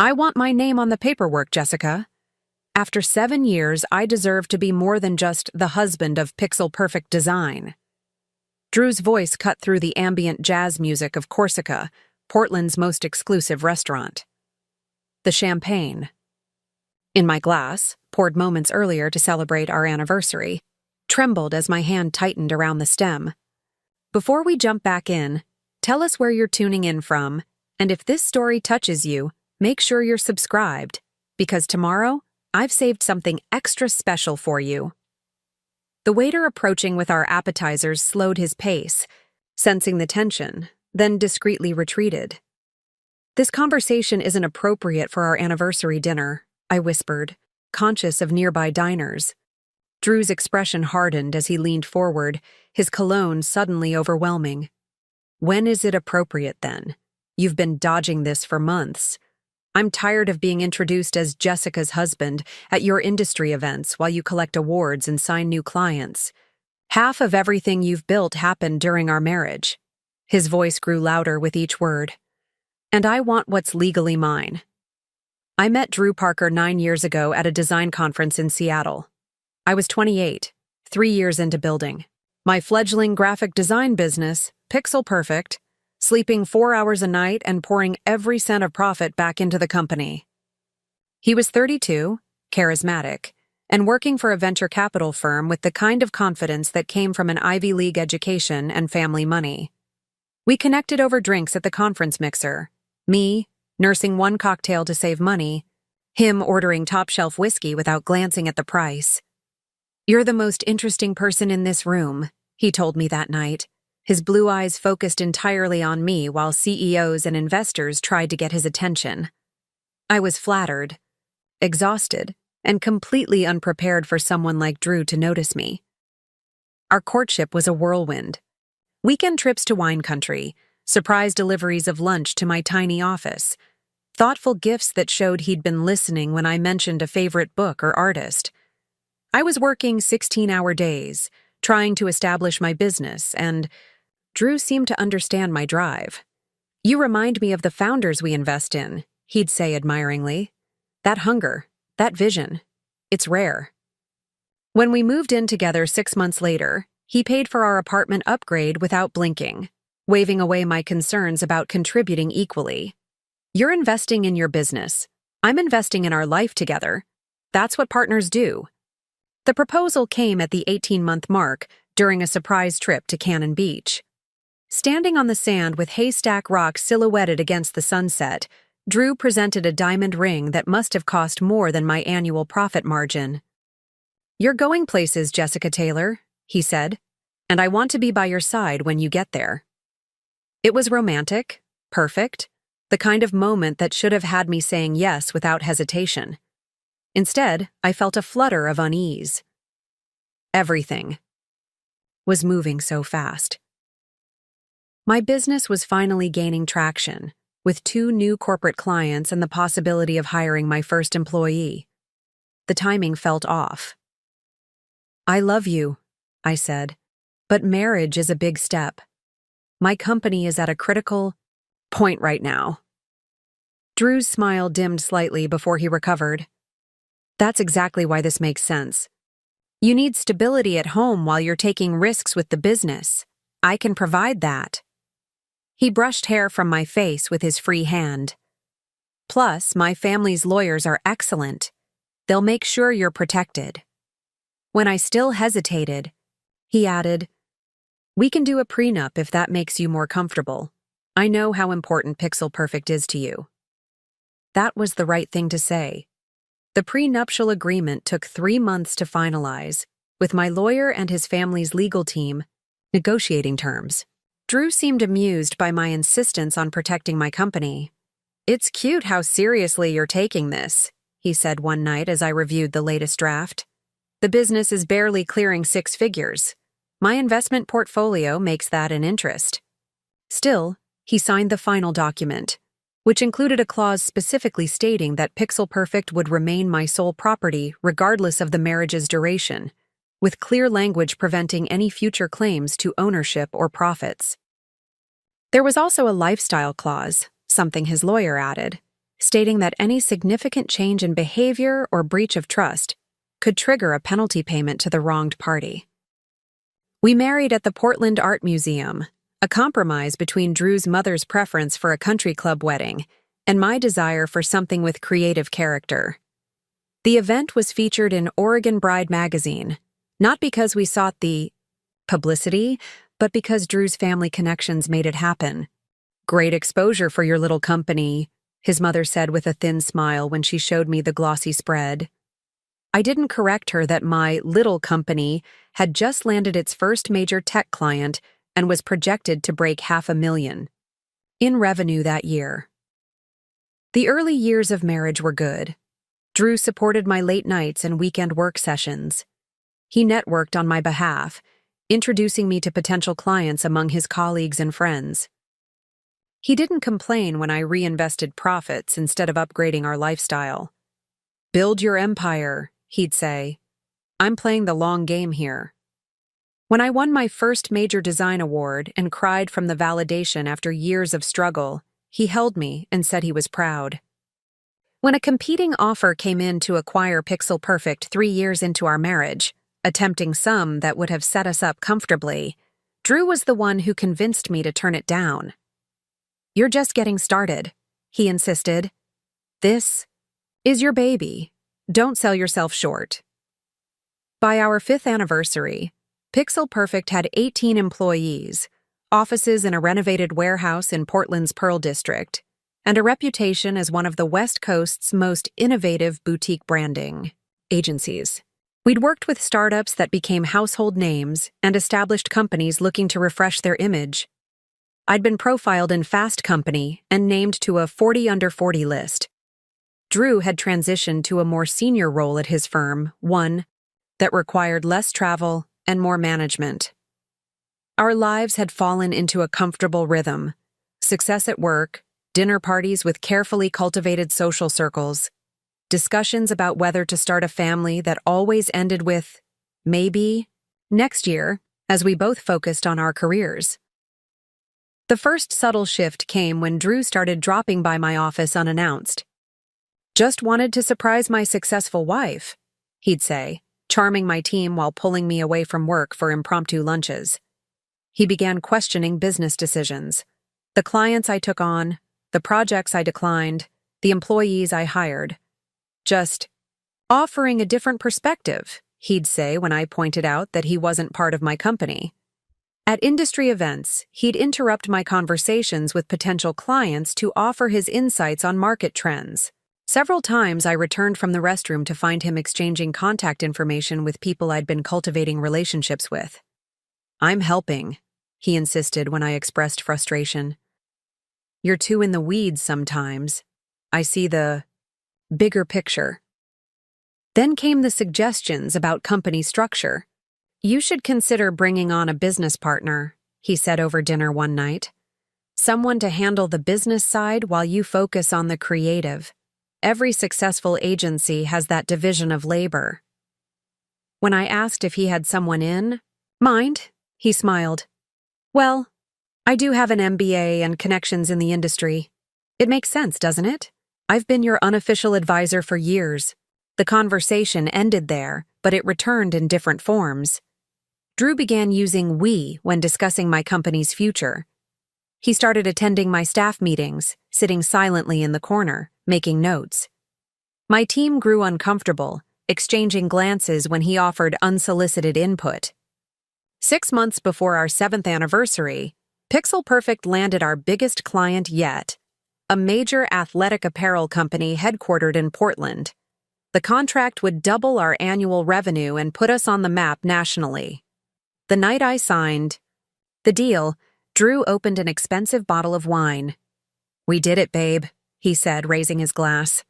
I want my name on the paperwork, Jessica. After 7 years, I deserve to be more than just the husband of pixel-perfect design. Drew's voice cut through the ambient jazz music of Corsica, Portland's most exclusive restaurant. The champagne, in my glass, poured moments earlier to celebrate our anniversary, trembled as my hand tightened around the stem. Before we jump back in, tell us where you're tuning in from, and if this story touches you, make sure you're subscribed, because tomorrow, I've saved something extra special for you. The waiter approaching with our appetizers slowed his pace, sensing the tension, then discreetly retreated. This conversation isn't appropriate for our anniversary dinner, I whispered, conscious of nearby diners. Drew's expression hardened as he leaned forward, his cologne suddenly overwhelming. When is it appropriate, then? You've been dodging this for months. I'm tired of being introduced as Jessica's husband at your industry events while you collect awards and sign new clients. Half of everything you've built happened during our marriage. His voice grew louder with each word. And I want what's legally mine. I met Drew Parker 9 years ago at a design conference in Seattle. I was 28, 3 years into building my fledgling graphic design business, Pixel Perfect, sleeping 4 hours a night and pouring every cent of profit back into the company. He was 32, charismatic, and working for a venture capital firm with the kind of confidence that came from an Ivy League education and family money. We connected over drinks at the conference mixer, me nursing one cocktail to save money, him ordering top-shelf whiskey without glancing at the price. "You're the most interesting person in this room," he told me that night, his blue eyes focused entirely on me while CEOs and investors tried to get his attention. I was flattered, exhausted, and completely unprepared for someone like Drew to notice me. Our courtship was a whirlwind. Weekend trips to wine country, surprise deliveries of lunch to my tiny office, thoughtful gifts that showed he'd been listening when I mentioned a favorite book or artist. I was working 16-hour days, trying to establish my business, and Drew seemed to understand my drive. "You remind me of the founders we invest in," he'd say admiringly. "That hunger, that vision, it's rare." When we moved in together 6 months later, he paid for our apartment upgrade without blinking, waving away my concerns about contributing equally. "You're investing in your business. I'm investing in our life together. That's what partners do." The proposal came at the 18-month mark during a surprise trip to Cannon Beach. Standing on the sand with haystack rocks silhouetted against the sunset, Drew presented a diamond ring that must have cost more than my annual profit margin. "You're going places, Jessica Taylor," he said, "and I want to be by your side when you get there." It was romantic, perfect, the kind of moment that should have had me saying yes without hesitation. Instead, I felt a flutter of unease. Everything was moving so fast. My business was finally gaining traction, with 2 new corporate clients and the possibility of hiring my first employee. The timing felt off. "I love you," I said, "but marriage is a big step. My company is at a critical point right now." Drew's smile dimmed slightly before he recovered. "That's exactly why this makes sense. You need stability at home while you're taking risks with the business. I can provide that." He brushed hair from my face with his free hand. "Plus, my family's lawyers are excellent. They'll make sure you're protected." When I still hesitated, he added, "We can do a prenup if that makes you more comfortable. I know how important Pixel Perfect is to you." That was the right thing to say. The prenuptial agreement took 3 months to finalize, with my lawyer and his family's legal team negotiating terms. Drew seemed amused by my insistence on protecting my company. "It's cute how seriously you're taking this," he said one night as I reviewed the latest draft. "The business is barely clearing 6 figures. My investment portfolio makes that an interest." Still, he signed the final document, which included a clause specifically stating that Pixel Perfect would remain my sole property regardless of the marriage's duration, with clear language preventing any future claims to ownership or profits. There was also a lifestyle clause, something his lawyer added, stating that any significant change in behavior or breach of trust could trigger a penalty payment to the wronged party. We married at the Portland Art Museum, a compromise between Drew's mother's preference for a country club wedding and my desire for something with creative character. The event was featured in Oregon Bride magazine, not because we sought the publicity, but because Drew's family connections made it happen. "Great exposure for your little company," his mother said with a thin smile when she showed me the glossy spread. I didn't correct her that my little company had just landed its first major tech client and was projected to break $500,000 in revenue that year. The early years of marriage were good. Drew supported my late nights and weekend work sessions. He networked on my behalf, introducing me to potential clients among his colleagues and friends. He didn't complain when I reinvested profits instead of upgrading our lifestyle. "Build your empire," he'd say. "I'm playing the long game here." When I won my first major design award and cried from the validation after years of struggle, he held me and said he was proud. When a competing offer came in to acquire Pixel Perfect 3 years into our marriage, a tempting sum that would have set us up comfortably, Drew was the one who convinced me to turn it down. "You're just getting started," he insisted. "This is your baby. Don't sell yourself short." By our 5th anniversary, Pixel Perfect had 18 employees, offices in a renovated warehouse in Portland's Pearl District, and a reputation as one of the West Coast's most innovative boutique branding agencies. We'd worked with startups that became household names and established companies looking to refresh their image. I'd been profiled in Fast Company and named to a 40 under 40 list. Drew had transitioned to a more senior role at his firm, one that required less travel and more management. Our lives had fallen into a comfortable rhythm: success at work, dinner parties with carefully cultivated social circles, discussions about whether to start a family that always ended with, maybe, next year, as we both focused on our careers. The first subtle shift came when Drew started dropping by my office unannounced. "Just wanted to surprise my successful wife," he'd say, charming my team while pulling me away from work for impromptu lunches. He began questioning business decisions: the clients I took on, the projects I declined, the employees I hired. "Just offering a different perspective," he'd say when I pointed out that he wasn't part of my company. At industry events, he'd interrupt my conversations with potential clients to offer his insights on market trends. Several times I returned from the restroom to find him exchanging contact information with people I'd been cultivating relationships with. "I'm helping," he insisted when I expressed frustration. "You're too in the weeds sometimes. I see the bigger picture." Then came the suggestions about company structure. "You should consider bringing on a business partner," he said over dinner one night. "Someone to handle the business side while you focus on the creative. Every successful agency has that division of labor." When I asked if he had someone in mind, he smiled. "Well, I do have an MBA and connections in the industry. It makes sense, doesn't it? I've been your unofficial advisor for years." The conversation ended there, but it returned in different forms. Drew began using "we" when discussing my company's future. He started attending my staff meetings, sitting silently in the corner, making notes. My team grew uncomfortable, exchanging glances when he offered unsolicited input. 6 months before our 7th anniversary, Pixel Perfect landed our biggest client yet, a major athletic apparel company headquartered in Portland. The contract would double our annual revenue and put us on the map nationally. The night I signed the deal, Drew opened an expensive bottle of wine. "We did it, babe," he said, raising his glass.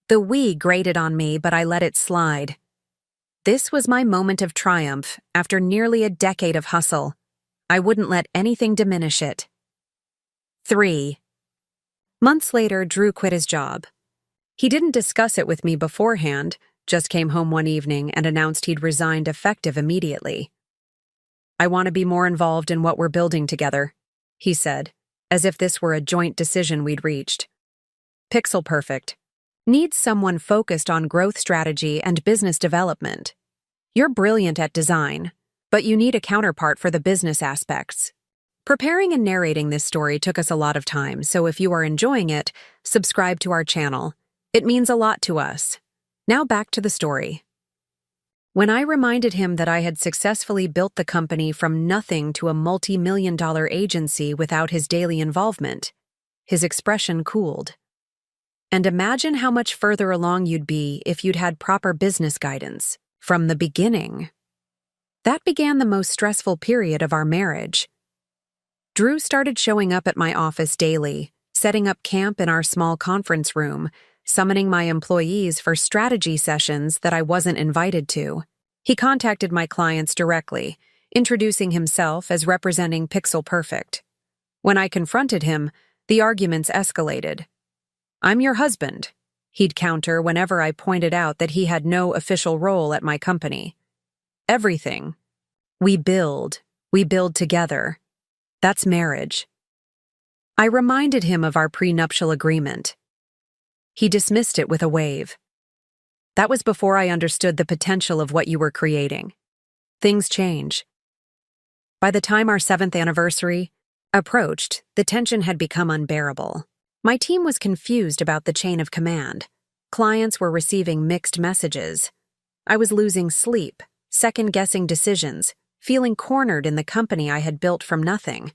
The "we" grated on me, but I let it slide. This was my moment of triumph after nearly a decade of hustle. I wouldn't let anything diminish it. 3. Months later, Drew quit his job. He didn't discuss it with me beforehand, just came home one evening and announced he'd resigned effective immediately. "I want to be more involved in what we're building together," he said, as if this were a joint decision we'd reached. Pixel Perfect needs someone focused on growth strategy and business development. You're brilliant at design, but you need a counterpart for the business aspects. Preparing and narrating this story took us a lot of time, so if you are enjoying it, subscribe to our channel. It means a lot to us. Now back to the story. When I reminded him that I had successfully built the company from nothing to a multi-million-dollar agency without his daily involvement, his expression cooled. And imagine how much further along you'd be if you'd had proper business guidance from the beginning. That began the most stressful period of our marriage. Drew started showing up at my office daily, setting up camp in our small conference room, summoning my employees for strategy sessions that I wasn't invited to. He contacted my clients directly, introducing himself as representing Pixel Perfect. When I confronted him, the arguments escalated. "I'm your husband," he'd counter whenever I pointed out that he had no official role at my company. "Everything. We build together. That's marriage." I reminded him of our prenuptial agreement. He dismissed it with a wave. "That was before I understood the potential of what you were creating. Things change." By the time our 7th anniversary approached, the tension had become unbearable. My team was confused about the chain of command. Clients were receiving mixed messages. I was losing sleep, second-guessing decisions, feeling cornered in the company I had built from nothing.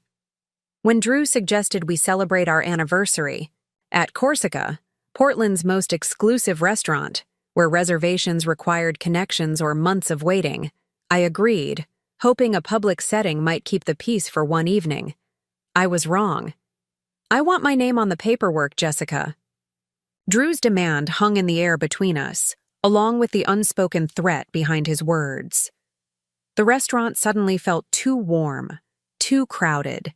When Drew suggested we celebrate our anniversary at Corsica, Portland's most exclusive restaurant, where reservations required connections or months of waiting, I agreed, hoping a public setting might keep the peace for one evening. I was wrong. "I want my name on the paperwork, Jessica." Drew's demand hung in the air between us, along with the unspoken threat behind his words. The restaurant suddenly felt too warm, too crowded.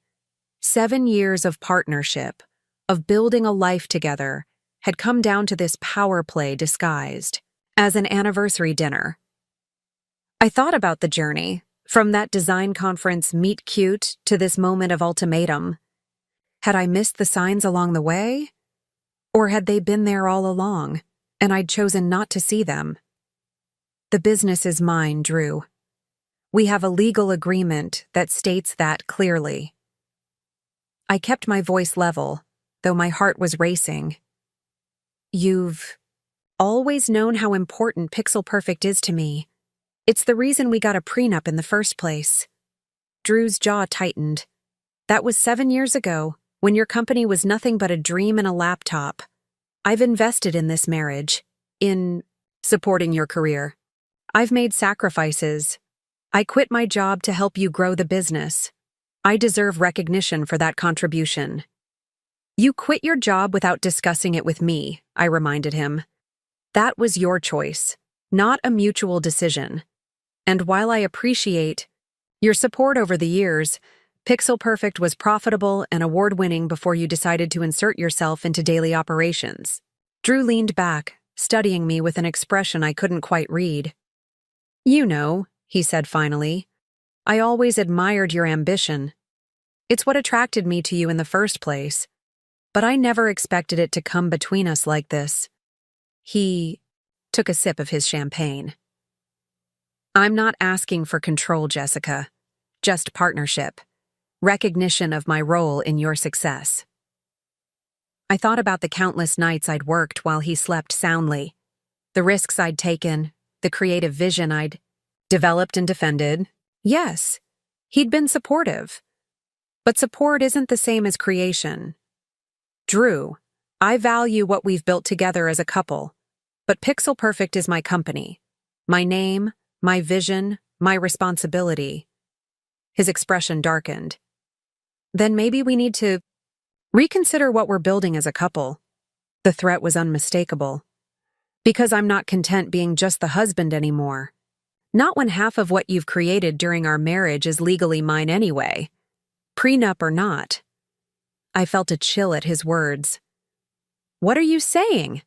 7 years of partnership, of building a life together, had come down to this power play disguised as an anniversary dinner. I thought about the journey, from that design conference meet cute to this moment of ultimatum. Had I missed the signs along the way? Or had they been there all along, and I'd chosen not to see them? The business is mine, Drew. We have a legal agreement that states that clearly. I kept my voice level, though my heart was racing. "You've always known how important Pixel Perfect is to me. It's the reason we got a prenup in the first place." Drew's jaw tightened. "That was 7 years ago, when your company was nothing but a dream and a laptop. I've invested in this marriage, in supporting your career. I've made sacrifices. I quit my job to help you grow the business. I deserve recognition for that contribution." "You quit your job without discussing it with me," I reminded him. "That was your choice, not a mutual decision. And while I appreciate your support over the years, Pixel Perfect was profitable and award-winning before you decided to insert yourself into daily operations." Drew leaned back, studying me with an expression I couldn't quite read. "You know," he said finally, "I always admired your ambition. It's what attracted me to you in the first place. But I never expected it to come between us like this." He took a sip of his champagne. "I'm not asking for control, Jessica. Just partnership. Recognition of my role in your success." I thought about the countless nights I'd worked while he slept soundly, the risks I'd taken, the creative vision I'd developed and defended. Yes, he'd been supportive. But support isn't the same as creation. "Drew, I value what we've built together as a couple, but Pixel Perfect is my company, my name, my vision, my responsibility." His expression darkened. "Then maybe we need to reconsider what we're building as a couple." The threat was unmistakable. "Because I'm not content being just the husband anymore. Not when half of what you've created during our marriage is legally mine anyway. Prenup or not." I felt a chill at his words. "What are you saying?"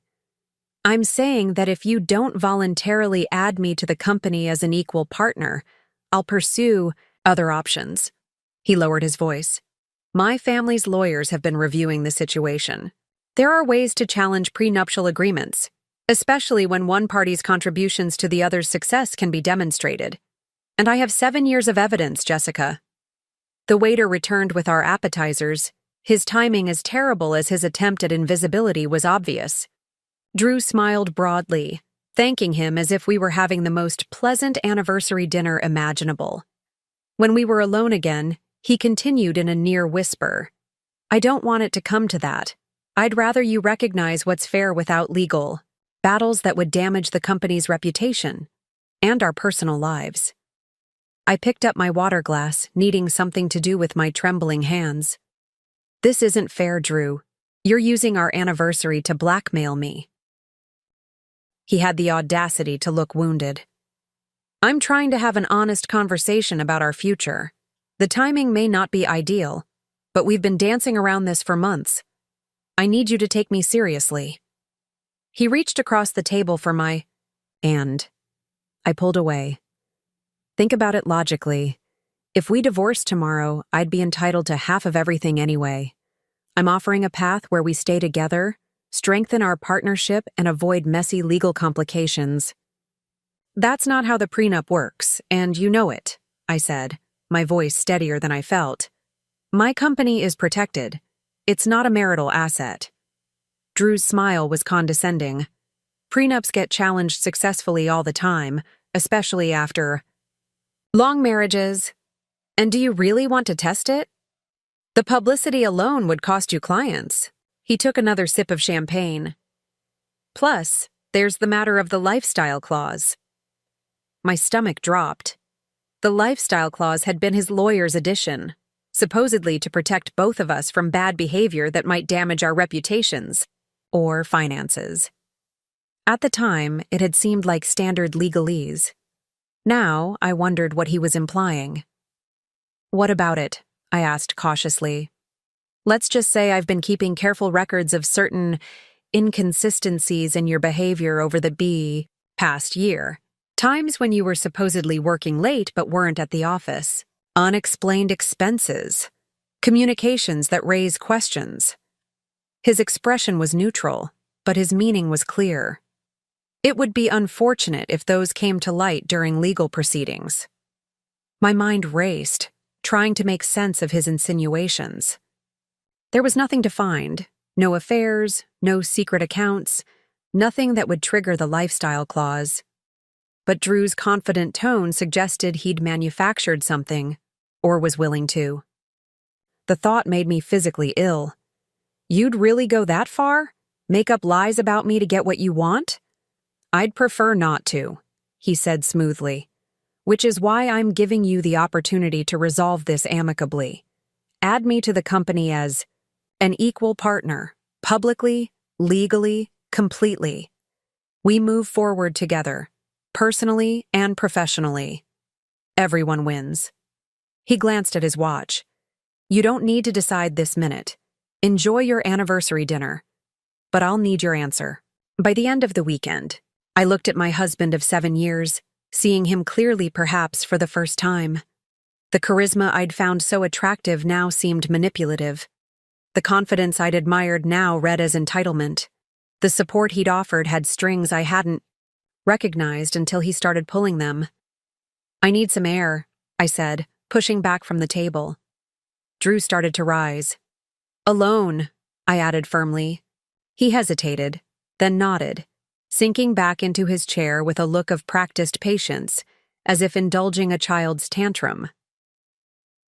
"I'm saying that if you don't voluntarily add me to the company as an equal partner, I'll pursue other options." He lowered his voice. "My family's lawyers have been reviewing the situation. There are ways to challenge prenuptial agreements, especially when one party's contributions to the other's success can be demonstrated. And I have 7 years of evidence, Jessica. The waiter returned with our appetizers, his timing as terrible as his attempt at invisibility was obvious. Drew smiled broadly, thanking him as if we were having the most pleasant anniversary dinner imaginable. When we were alone again, he continued in a near whisper. I don't want it to come to that. I'd rather you recognize what's fair without legal battles that would damage the company's reputation and our personal lives. I picked up my water glass, needing something to do with my trembling hands. This isn't fair, Drew. You're using our anniversary to blackmail me. He had the audacity to look wounded. I'm trying to have an honest conversation about our future. The timing may not be ideal, but we've been dancing around this for months. I need you to take me seriously. He reached across the table for my hand. I pulled away. Think about it logically. If we divorced tomorrow, I'd be entitled to half of everything anyway. I'm offering a path where we stay together, strengthen our partnership, and avoid messy legal complications. That's not how the prenup works, and you know it, I said, my voice steadier than I felt. My company is protected. It's not a marital asset. Drew's smile was condescending. Prenups get challenged successfully all the time, especially after long marriages. And do you really want to test it? The publicity alone would cost you clients. He took another sip of champagne. Plus, there's the matter of the lifestyle clause. My stomach dropped. The lifestyle clause had been his lawyer's addition, supposedly to protect both of us from bad behavior that might damage our reputations or finances. At the time, it had seemed like standard legalese. Now, I wondered what he was implying. What about it? I asked cautiously. Let's just say I've been keeping careful records of certain inconsistencies in your behavior over the past year. Times when you were supposedly working late but weren't at the office. Unexplained expenses. Communications that raise questions. His expression was neutral, but his meaning was clear. It would be unfortunate if those came to light during legal proceedings. My mind raced, trying to make sense of his insinuations. There was nothing to find, no affairs, no secret accounts, nothing that would trigger the lifestyle clause. But Drew's confident tone suggested he'd manufactured something, or was willing to. The thought made me physically ill. You'd really go that far? Make up lies about me to get what you want? I'd prefer not to, he said smoothly, which is why I'm giving you the opportunity to resolve this amicably. Add me to the company as an equal partner, publicly, legally, completely. We move forward together, personally and professionally. Everyone wins. He glanced at his watch. You don't need to decide this minute. Enjoy your anniversary dinner. But I'll need your answer. By the end of the weekend, I looked at my husband of 7 years, seeing him clearly perhaps for the first time. The charisma I'd found so attractive now seemed manipulative. The confidence I'd admired now read as entitlement. The support he'd offered had strings I hadn't recognized until he started pulling them. I need some air, I said, pushing back from the table. Drew started to rise. Alone, I added firmly. He hesitated, then nodded, sinking back into his chair with a look of practiced patience, as if indulging a child's tantrum.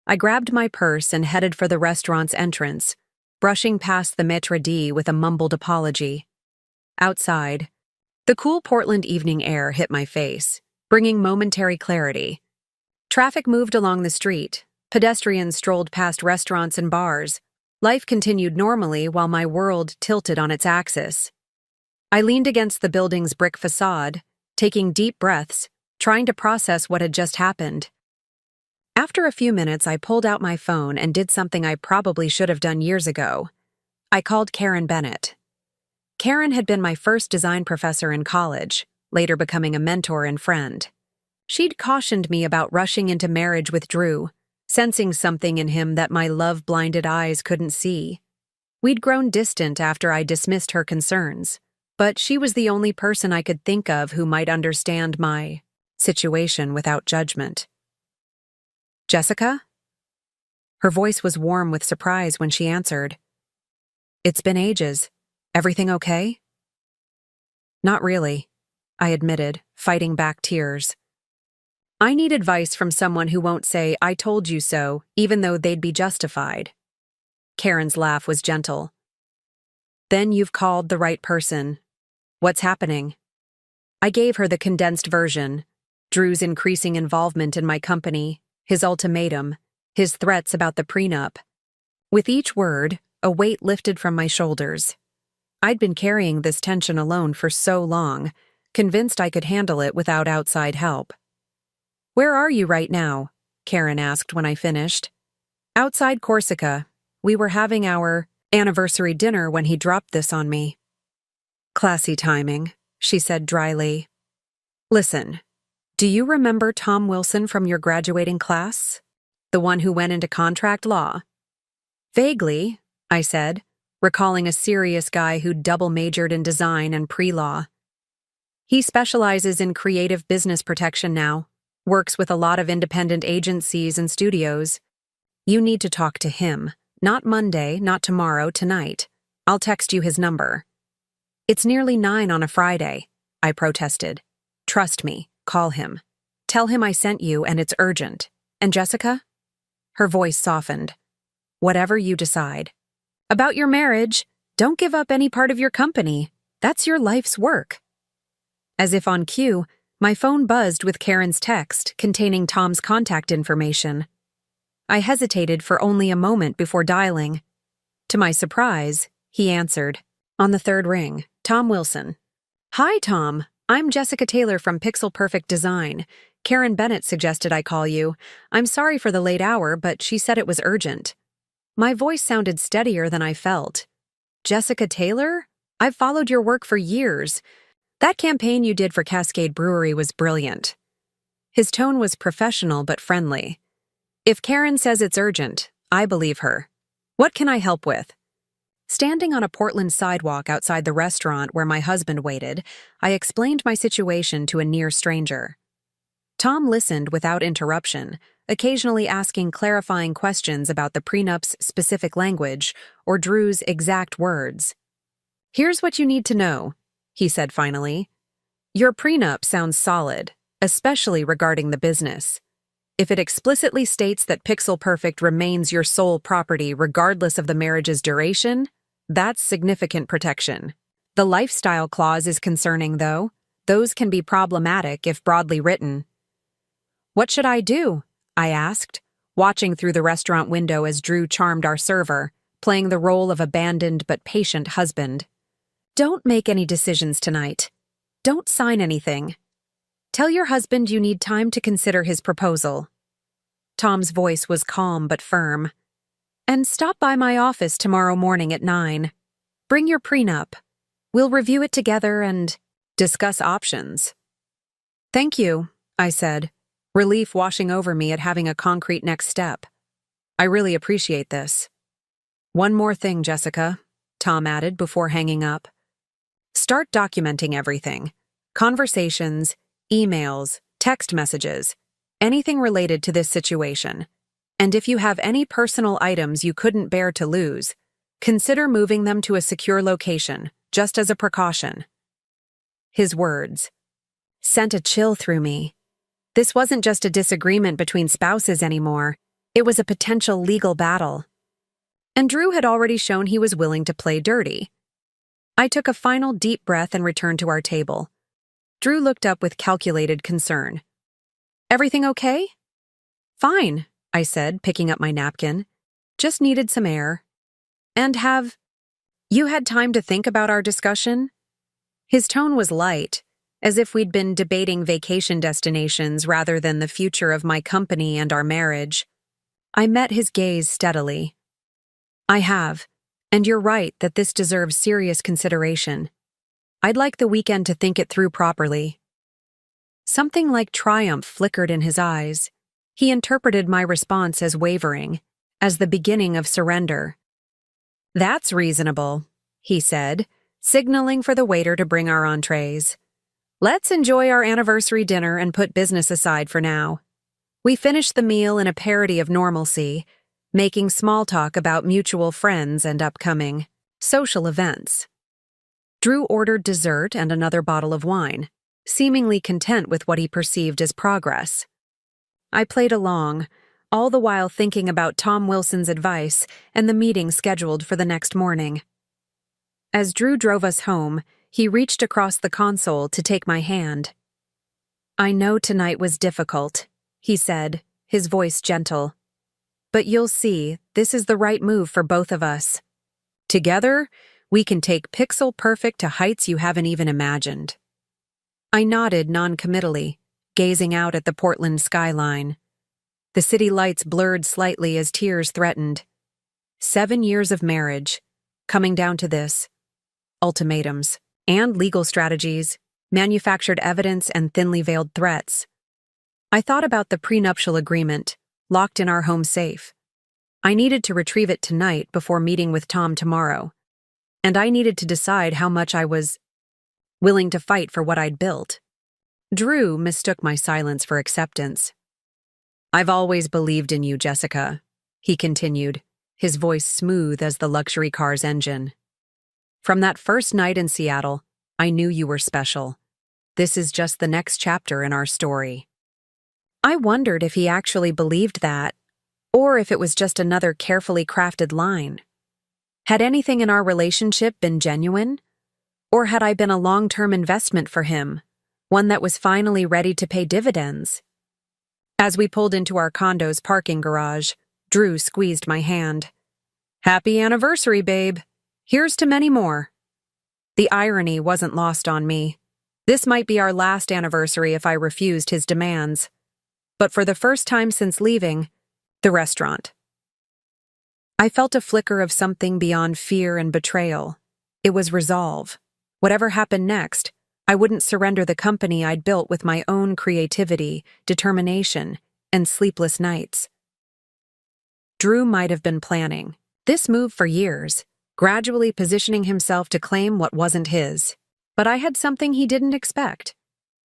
I grabbed my purse and headed for the restaurant's entrance, brushing past the maître d' with a mumbled apology. Outside, the cool Portland evening air hit my face, bringing momentary clarity. Traffic moved along the street, pedestrians strolled past restaurants and bars. Life continued normally while my world tilted on its axis. I leaned against the building's brick facade, taking deep breaths, trying to process what had just happened. After a few minutes, I pulled out my phone and did something I probably should have done years ago. I called Karen Bennett. Karen had been my first design professor in college, later becoming a mentor and friend. She'd cautioned me about rushing into marriage with Drew, sensing something in him that my love-blinded eyes couldn't see. We'd grown distant after I dismissed her concerns, but she was the only person I could think of who might understand my situation without judgment. Jessica? Her voice was warm with surprise when she answered. It's been ages. Everything okay? Not really, I admitted, fighting back tears. I need advice from someone who won't say, I told you so, even though they'd be justified. Karen's laugh was gentle. Then you've called the right person. What's happening? I gave her the condensed version. Drew's increasing involvement in my company, his ultimatum, his threats about the prenup. With each word, a weight lifted from my shoulders. I'd been carrying this tension alone for so long, convinced I could handle it without outside help. Where are you right now? Karen asked when I finished. Outside Corsica. We were having our anniversary dinner when he dropped this on me. Classy timing, she said dryly. Listen, do you remember Tom Wilson from your graduating class? The one who went into contract law? Vaguely, I said, recalling a serious guy who'd double majored in design and pre-law. He specializes in creative business protection now, works with a lot of independent agencies and studios. You need to talk to him. Not Monday, not tomorrow, tonight. I'll text you his number. It's nearly 9 on a Friday, I protested. Trust me, call him. Tell him I sent you and it's urgent. And Jessica? Her voice softened. Whatever you decide. About your marriage, don't give up any part of your company. That's your life's work. As if on cue, my phone buzzed with Karen's text containing Tom's contact information. I hesitated for only a moment before dialing. To my surprise, he answered. On the third ring, Tom Wilson. Hi, Tom. I'm Jessica Taylor from Pixel Perfect Design. Karen Bennett suggested I call you. I'm sorry for the late hour, but she said it was urgent. My voice sounded steadier than I felt. Jessica Taylor? I've followed your work for years. That campaign you did for Cascade Brewery was brilliant. His tone was professional but friendly. If Karen says it's urgent, I believe her. What can I help with? Standing on a Portland sidewalk outside the restaurant where my husband waited, I explained my situation to a near stranger. Tom listened without interruption, occasionally asking clarifying questions about the prenup's specific language or Drew's exact words. Here's what you need to know, he said finally. Your prenup sounds solid, especially regarding the business. If it explicitly states that Pixel Perfect remains your sole property regardless of the marriage's duration, that's significant protection. The lifestyle clause is concerning, though. Those can be problematic if broadly written. What should I do? I asked, watching through the restaurant window as Drew charmed our server, playing the role of abandoned but patient husband. Don't make any decisions tonight. Don't sign anything. Tell your husband you need time to consider his proposal. Tom's voice was calm but firm. And stop by my office tomorrow morning at 9. Bring your prenup. We'll review it together and discuss options. Thank you, I said, relief washing over me at having a concrete next step. I really appreciate this. One more thing, Jessica, Tom added before hanging up. Start documenting everything. Conversations, emails, text messages, anything related to this situation. And if you have any personal items you couldn't bear to lose, consider moving them to a secure location, just as a precaution. His words sent a chill through me. This wasn't just a disagreement between spouses anymore. It was a potential legal battle. And Drew had already shown he was willing to play dirty. I took a final deep breath and returned to our table. Drew looked up with calculated concern. Everything okay? Fine, I said, picking up my napkin. Just needed some air. And have you had time to think about our discussion? His tone was light, as if we'd been debating vacation destinations rather than the future of my company and our marriage. I met his gaze steadily. I have, and you're right that this deserves serious consideration. I'd like the weekend to think it through properly. Something like triumph flickered in his eyes. He interpreted my response as wavering, as the beginning of surrender. "That's reasonable," he said, signaling for the waiter to bring our entrees. "Let's enjoy our anniversary dinner and put business aside for now." We finished the meal in a parody of normalcy, making small talk about mutual friends and upcoming social events. Drew ordered dessert and another bottle of wine, seemingly content with what he perceived as progress. I played along, all the while thinking about Tom Wilson's advice and the meeting scheduled for the next morning. As Drew drove us home, he reached across the console to take my hand. "I know tonight was difficult," he said, his voice gentle. "But you'll see, this is the right move for both of us. Together, we can take Pixel Perfect to heights you haven't even imagined." I nodded non-committally, gazing out at the Portland skyline. The city lights blurred slightly as tears threatened. 7 years of marriage, coming down to this. Ultimatums, and legal strategies, manufactured evidence and thinly veiled threats. I thought about the prenuptial agreement, locked in our home safe. I needed to retrieve it tonight before meeting with Tom tomorrow. And I needed to decide how much I was willing to fight for what I'd built. Drew mistook my silence for acceptance. "I've always believed in you, Jessica," he continued, his voice smooth as the luxury car's engine. "From that first night in Seattle, I knew you were special. This is just the next chapter in our story." I wondered if he actually believed that, or if it was just another carefully crafted line. Had anything in our relationship been genuine? Or had I been a long-term investment for him, one that was finally ready to pay dividends? As we pulled into our condo's parking garage, Drew squeezed my hand. "Happy anniversary, babe. Here's to many more." The irony wasn't lost on me. This might be our last anniversary if I refused his demands. But for the first time since leaving the restaurant, I felt a flicker of something beyond fear and betrayal. It was resolve. Whatever happened next, I wouldn't surrender the company I'd built with my own creativity, determination, and sleepless nights. Drew might have been planning this move for years, gradually positioning himself to claim what wasn't his. But I had something he didn't expect.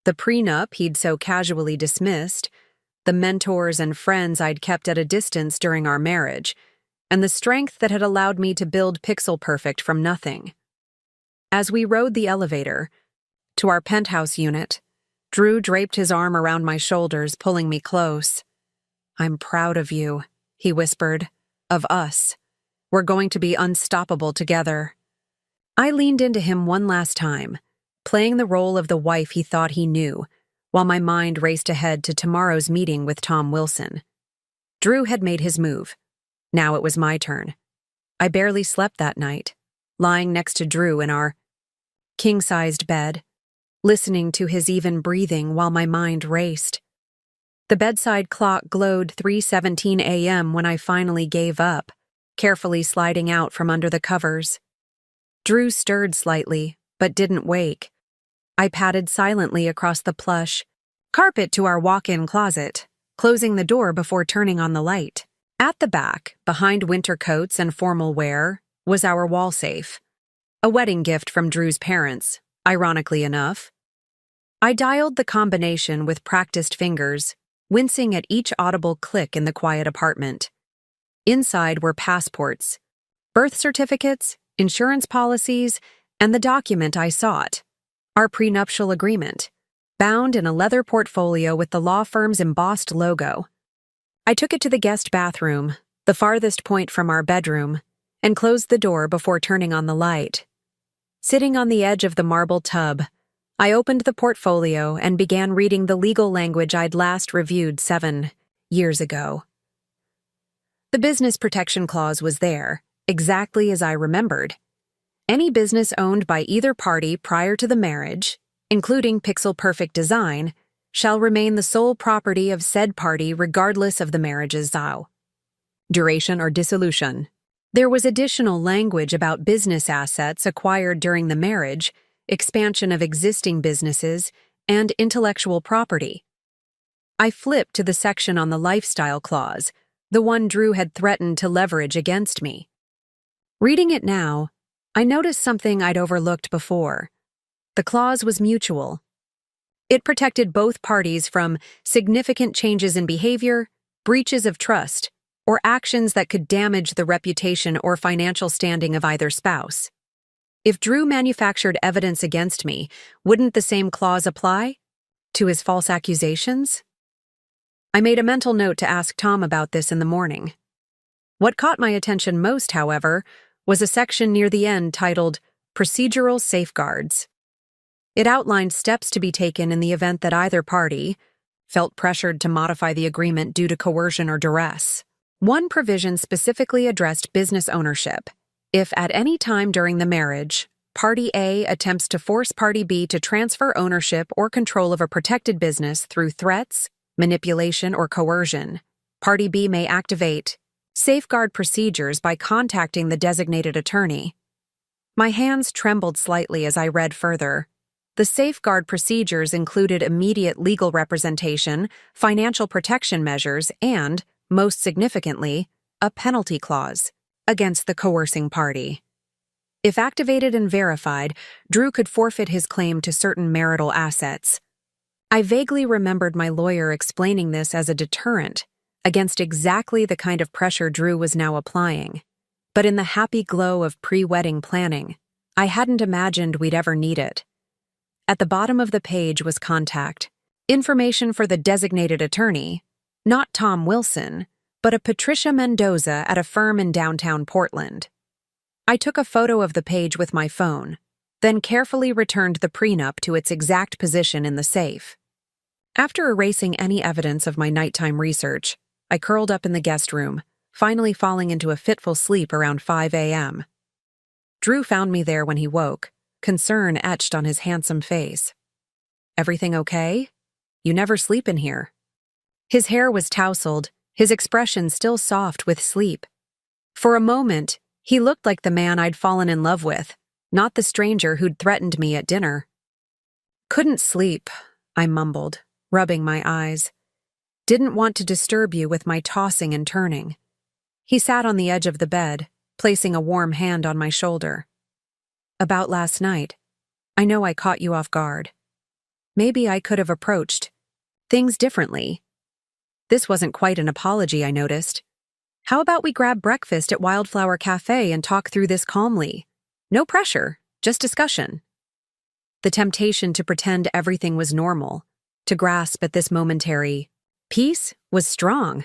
The prenup he'd so casually dismissed, the mentors and friends I'd kept at a distance during our marriage, and the strength that had allowed me to build Pixel Perfect from nothing. As we rode the elevator to our penthouse unit, Drew draped his arm around my shoulders, pulling me close. "I'm proud of you," he whispered. "Of us. We're going to be unstoppable together." I leaned into him one last time, playing the role of the wife he thought he knew, while my mind raced ahead to tomorrow's meeting with Tom Wilson. Drew had made his move. Now it was my turn. I barely slept that night, lying next to Drew in our king-sized bed, listening to his even breathing while my mind raced. The bedside clock glowed 3:17 a.m. when I finally gave up, carefully sliding out from under the covers. Drew stirred slightly, but didn't wake. I padded silently across the plush carpet to our walk-in closet, closing the door before turning on the light. At the back, behind winter coats and formal wear, was our wall safe, a wedding gift from Drew's parents, ironically enough. I dialed the combination with practiced fingers, wincing at each audible click in the quiet apartment. Inside were passports, birth certificates, insurance policies, and the document I sought, our prenuptial agreement, bound in a leather portfolio with the law firm's embossed logo. I took it to the guest bathroom, the farthest point from our bedroom, and closed the door before turning on the light. Sitting on the edge of the marble tub, I opened the portfolio and began reading the legal language I'd last reviewed 7 years ago. The business protection clause was there, exactly as I remembered. Any business owned by either party prior to the marriage, including Pixel Perfect Design, shall remain the sole property of said party regardless of the marriage's duration or dissolution. There was additional language about business assets acquired during the marriage, expansion of existing businesses, and intellectual property. I flipped to the section on the lifestyle clause, the one Drew had threatened to leverage against me. Reading it now, I noticed something I'd overlooked before. The clause was mutual. It protected both parties from significant changes in behavior, breaches of trust, or actions that could damage the reputation or financial standing of either spouse. If Drew manufactured evidence against me, wouldn't the same clause apply to his false accusations? I made a mental note to ask Tom about this in the morning. What caught my attention most, however, was a section near the end titled Procedural Safeguards. It outlined steps to be taken in the event that either party felt pressured to modify the agreement due to coercion or duress. One provision specifically addressed business ownership. If at any time during the marriage, Party A attempts to force Party B to transfer ownership or control of a protected business through threats, manipulation, or coercion, Party B may activate safeguard procedures by contacting the designated attorney. My hands trembled slightly as I read further. The safeguard procedures included immediate legal representation, financial protection measures, and, most significantly, a penalty clause against the coercing party. If activated and verified, Drew could forfeit his claim to certain marital assets. I vaguely remembered my lawyer explaining this as a deterrent against exactly the kind of pressure Drew was now applying. But in the happy glow of pre-wedding planning, I hadn't imagined we'd ever need it. At the bottom of the page was contact information for the designated attorney, not Tom Wilson, but a Patricia Mendoza at a firm in downtown Portland. I took a photo of the page with my phone, then carefully returned the prenup to its exact position in the safe. After erasing any evidence of my nighttime research, I curled up in the guest room, finally falling into a fitful sleep around 5 a.m. Drew found me there when he woke, concern etched on his handsome face. "Everything okay? You never sleep in here." His hair was tousled, his expression still soft with sleep. For a moment, he looked like the man I'd fallen in love with, not the stranger who'd threatened me at dinner. "Couldn't sleep," I mumbled, rubbing my eyes. "Didn't want to disturb you with my tossing and turning." He sat on the edge of the bed, placing a warm hand on my shoulder. "About last night. I know I caught you off guard. Maybe I could have approached things differently." This wasn't quite an apology, I noticed. "How about we grab breakfast at Wildflower Cafe and talk through this calmly? No pressure, just discussion." The temptation to pretend everything was normal, to grasp at this momentary peace, was strong.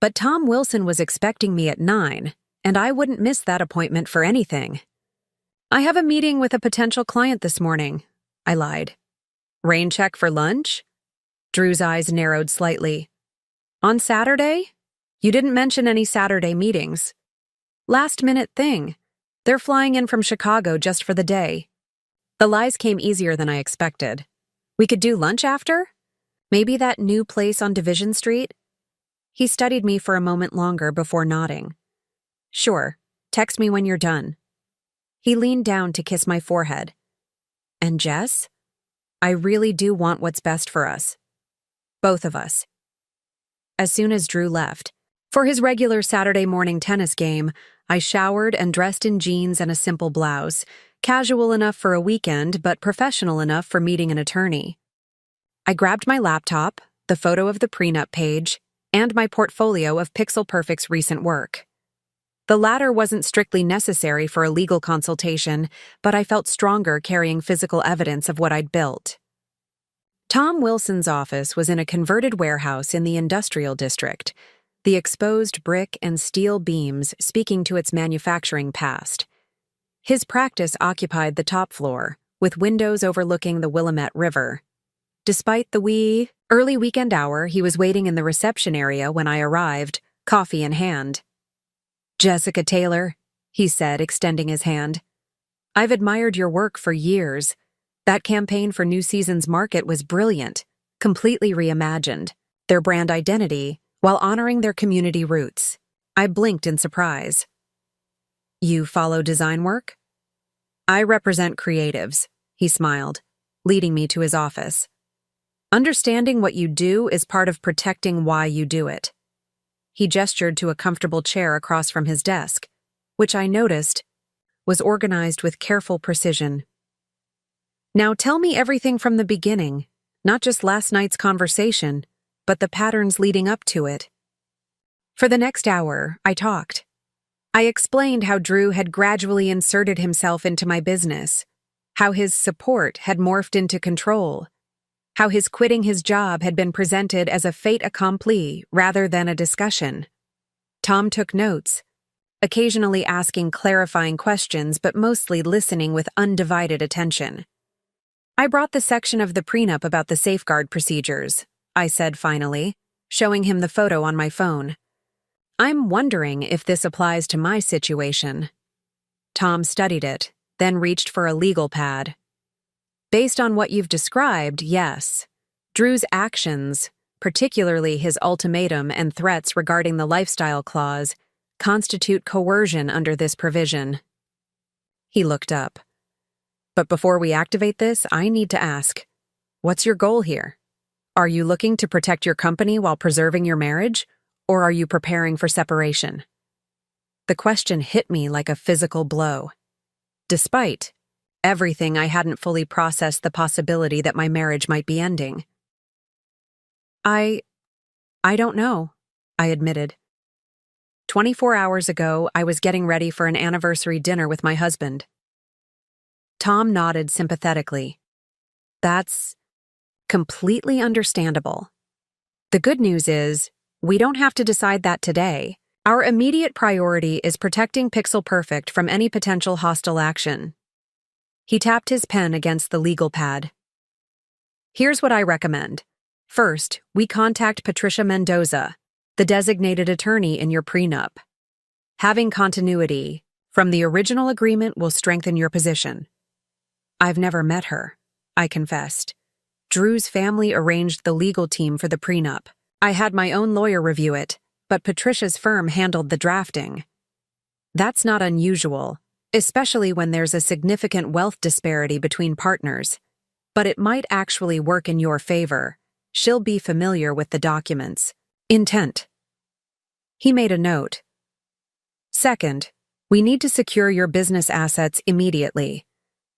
But Tom Wilson was expecting me at 9, and I wouldn't miss that appointment for anything. "I have a meeting with a potential client this morning," I lied. "Rain check for lunch?" Drew's eyes narrowed slightly. "On Saturday? You didn't mention any Saturday meetings." "Last-minute thing. They're flying in from Chicago just for the day." The lies came easier than I expected. "We could do lunch after? Maybe that new place on Division Street?" He studied me for a moment longer before nodding. "Sure. Text me when you're done." He leaned down to kiss my forehead. "And Jess? I really do want what's best for us. Both of us." As soon as Drew left, for his regular Saturday morning tennis game, I showered and dressed in jeans and a simple blouse, casual enough for a weekend but professional enough for meeting an attorney. I grabbed my laptop, the photo of the prenup page, and my portfolio of Pixel Perfect's recent work. The latter wasn't strictly necessary for a legal consultation, but I felt stronger carrying physical evidence of what I'd built. Tom Wilson's office was in a converted warehouse in the industrial district, the exposed brick and steel beams speaking to its manufacturing past. His practice occupied the top floor, with windows overlooking the Willamette River. Despite the early weekend hour, he was waiting in the reception area when I arrived, coffee in hand. "Jessica Taylor," he said, extending his hand. "I've admired your work for years. That campaign for New Season's Market was brilliant, completely reimagined their brand identity while honoring their community roots." I blinked in surprise. "You follow design work?" "I represent creatives," he smiled, leading me to his office. "Understanding what you do is part of protecting why you do it." He gestured to a comfortable chair across from his desk. which I noticed was organized with careful precision. Now tell me everything from the beginning, not just last night's conversation, but the patterns leading up to it. For the next hour, I talked. I explained how Drew had gradually inserted himself into my business, how his support had morphed into control, how his quitting his job had been presented as a fait accompli rather than a discussion. Tom took notes, occasionally asking clarifying questions but mostly listening with undivided attention. I brought the section of the prenup about the safeguard procedures, I said finally, showing him the photo on my phone. I'm wondering if this applies to my situation. Tom studied it, then reached for a legal pad. Based on what you've described, yes. Drew's actions, particularly his ultimatum and threats regarding the lifestyle clause, constitute coercion under this provision. He looked up. But before we activate this, I need to ask, what's your goal here? Are you looking to protect your company while preserving your marriage, or are you preparing for separation? The question hit me like a physical blow. Despite everything, I hadn't fully processed the possibility that my marriage might be ending. I don't know, I admitted. 24 hours ago, I was getting ready for an anniversary dinner with my husband. Tom nodded sympathetically. That's completely understandable. The good news is, we don't have to decide that today. Our immediate priority is protecting Pixel Perfect from any potential hostile action. He tapped his pen against the legal pad. Here's what I recommend. First, we contact Patricia Mendoza, the designated attorney in your prenup. Having continuity from the original agreement will strengthen your position. I've never met her, I confessed. Drew's family arranged the legal team for the prenup. I had my own lawyer review it, but Patricia's firm handled the drafting. That's not unusual, especially when there's a significant wealth disparity between partners. But it might actually work in your favor. She'll be familiar with the documents. Intent. He made a note. Second, we need to secure your business assets immediately.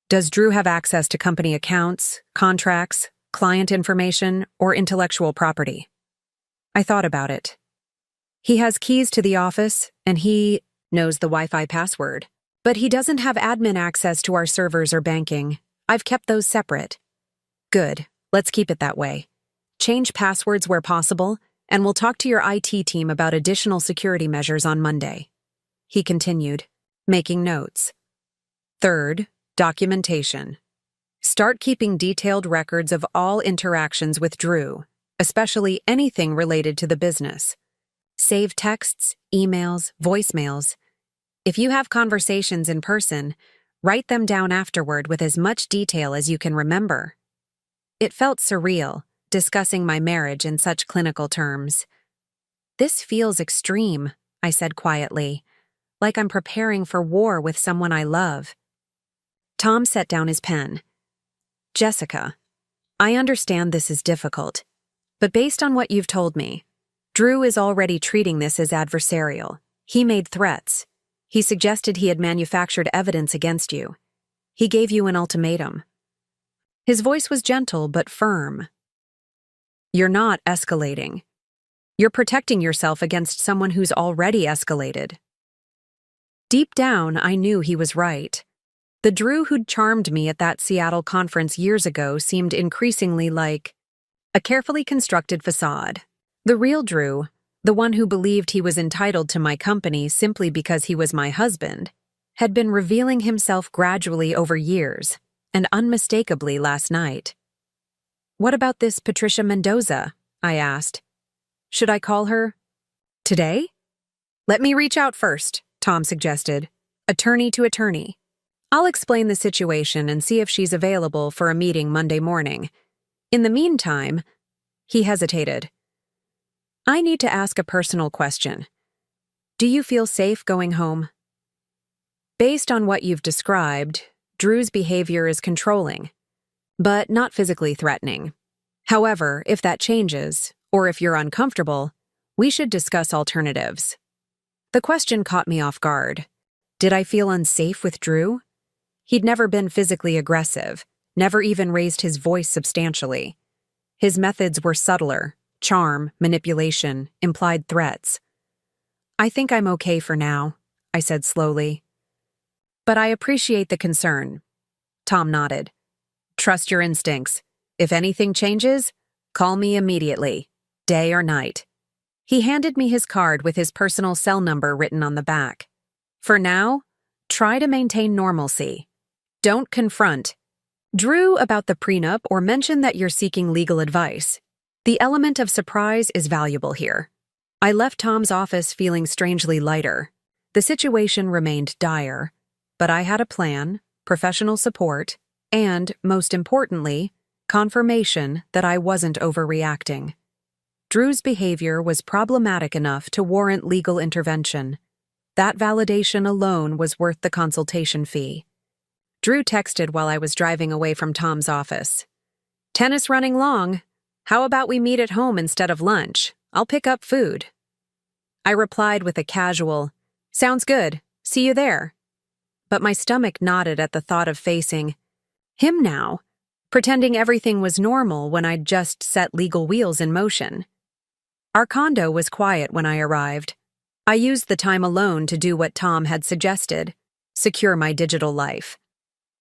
Does Drew have access to company accounts, contracts, client information, or intellectual property? I thought about it. He has keys to the office, and he knows the Wi-Fi password. But he doesn't have admin access to our servers or banking. I've kept those separate. Good, let's keep it that way. Change passwords where possible, and we'll talk to your IT team about additional security measures on Monday. He continued, making notes. Third, documentation. Start keeping detailed records of all interactions with Drew, especially anything related to the business. Save texts, emails, voicemails. If you have conversations in person, write them down afterward with as much detail as you can remember. It felt surreal, discussing my marriage in such clinical terms. This feels extreme, I said quietly, like I'm preparing for war with someone I love. Tom set down his pen. Jessica, I understand this is difficult, but based on what you've told me, Drew is already treating this as adversarial. He made threats. He suggested he had manufactured evidence against you. He gave you an ultimatum. His voice was gentle but firm. You're not escalating. You're protecting yourself against someone who's already escalated. Deep down, I knew he was right. The Drew who'd charmed me at that Seattle conference years ago seemed increasingly like a carefully constructed facade. The real Drew, the one who believed he was entitled to my company simply because he was my husband, had been revealing himself gradually over years, and unmistakably last night. What about this Patricia Mendoza? I asked. Should I call her today? Let me reach out first, Tom suggested, attorney to attorney. I'll explain the situation and see if she's available for a meeting Monday morning. In the meantime, he hesitated. I need to ask a personal question. Do you feel safe going home? Based on what you've described, Drew's behavior is controlling, but not physically threatening. However, if that changes, or if you're uncomfortable, we should discuss alternatives. The question caught me off guard. Did I feel unsafe with Drew? He'd never been physically aggressive, never even raised his voice substantially. His methods were subtler: charm, manipulation, implied threats. "I think I'm okay for now," I said slowly. "But I appreciate the concern." Tom nodded. "Trust your instincts. If anything changes, call me immediately, day or night." He handed me his card with his personal cell number written on the back. "For now, try to maintain normalcy. Don't confront Drew about the prenup or mention that you're seeking legal advice. The element of surprise is valuable here." I left Tom's office feeling strangely lighter. The situation remained dire, but I had a plan, professional support, and, most importantly, confirmation that I wasn't overreacting. Drew's behavior was problematic enough to warrant legal intervention. That validation alone was worth the consultation fee. Drew texted while I was driving away from Tom's office. "Tennis running long. How about we meet at home instead of lunch? I'll pick up food." I replied with a casual, "Sounds good. See you there." But my stomach knotted at the thought of facing him now, pretending everything was normal when I'd just set legal wheels in motion. Our condo was quiet when I arrived. I used the time alone to do what Tom had suggested: secure my digital life.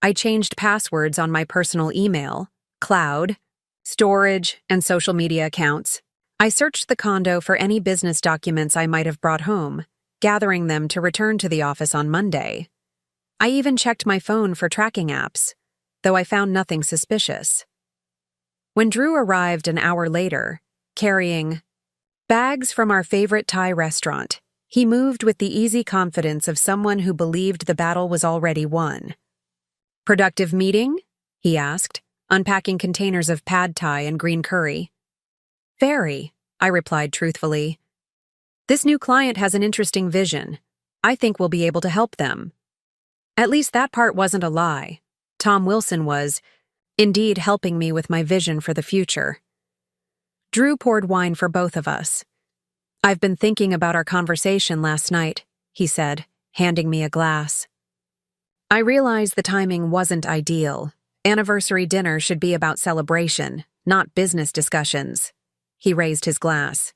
I changed passwords on my personal email, cloud, storage, and social media accounts. I searched the condo for any business documents I might have brought home, gathering them to return to the office on Monday. I even checked my phone for tracking apps, though I found nothing suspicious. When Drew arrived an hour later, carrying bags from our favorite Thai restaurant, he moved with the easy confidence of someone who believed the battle was already won. "Productive meeting?" he asked, unpacking containers of pad thai and green curry. "Very," I replied truthfully. "This new client has an interesting vision. I think we'll be able to help them." At least that part wasn't a lie. Tom Wilson was, indeed, helping me with my vision for the future. Drew poured wine for both of us. "I've been thinking about our conversation last night," he said, handing me a glass. I realized the timing wasn't ideal. Anniversary dinner should be about celebration, not business discussions. He raised his glass.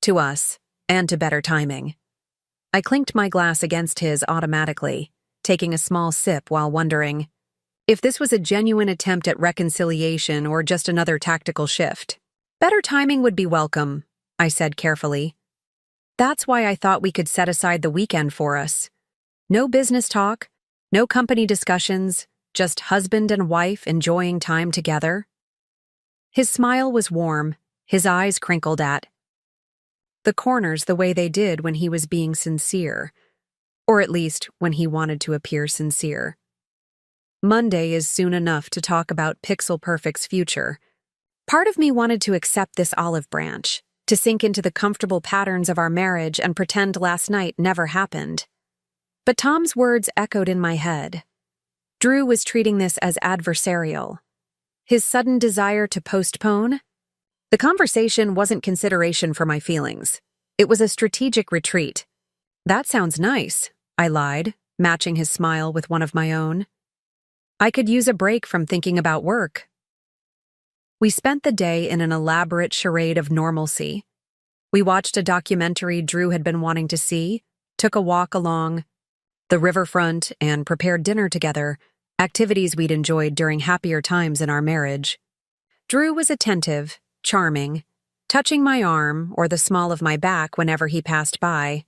"To us, and to better timing." I clinked my glass against his automatically, taking a small sip while wondering if this was a genuine attempt at reconciliation or just another tactical shift. "Better timing would be welcome," I said carefully. "That's why I thought we could set aside the weekend for us. No business talk, no company discussions, just husband and wife enjoying time together." His smile was warm, his eyes crinkled at the corners the way they did when he was being sincere, or at least when he wanted to appear sincere. Monday is soon enough to talk about Pixel Perfect's future. Part of me wanted to accept this olive branch, to sink into the comfortable patterns of our marriage and pretend last night never happened. But Tom's words echoed in my head. Drew was treating this as adversarial. His sudden desire to postpone? The conversation wasn't consideration for my feelings. It was a strategic retreat. "That sounds nice," I lied, matching his smile with one of my own. "I could use a break from thinking about work." We spent the day in an elaborate charade of normalcy. We watched a documentary Drew had been wanting to see, took a walk along the riverfront, and prepared dinner together, activities we'd enjoyed during happier times in our marriage. Drew was attentive, charming, touching my arm or the small of my back whenever he passed by,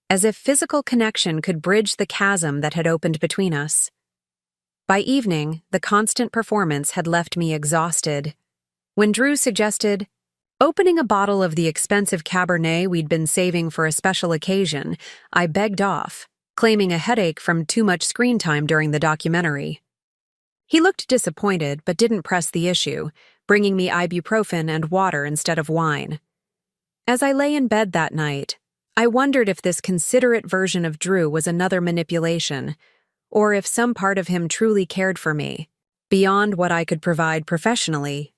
as if physical connection could bridge the chasm that had opened between us. By evening, the constant performance had left me exhausted. When Drew suggested opening a bottle of the expensive Cabernet we'd been saving for a special occasion, I begged off, claiming a headache from too much screen time during the documentary. He looked disappointed but didn't press the issue, bringing me ibuprofen and water instead of wine. As I lay in bed that night, I wondered if this considerate version of Drew was another manipulation, or if some part of him truly cared for me, beyond what I could provide professionally.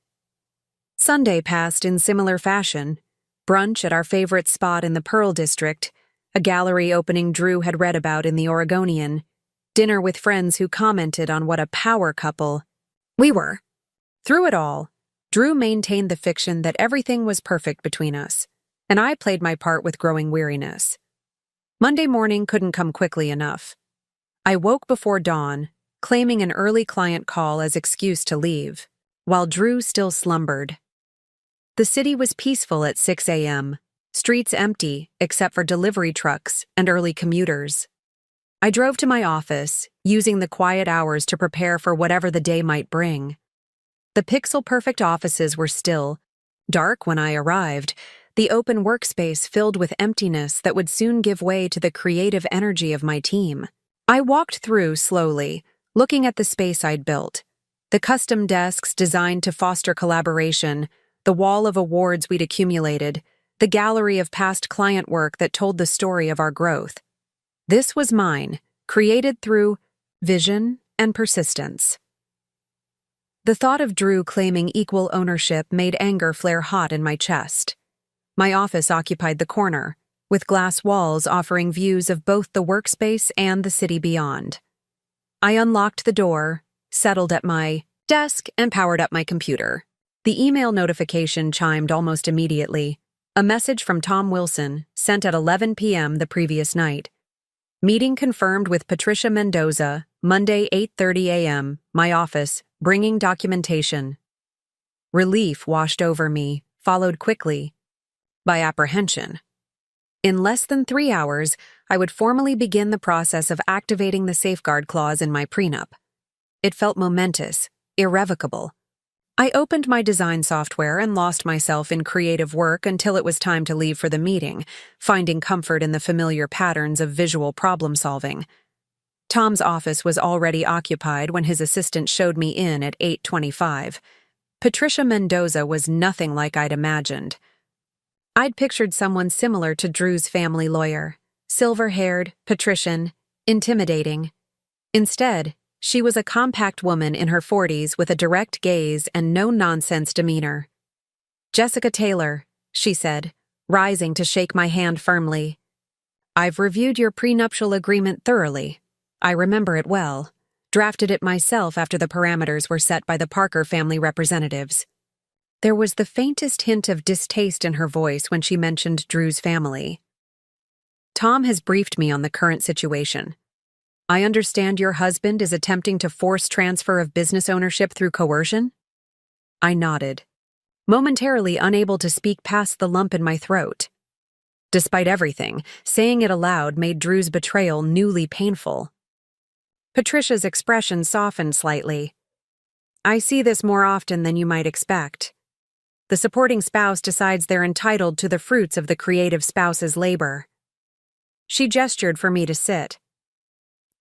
Sunday passed in similar fashion: brunch at our favorite spot in the Pearl District, a gallery opening Drew had read about in the Oregonian, dinner with friends who commented on what a power couple we were. Through it all, Drew maintained the fiction that everything was perfect between us, and I played my part with growing weariness. Monday morning couldn't come quickly enough. I woke before dawn, claiming an early client call as excuse to leave, while Drew still slumbered. The city was peaceful at 6 a.m., streets empty except for delivery trucks and early commuters. I drove to my office, using the quiet hours to prepare for whatever the day might bring. The pixel-perfect offices were still, dark when I arrived, the open workspace filled with emptiness that would soon give way to the creative energy of my team. I walked through slowly, looking at the space I'd built. The custom desks designed to foster collaboration, the wall of awards we'd accumulated, the gallery of past client work that told the story of our growth. This was mine, created through vision and persistence. The thought of Drew claiming equal ownership made anger flare hot in my chest. My office occupied the corner, with glass walls offering views of both the workspace and the city beyond. I unlocked the door, settled at my desk, and powered up my computer. The email notification chimed almost immediately, a message from Tom Wilson, sent at 11 p.m. the previous night. Meeting confirmed with Patricia Mendoza, Monday 8:30 a.m., my office, bringing documentation. Relief washed over me, followed quickly by apprehension. In less than 3 hours, I would formally begin the process of activating the safeguard clause in my prenup. It felt momentous, irrevocable. I opened my design software and lost myself in creative work until it was time to leave for the meeting, finding comfort in the familiar patterns of visual problem-solving. Tom's office was already occupied when his assistant showed me in at 8:25. Patricia Mendoza was nothing like I'd imagined. I'd pictured someone similar to Drew's family lawyer, silver-haired, patrician, intimidating. Instead, she was a compact woman in her 40s with a direct gaze and no-nonsense demeanor. "Jessica Taylor," she said, rising to shake my hand firmly. "I've reviewed your prenuptial agreement thoroughly. I remember it well. Drafted it myself after the parameters were set by the Parker family representatives." There was the faintest hint of distaste in her voice when she mentioned Drew's family. "Tom has briefed me on the current situation. I understand your husband is attempting to force transfer of business ownership through coercion?" I nodded, momentarily unable to speak past the lump in my throat. Despite everything, saying it aloud made Drew's betrayal newly painful. Patricia's expression softened slightly. "I see this more often than you might expect. The supporting spouse decides they're entitled to the fruits of the creative spouse's labor." She gestured for me to sit.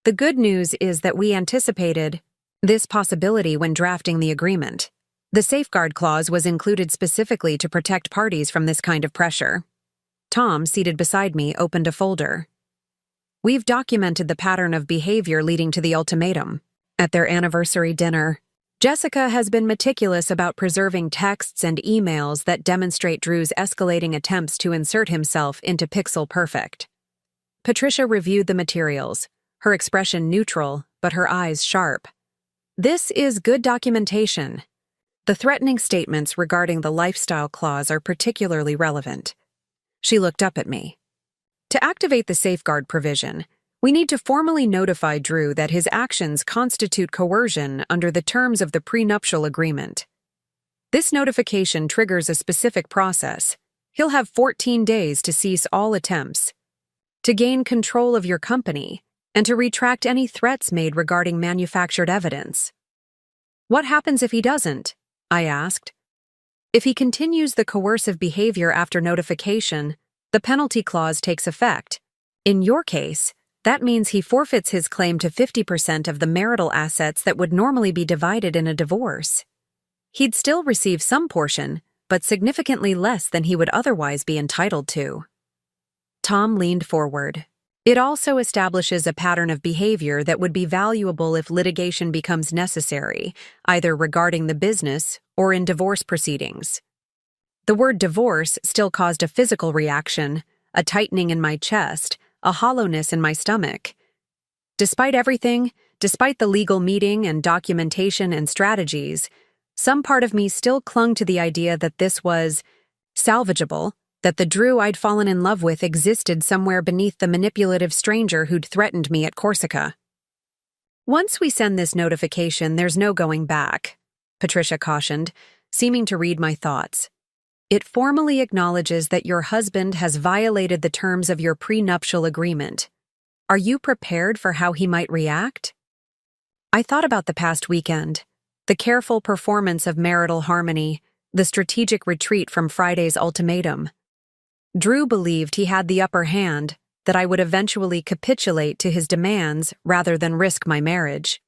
"The good news is that we anticipated this possibility when drafting the agreement. The safeguard clause was included specifically to protect parties from this kind of pressure." Tom, seated beside me, opened a folder. "We've documented the pattern of behavior leading to the ultimatum. At their anniversary dinner, Jessica has been meticulous about preserving texts and emails that demonstrate Drew's escalating attempts to insert himself into Pixel Perfect." Patricia reviewed the materials, her expression neutral, but her eyes sharp. "This is good documentation. The threatening statements regarding the lifestyle clause are particularly relevant." She looked up at me. "To activate the safeguard provision, we need to formally notify Drew that his actions constitute coercion under the terms of the prenuptial agreement. This notification triggers a specific process. He'll have 14 days to cease all attempts to gain control of your company and to retract any threats made regarding manufactured evidence." "What happens if he doesn't?" I asked. "If he continues the coercive behavior after notification, the penalty clause takes effect. In your case, that means he forfeits his claim to 50% of the marital assets that would normally be divided in a divorce. He'd still receive some portion, but significantly less than he would otherwise be entitled to." Tom leaned forward. "It also establishes a pattern of behavior that would be valuable if litigation becomes necessary, either regarding the business or in divorce proceedings." The word divorce still caused a physical reaction, a tightening in my chest, a hollowness in my stomach. Despite everything, despite the legal meeting and documentation and strategies, some part of me still clung to the idea that this was salvageable, that the Drew I'd fallen in love with existed somewhere beneath the manipulative stranger who'd threatened me at Corsica. "Once we send this notification, there's no going back," Patricia cautioned, seeming to read my thoughts. "It formally acknowledges that your husband has violated the terms of your prenuptial agreement. Are you prepared for how he might react?" I thought about the past weekend, the careful performance of marital harmony, the strategic retreat from Friday's ultimatum. Drew believed he had the upper hand, that I would eventually capitulate to his demands rather than risk my marriage.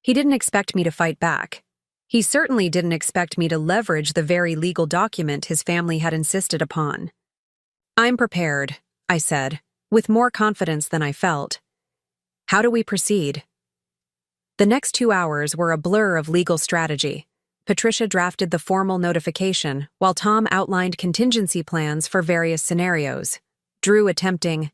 He didn't expect me to fight back. He certainly didn't expect me to leverage the very legal document his family had insisted upon. "I'm prepared," I said, with more confidence than I felt. "How do we proceed?" The next 2 hours were a blur of legal strategy. Patricia drafted the formal notification, while Tom outlined contingency plans for various scenarios. Drew attempting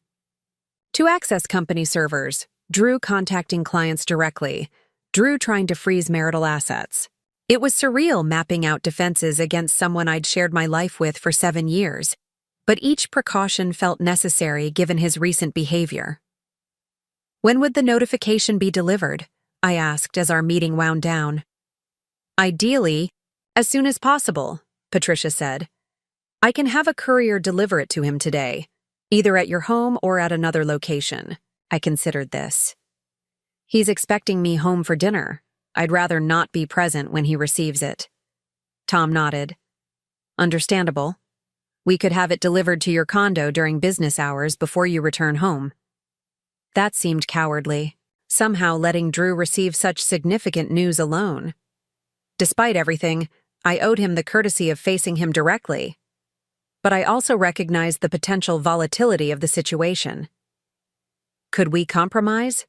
to access company servers, Drew contacting clients directly, Drew trying to freeze marital assets. It was surreal mapping out defenses against someone I'd shared my life with for 7 years, but each precaution felt necessary given his recent behavior. "When would the notification be delivered?" I asked as our meeting wound down. "Ideally, as soon as possible," Patricia said. "I can have a courier deliver it to him today, either at your home or at another location." I considered this. "He's expecting me home for dinner. I'd rather not be present when he receives it." Tom nodded. "Understandable. We could have it delivered to your condo during business hours before you return home." That seemed cowardly, somehow letting Drew receive such significant news alone. Despite everything, I owed him the courtesy of facing him directly. But I also recognized the potential volatility of the situation. Could we compromise?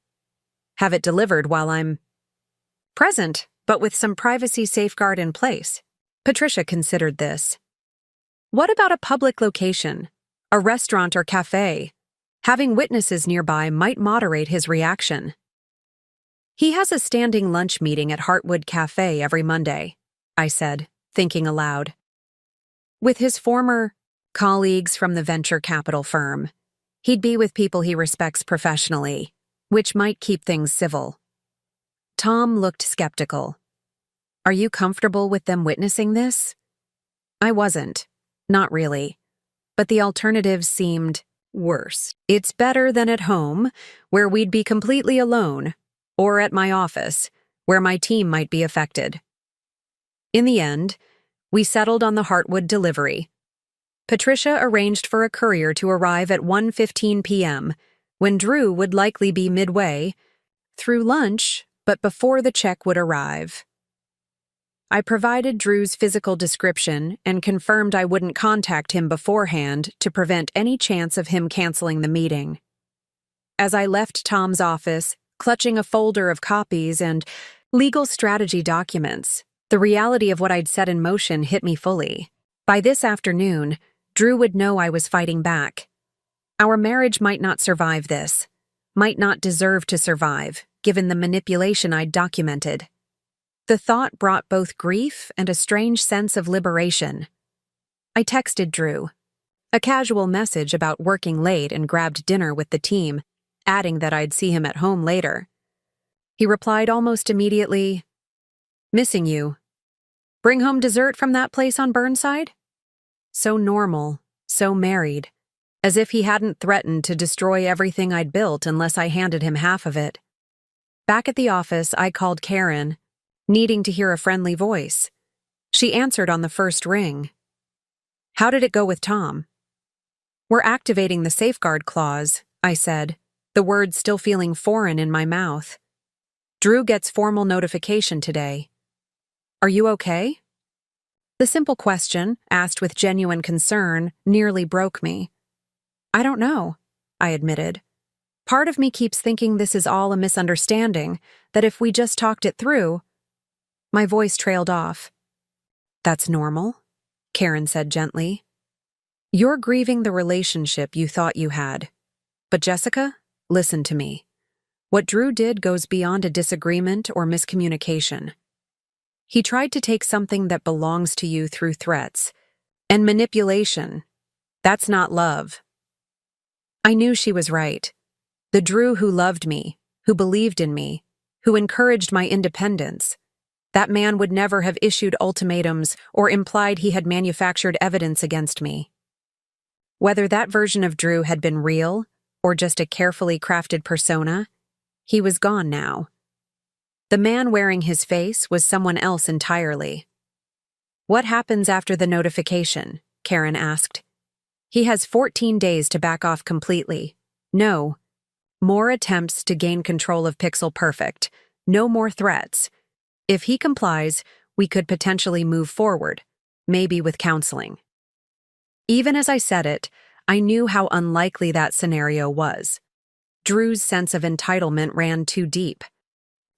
Have it delivered while I'm present, but with some privacy safeguard in place. Patricia considered this. What about a public location, a restaurant or cafe? Having witnesses nearby might moderate his reaction. "He has a standing lunch meeting at Heartwood Cafe every Monday," I said, thinking aloud. "With his former colleagues from the venture capital firm. He'd be with people he respects professionally, which might keep things civil." Tom looked skeptical. "Are you comfortable with them witnessing this?" I wasn't. Not really. But the alternatives seemed worse. "It's better than at home, where we'd be completely alone, or at my office, where my team might be affected." In the end, we settled on the Heartwood delivery. Patricia arranged for a courier to arrive at 1:15 p.m., when Drew would likely be midway through lunch, but before the check would arrive. I provided Drew's physical description and confirmed I wouldn't contact him beforehand to prevent any chance of him canceling the meeting. As I left Tom's office, clutching a folder of copies and legal strategy documents, the reality of what I'd set in motion hit me fully. By this afternoon, Drew would know I was fighting back. Our marriage might not survive this, might not deserve to survive, given the manipulation I'd documented. The thought brought both grief and a strange sense of liberation. I texted Drew, a casual message about working late, and grabbed dinner with the team, adding that I'd see him at home later. He replied almost immediately, "Missing you. Bring home dessert from that place on Burnside?" So normal, so married, as if he hadn't threatened to destroy everything I'd built unless I handed him half of it. Back at the office, I called Karen, needing to hear a friendly voice. She answered on the first ring. "How did it go with Tom?" "We're activating the safeguard clause," I said, the words still feeling foreign in my mouth. "Drew gets formal notification today. Are you okay?" The simple question, asked with genuine concern, nearly broke me. "I don't know," I admitted. "Part of me keeps thinking this is all a misunderstanding, that if we just talked it through—" My voice trailed off. "That's normal," Karen said gently. "You're grieving the relationship you thought you had. But Jessica, listen to me. What Drew did goes beyond a disagreement or miscommunication. He tried to take something that belongs to you through threats and manipulation. That's not love. I knew she was right. The Drew who loved me, who believed in me, who encouraged my independence. That man would never have issued ultimatums or implied he had manufactured evidence against me. Whether that version of Drew had been real or just a carefully crafted persona, he was gone now. The man wearing his face was someone else entirely. "What happens after the notification?" Karen asked. "He has 14 days to back off completely. No more attempts to gain control of Pixel Perfect. No more threats. If he complies, we could potentially move forward, maybe with counseling." Even as I said it, I knew how unlikely that scenario was. Drew's sense of entitlement ran too deep.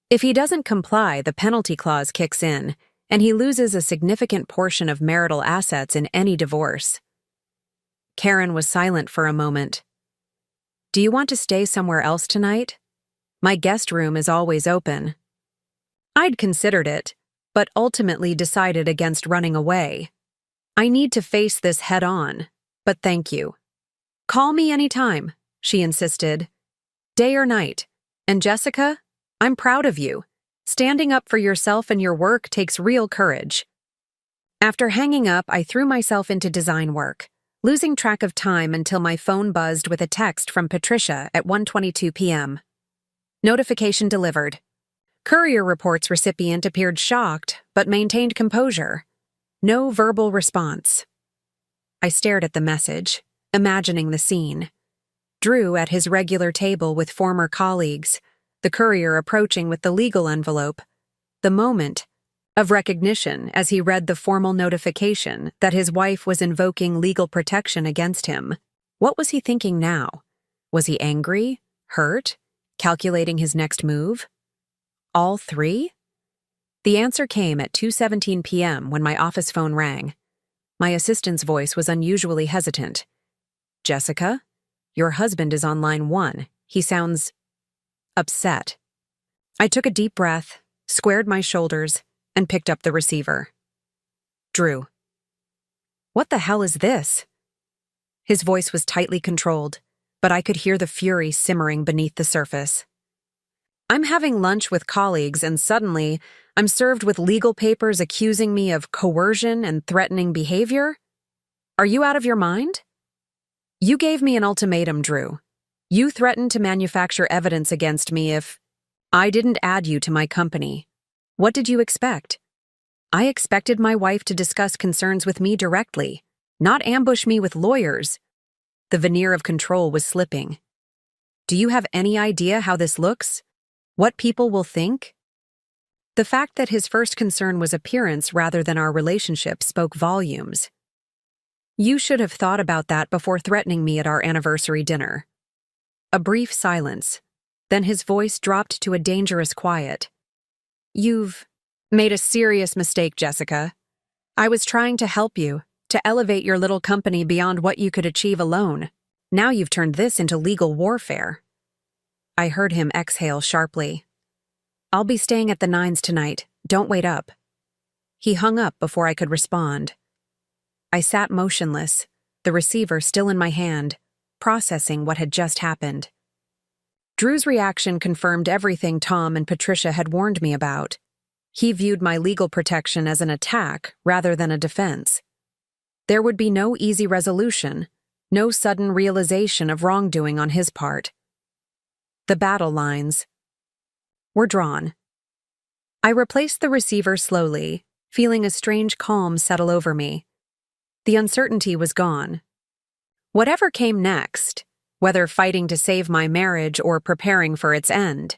If he doesn't comply, the penalty clause kicks in, and he loses a significant portion of marital assets in any divorce. Karen was silent for a moment. "Do you want to stay somewhere else tonight? My guest room is always open." I'd considered it, but ultimately decided against running away. "I need to face this head-on, but thank you." "Call me anytime," she insisted. "Day or night. And Jessica, I'm proud of you. Standing up for yourself and your work takes real courage." After hanging up, I threw myself into design work, losing track of time until my phone buzzed with a text from Patricia at 1:22 p.m. Notification delivered. Courier reports recipient appeared shocked, but maintained composure. No verbal response. I stared at the message, imagining the scene. Drew at his regular table with former colleagues, the courier approaching with the legal envelope. The moment of recognition as he read the formal notification that his wife was invoking legal protection against him. What was he thinking now? Was he angry, hurt, calculating his next move? All three? The answer came at 2:17 p.m. when my office phone rang. My assistant's voice was unusually hesitant. "Jessica, your husband is on line 1. He sounds upset." I took a deep breath, squared my shoulders, and picked up the receiver. "Drew." "What the hell is this?" His voice was tightly controlled, but I could hear the fury simmering beneath the surface. "I'm having lunch with colleagues and suddenly I'm served with legal papers accusing me of coercion and threatening behavior? Are you out of your mind? You gave me an ultimatum, Drew. You threatened to manufacture evidence against me if I didn't add you to my company. What did you expect? I expected my wife to discuss concerns with me directly, not ambush me with lawyers." The veneer of control was slipping. "Do you have any idea how this looks? What people will think?" The fact that his first concern was appearance rather than our relationship spoke volumes. "You should have thought about that before threatening me at our anniversary dinner." A brief silence. Then his voice dropped to a dangerous quiet. "You've made a serious mistake, Jessica. I was trying to help you, to elevate your little company beyond what you could achieve alone. Now you've turned this into legal warfare." I heard him exhale sharply. "I'll be staying at the Nines tonight. Don't wait up." He hung up before I could respond. I sat motionless, the receiver still in my hand, processing what had just happened. Drew's reaction confirmed everything Tom and Patricia had warned me about. He viewed my legal protection as an attack rather than a defense. There would be no easy resolution, no sudden realization of wrongdoing on his part. The battle lines were drawn. I replaced the receiver slowly, feeling a strange calm settle over me. The uncertainty was gone. Whatever came next, whether fighting to save my marriage or preparing for its end,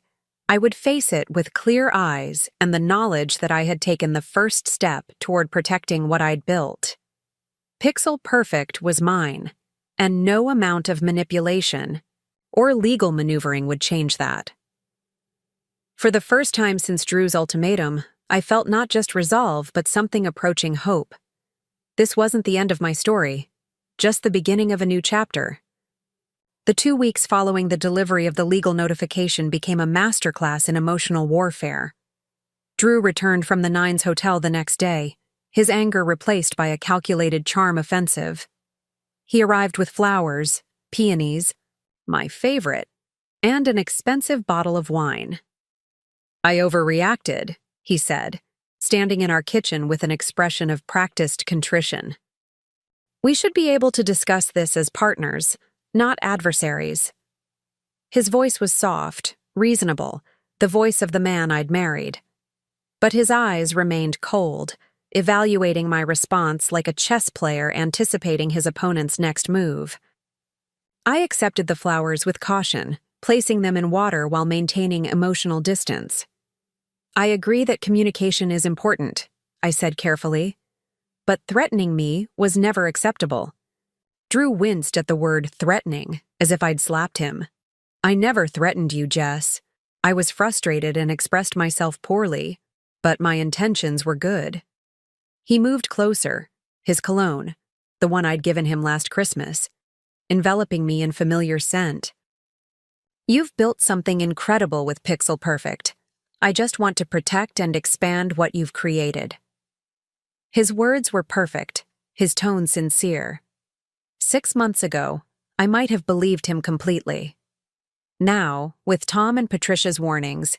I would face it with clear eyes and the knowledge that I had taken the first step toward protecting what I'd built. Pixel Perfect was mine, and no amount of manipulation or legal maneuvering would change that. For the first time since Drew's ultimatum, I felt not just resolve but something approaching hope. This wasn't the end of my story, just the beginning of a new chapter. The 2 weeks following the delivery of the legal notification became a masterclass in emotional warfare. Drew returned from the Nines Hotel the next day, his anger replaced by a calculated charm offensive. He arrived with flowers, peonies, my favorite, and an expensive bottle of wine. "I overreacted," he said, standing in our kitchen with an expression of practiced contrition. "We should be able to discuss this as partners, not adversaries." His voice was soft, reasonable, the voice of the man I'd married. But his eyes remained cold, evaluating my response like a chess player anticipating his opponent's next move. I accepted the flowers with caution, placing them in water while maintaining emotional distance. "I agree that communication is important," I said carefully. But threatening me was never acceptable. Drew winced at the word threatening, as if I'd slapped him. "I never threatened you, Jess. I was frustrated and expressed myself poorly, but my intentions were good." He moved closer, his cologne, the one I'd given him last Christmas, enveloping me in familiar scent. "You've built something incredible with Pixel Perfect. I just want to protect and expand what you've created." His words were perfect, his tone sincere. 6 months ago, I might have believed him completely. Now, with Tom and Patricia's warnings,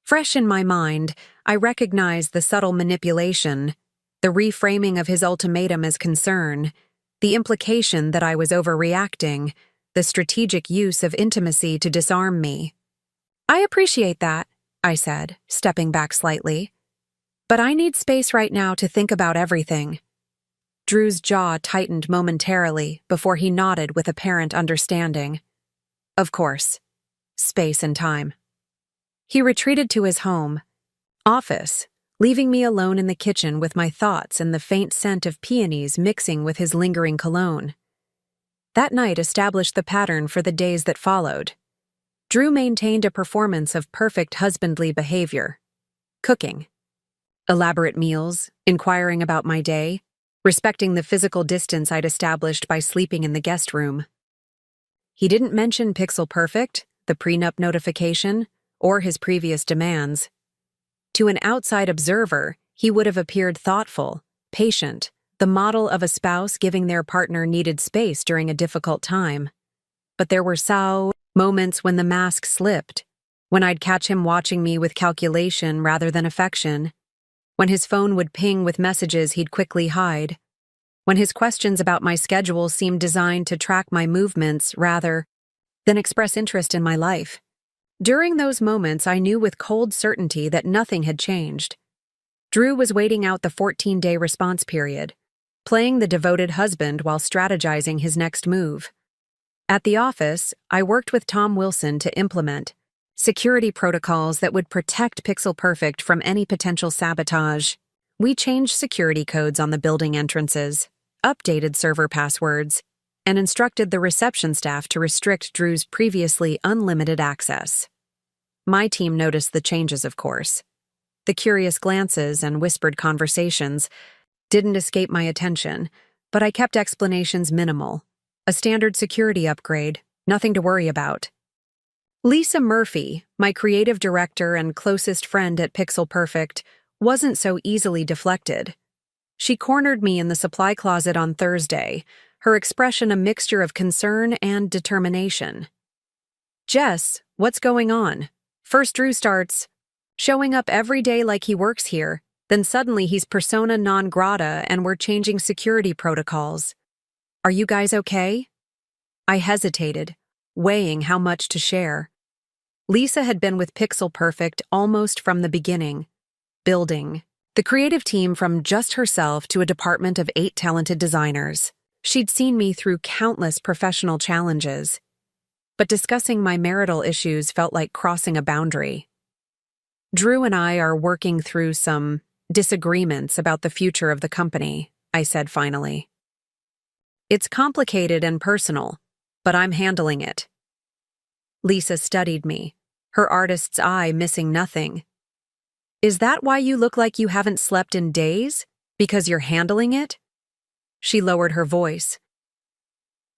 fresh in my mind, I recognized the subtle manipulation, the reframing of his ultimatum as concern, the implication that I was overreacting, the strategic use of intimacy to disarm me. "I appreciate that," I said, stepping back slightly. "But I need space right now to think about everything." Drew's jaw tightened momentarily before he nodded with apparent understanding. "Of course. Space and time." He retreated to his office, leaving me alone in the kitchen with my thoughts and the faint scent of peonies mixing with his lingering cologne. That night established the pattern for the days that followed. Drew maintained a performance of perfect husbandly behavior. Cooking. Elaborate meals, inquiring about my day, respecting the physical distance I'd established by sleeping in the guest room. He didn't mention Pixel Perfect, the prenup notification, or his previous demands. To an outside observer, he would have appeared thoughtful, patient, the model of a spouse giving their partner needed space during a difficult time. But there were moments when the mask slipped, when I'd catch him watching me with calculation rather than affection, when his phone would ping with messages he'd quickly hide, when his questions about my schedule seemed designed to track my movements rather than express interest in my life. During those moments, I knew with cold certainty that nothing had changed. Drew was waiting out the 14-day response period, playing the devoted husband while strategizing his next move. At the office, I worked with Tom Wilson to implement security protocols that would protect Pixel Perfect from any potential sabotage. We changed security codes on the building entrances, updated server passwords, and instructed the reception staff to restrict Drew's previously unlimited access. My team noticed the changes, of course. The curious glances and whispered conversations didn't escape my attention, but I kept explanations minimal. A standard security upgrade, nothing to worry about. Lisa Murphy, my creative director and closest friend at Pixel Perfect, wasn't so easily deflected. She cornered me in the supply closet on Thursday, her expression a mixture of concern and determination. "Jess, what's going on? First Drew starts showing up every day like he works here, then suddenly he's persona non grata and we're changing security protocols. Are you guys okay?" I hesitated, weighing how much to share. Lisa had been with Pixel Perfect almost from the beginning, building the creative team from just herself to a department of 8 talented designers. She'd seen me through countless professional challenges, but discussing my marital issues felt like crossing a boundary. "Drew and I are working through some disagreements about the future of the company," I said finally. "It's complicated and personal, but I'm handling it." Lisa studied me, her artist's eye missing nothing. "Is that why you look like you haven't slept in days? Because you're handling it?" She lowered her voice.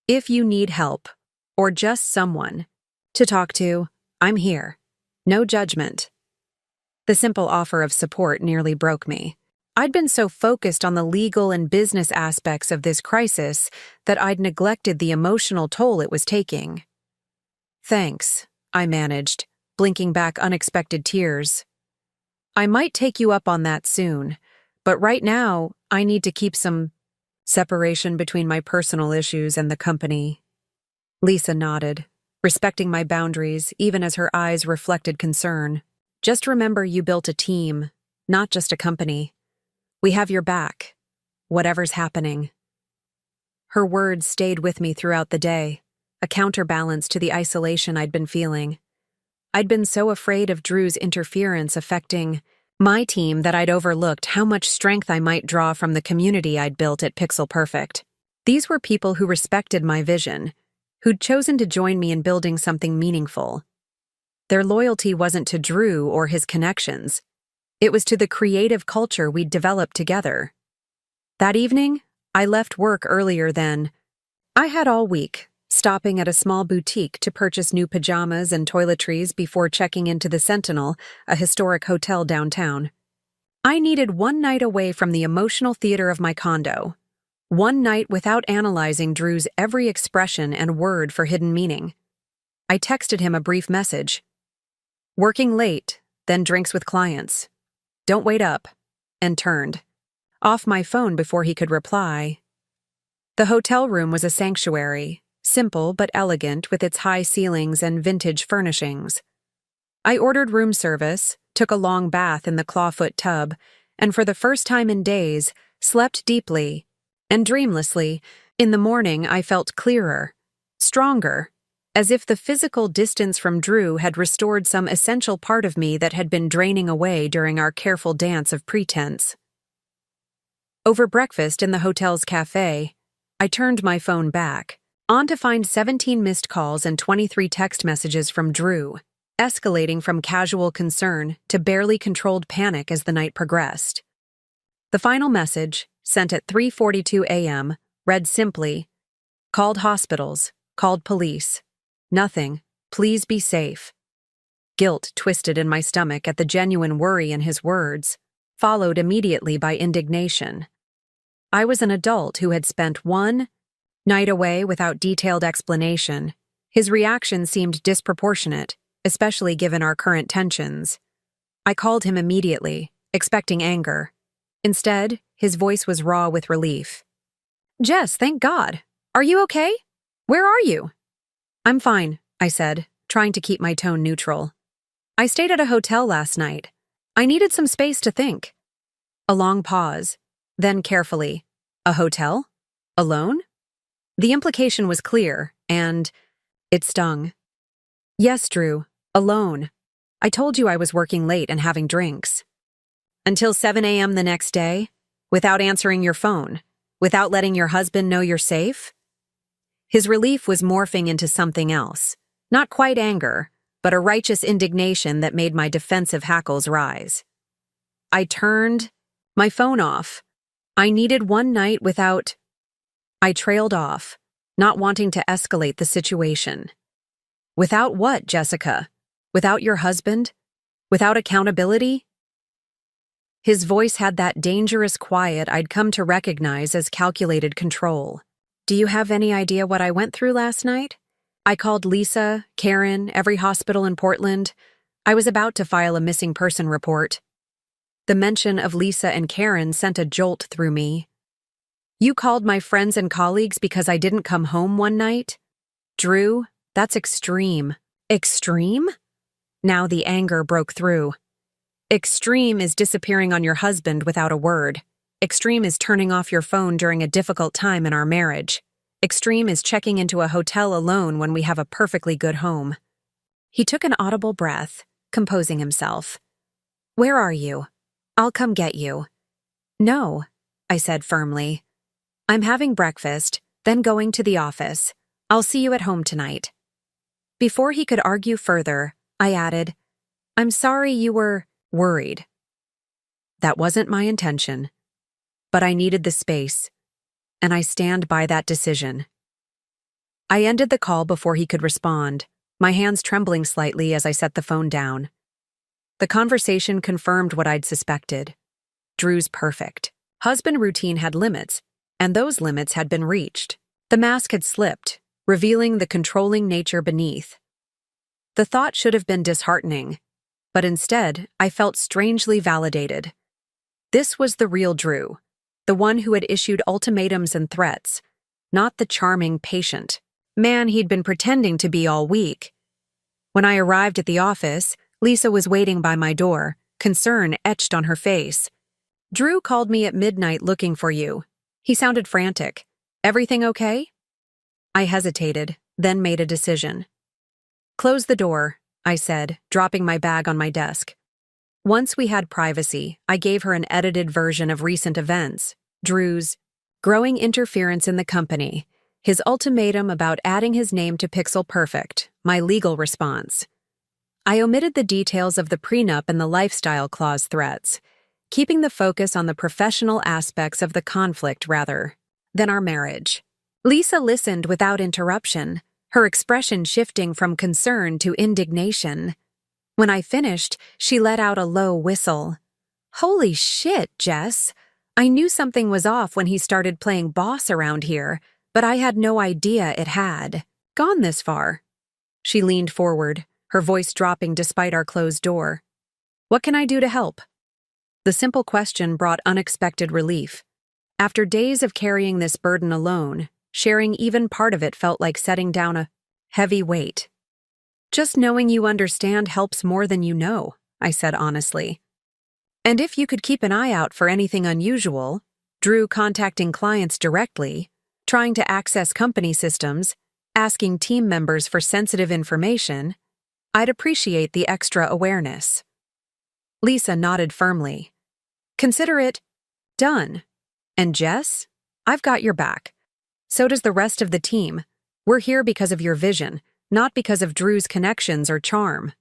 "If you need help, or just someone to talk to, I'm here. No judgment. The simple offer of support nearly broke me. I'd been so focused on the legal and business aspects of this crisis that I'd neglected the emotional toll it was taking. Thanks, I managed, blinking back unexpected tears. I might take you up on that soon, but right now I need to keep some separation between my personal issues and the company. Lisa nodded, respecting my boundaries even as her eyes reflected concern. Just remember you built a team, not just a company. We have your back, whatever's happening. Her words stayed with me throughout the day, a counterbalance to the isolation I'd been feeling. I'd been so afraid of Drew's interference affecting my team that I'd overlooked how much strength I might draw from the community I'd built at Pixel Perfect. These were people who respected my vision, who'd chosen to join me in building something meaningful. Their loyalty wasn't to Drew or his connections. It was to the creative culture we'd developed together. That evening, I left work earlier than I had all week, stopping at a small boutique to purchase new pajamas and toiletries before checking into the Sentinel, a historic hotel downtown. I needed one night away from the emotional theater of my condo. One night without analyzing Drew's every expression and word for hidden meaning. I texted him a brief message. Working late, then drinks with clients. Don't wait up, and turned. Off my phone before he could reply. The hotel room was a sanctuary, simple but elegant with its high ceilings and vintage furnishings. I ordered room service, took a long bath in the clawfoot tub, and for the first time in days, slept deeply and dreamlessly. In the morning, I felt clearer, stronger, as if the physical distance from Drew had restored some essential part of me that had been draining away during our careful dance of pretense. Over breakfast in the hotel's cafe, I turned my phone back, on to find 17 missed calls and 23 text messages from Drew, escalating from casual concern to barely controlled panic as the night progressed. The final message, sent at 3:42 a.m., read simply, "Called hospitals, called police. Nothing. Please be safe." Guilt twisted in my stomach at the genuine worry in his words, followed immediately by indignation. I was an adult who had spent one night away without detailed explanation. His reaction seemed disproportionate, especially given our current tensions. I called him immediately, expecting anger. Instead, his voice was raw with relief. "Jess, thank God. Are you okay? Where are you?" "I'm fine," I said, trying to keep my tone neutral. "I stayed at a hotel last night. I needed some space to think." A long pause, then carefully, "A hotel? Alone?" The implication was clear, and it stung. "Yes, Drew, alone. I told you I was working late and having drinks." "Until 7 a.m. the next day? Without answering your phone? Without letting your husband know you're safe?" His relief was morphing into something else. Not quite anger, but a righteous indignation that made my defensive hackles rise. I turned my phone off. I needed one night without... I trailed off, not wanting to escalate the situation. "Without what, Jessica? Without your husband? Without accountability?" His voice had that dangerous quiet I'd come to recognize as calculated control. "Do you have any idea what I went through last night? I called Lisa, Karen, every hospital in Portland. I was about to file a missing person report." The mention of Lisa and Karen sent a jolt through me. "You called my friends and colleagues because I didn't come home one night? Drew, that's extreme." "Extreme?" Now the anger broke through. "Extreme is disappearing on your husband without a word. Extreme is turning off your phone during a difficult time in our marriage. Extreme is checking into a hotel alone when we have a perfectly good home." He took an audible breath, composing himself. "Where are you? I'll come get you." "No," I said firmly. "I'm having breakfast, then going to the office. I'll see you at home tonight." Before he could argue further, I added, "I'm sorry you were worried." That wasn't my intention. But I needed the space, and I stand by that decision. I ended the call before he could respond, my hands trembling slightly as I set the phone down. The conversation confirmed what I'd suspected. Drew's perfect husband routine had limits, and those limits had been reached. The mask had slipped, revealing the controlling nature beneath. The thought should have been disheartening, but instead, I felt strangely validated. This was the real Drew, the one who had issued ultimatums and threats, not the charming, patient man he'd been pretending to be all week. When I arrived at the office, Lisa was waiting by my door, concern etched on her face. "Drew called me at midnight looking for you. He sounded frantic. Everything okay?" I hesitated, then made a decision. "Close the door," I said, dropping my bag on my desk. Once we had privacy, I gave her an edited version of recent events, Drew's growing interference in the company, his ultimatum about adding his name to Pixel Perfect, my legal response. I omitted the details of the prenup and the lifestyle clause threats, keeping the focus on the professional aspects of the conflict rather than our marriage. Lisa listened without interruption, her expression shifting from concern to indignation. When I finished, she let out a low whistle. "Holy shit, Jess! I knew something was off when he started playing boss around here, but I had no idea it had gone this far." She leaned forward, her voice dropping despite our closed door. "What can I do to help?" The simple question brought unexpected relief. After days of carrying this burden alone, sharing even part of it felt like setting down a heavy weight. "Just knowing you understand helps more than you know," I said honestly. "And if you could keep an eye out for anything unusual, Drew contacting clients directly, trying to access company systems, asking team members for sensitive information, I'd appreciate the extra awareness." Lisa nodded firmly. "Consider it done. And Jess, I've got your back. So does the rest of the team. We're here because of your vision, not because of Drew's connections or charm."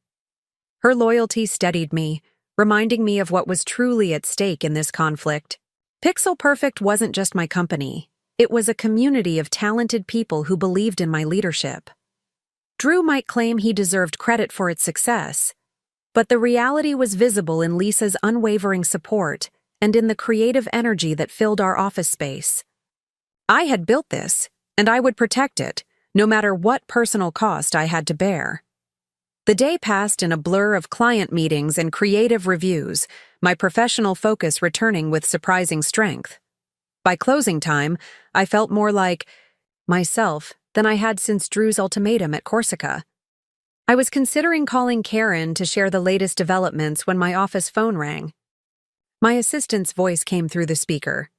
Her loyalty steadied me, reminding me of what was truly at stake in this conflict. Pixel Perfect wasn't just my company. It was a community of talented people who believed in my leadership. Drew might claim he deserved credit for its success, but the reality was visible in Lisa's unwavering support and in the creative energy that filled our office space. I had built this, and I would protect it, no matter what personal cost I had to bear. The day passed in a blur of client meetings and creative reviews, my professional focus returning with surprising strength. By closing time, I felt more like myself than I had since Drew's ultimatum at Corsica. I was considering calling Karen to share the latest developments when my office phone rang. My assistant's voice came through the speaker.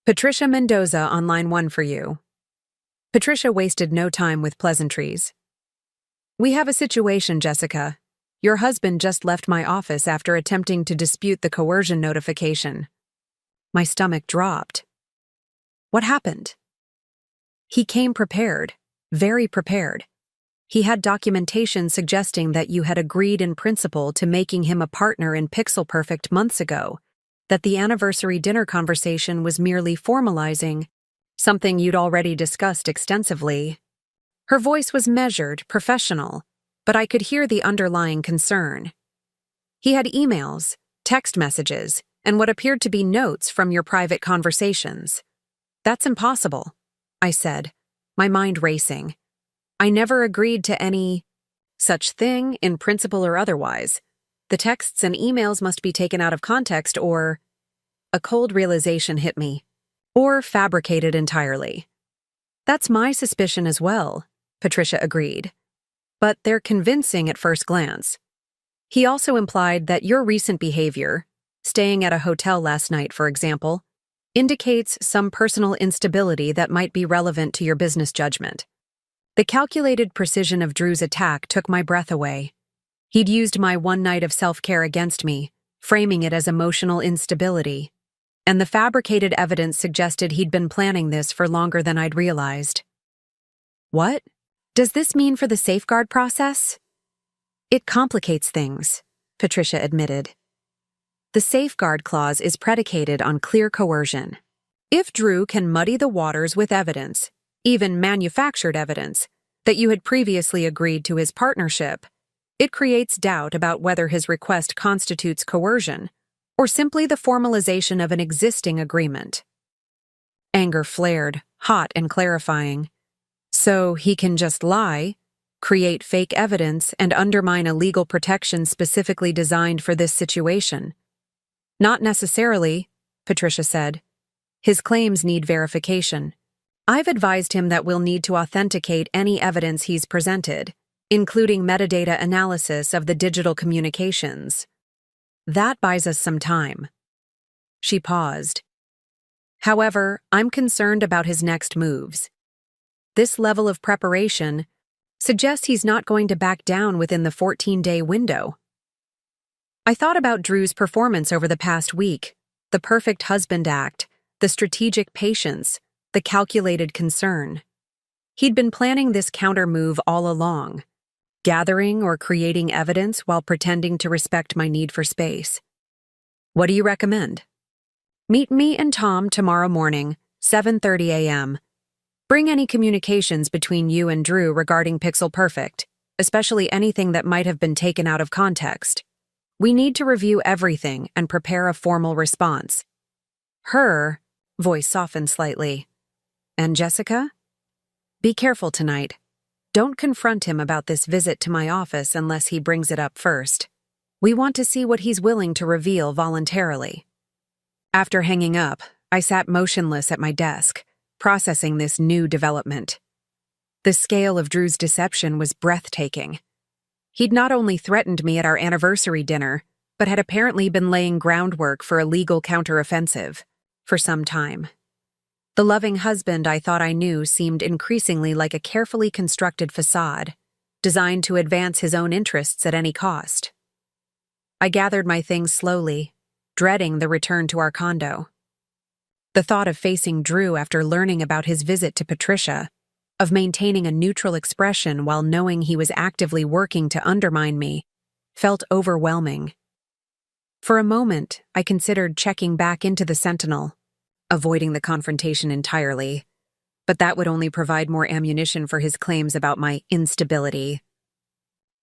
"Patricia Mendoza on line 1 for you." Patricia wasted no time with pleasantries. "We have a situation, Jessica. Your husband just left my office after attempting to dispute the coercion notification." My stomach dropped. "What happened?" "He came prepared, very prepared. He had documentation suggesting that you had agreed in principle to making him a partner in Pixel Perfect months ago, that the anniversary dinner conversation was merely formalizing something you'd already discussed extensively." Her voice was measured, professional, but I could hear the underlying concern. "He had emails, text messages, and what appeared to be notes from your private conversations." "That's impossible," I said, my mind racing. "I never agreed to any such thing, in principle or otherwise. The texts and emails must be taken out of context or—" A cold realization hit me. "Or fabricated entirely." "That's my suspicion as well," Patricia agreed. "But they're convincing at first glance. He also implied that your recent behavior, staying at a hotel last night, for example, indicates some personal instability that might be relevant to your business judgment." The calculated precision of Drew's attack took my breath away. He'd used my one night of self-care against me, framing it as emotional instability. And the fabricated evidence suggested he'd been planning this for longer than I'd realized. "What does this mean for the safeguard process?" "It complicates things," Patricia admitted. "The safeguard clause is predicated on clear coercion. If Drew can muddy the waters with evidence, even manufactured evidence, that you had previously agreed to his partnership. It creates doubt about whether his request constitutes coercion or simply the formalization of an existing agreement. Anger flared, hot and clarifying. So he can just lie, create fake evidence, and undermine a legal protection specifically designed for this situation. Not necessarily, Patricia said. His claims need verification. I've advised him that we'll need to authenticate any evidence he's presented, including metadata analysis of the digital communications. That buys us some time. She paused. However, I'm concerned about his next moves. This level of preparation suggests he's not going to back down within the 14-day window. I thought about Drew's performance over the past week, the perfect husband act, the strategic patience, the calculated concern. He'd been planning this counter move all along, gathering or creating evidence while pretending to respect my need for space. What do you recommend? Meet me and Tom tomorrow morning, 7:30 a.m. Bring any communications between you and Drew regarding Pixel Perfect, especially anything that might have been taken out of context. We need to review everything and prepare a formal response. Her voice softened slightly. And Jessica? Be careful tonight. Don't confront him about this visit to my office unless he brings it up first. We want to see what he's willing to reveal voluntarily. After hanging up, I sat motionless at my desk, processing this new development. The scale of Drew's deception was breathtaking. He'd not only threatened me at our anniversary dinner, but had apparently been laying groundwork for a legal counteroffensive for some time. The loving husband I thought I knew seemed increasingly like a carefully constructed facade, designed to advance his own interests at any cost. I gathered my things slowly, dreading the return to our condo. The thought of facing Drew after learning about his visit to Patricia, of maintaining a neutral expression while knowing he was actively working to undermine me, felt overwhelming. For a moment, I considered checking back into the Sentinel, avoiding the confrontation entirely, but that would only provide more ammunition for his claims about my instability.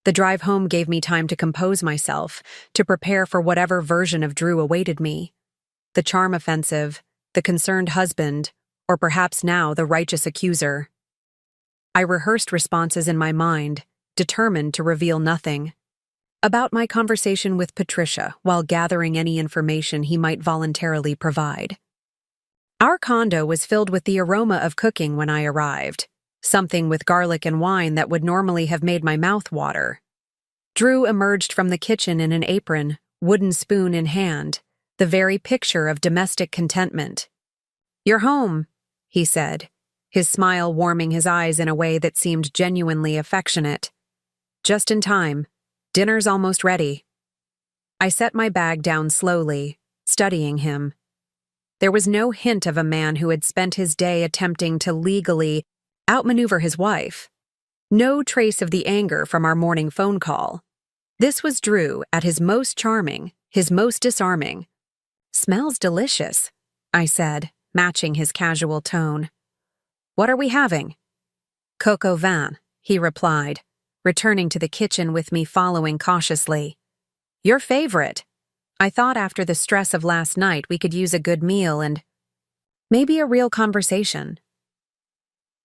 The drive home gave me time to compose myself, to prepare for whatever version of Drew awaited me. The charm offensive, the concerned husband, or perhaps now the righteous accuser. I rehearsed responses in my mind, determined to reveal nothing. About my conversation with Patricia while gathering any information he might voluntarily provide. Our condo was filled with the aroma of cooking when I arrived, something with garlic and wine that would normally have made my mouth water. Drew emerged from the kitchen in an apron, wooden spoon in hand, the very picture of domestic contentment. "You're home," he said, his smile warming his eyes in a way that seemed genuinely affectionate. "Just in time. Dinner's almost ready." I set my bag down slowly, studying him. There was no hint of a man who had spent his day attempting to legally outmaneuver his wife. No trace of the anger from our morning phone call. This was Drew at his most charming, his most disarming. "Smells delicious," I said, matching his casual tone. "What are we having?" "Coq au vin," he replied, returning to the kitchen with me following cautiously. "Your favorite. I thought after the stress of last night we could use a good meal and maybe a real conversation."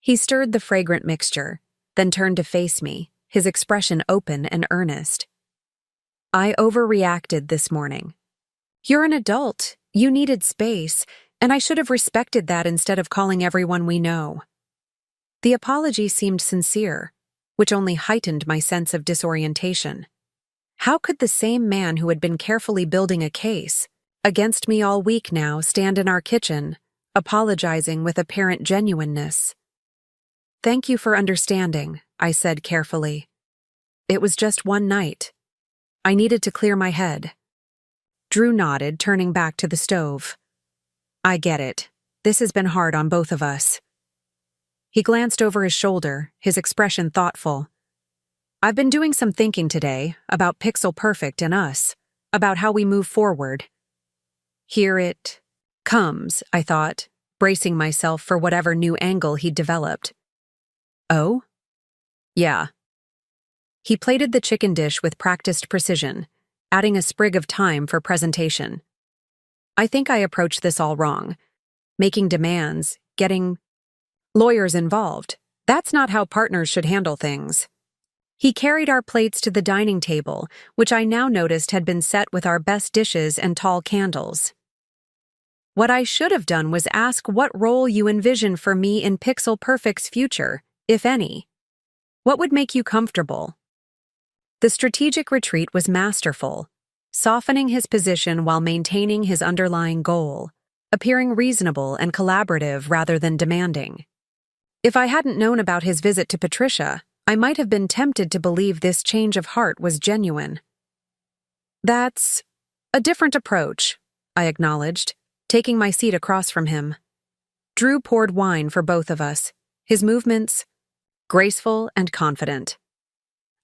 He stirred the fragrant mixture, then turned to face me, his expression open and earnest. "I overreacted this morning. You're an adult, you needed space, and I should have respected that instead of calling everyone we know." The apology seemed sincere, which only heightened my sense of disorientation. How could the same man who had been carefully building a case against me all week now stand in our kitchen, apologizing with apparent genuineness? "Thank you for understanding," I said carefully. "It was just one night. I needed to clear my head." Drew nodded, turning back to the stove. "I get it. This has been hard on both of us." He glanced over his shoulder, his expression thoughtful. "I've been doing some thinking today about Pixel Perfect and us, about how we move forward." Here it comes, I thought, bracing myself for whatever new angle he'd developed. "Oh?" Yeah. He plated the chicken dish with practiced precision, adding a sprig of thyme for presentation. I think I approached this all wrong. Making demands, getting lawyers involved. That's not how partners should handle things. He carried our plates to the dining table, which I now noticed had been set with our best dishes and tall candles. What I should have done was ask what role you envision for me in Pixel Perfect's future, if any. What would make you comfortable? The strategic retreat was masterful, softening his position while maintaining his underlying goal, appearing reasonable and collaborative rather than demanding. If I hadn't known about his visit to Patricia, I might have been tempted to believe this change of heart was genuine. That's a different approach, I acknowledged, taking my seat across from him. Drew poured wine for both of us, his movements graceful and confident.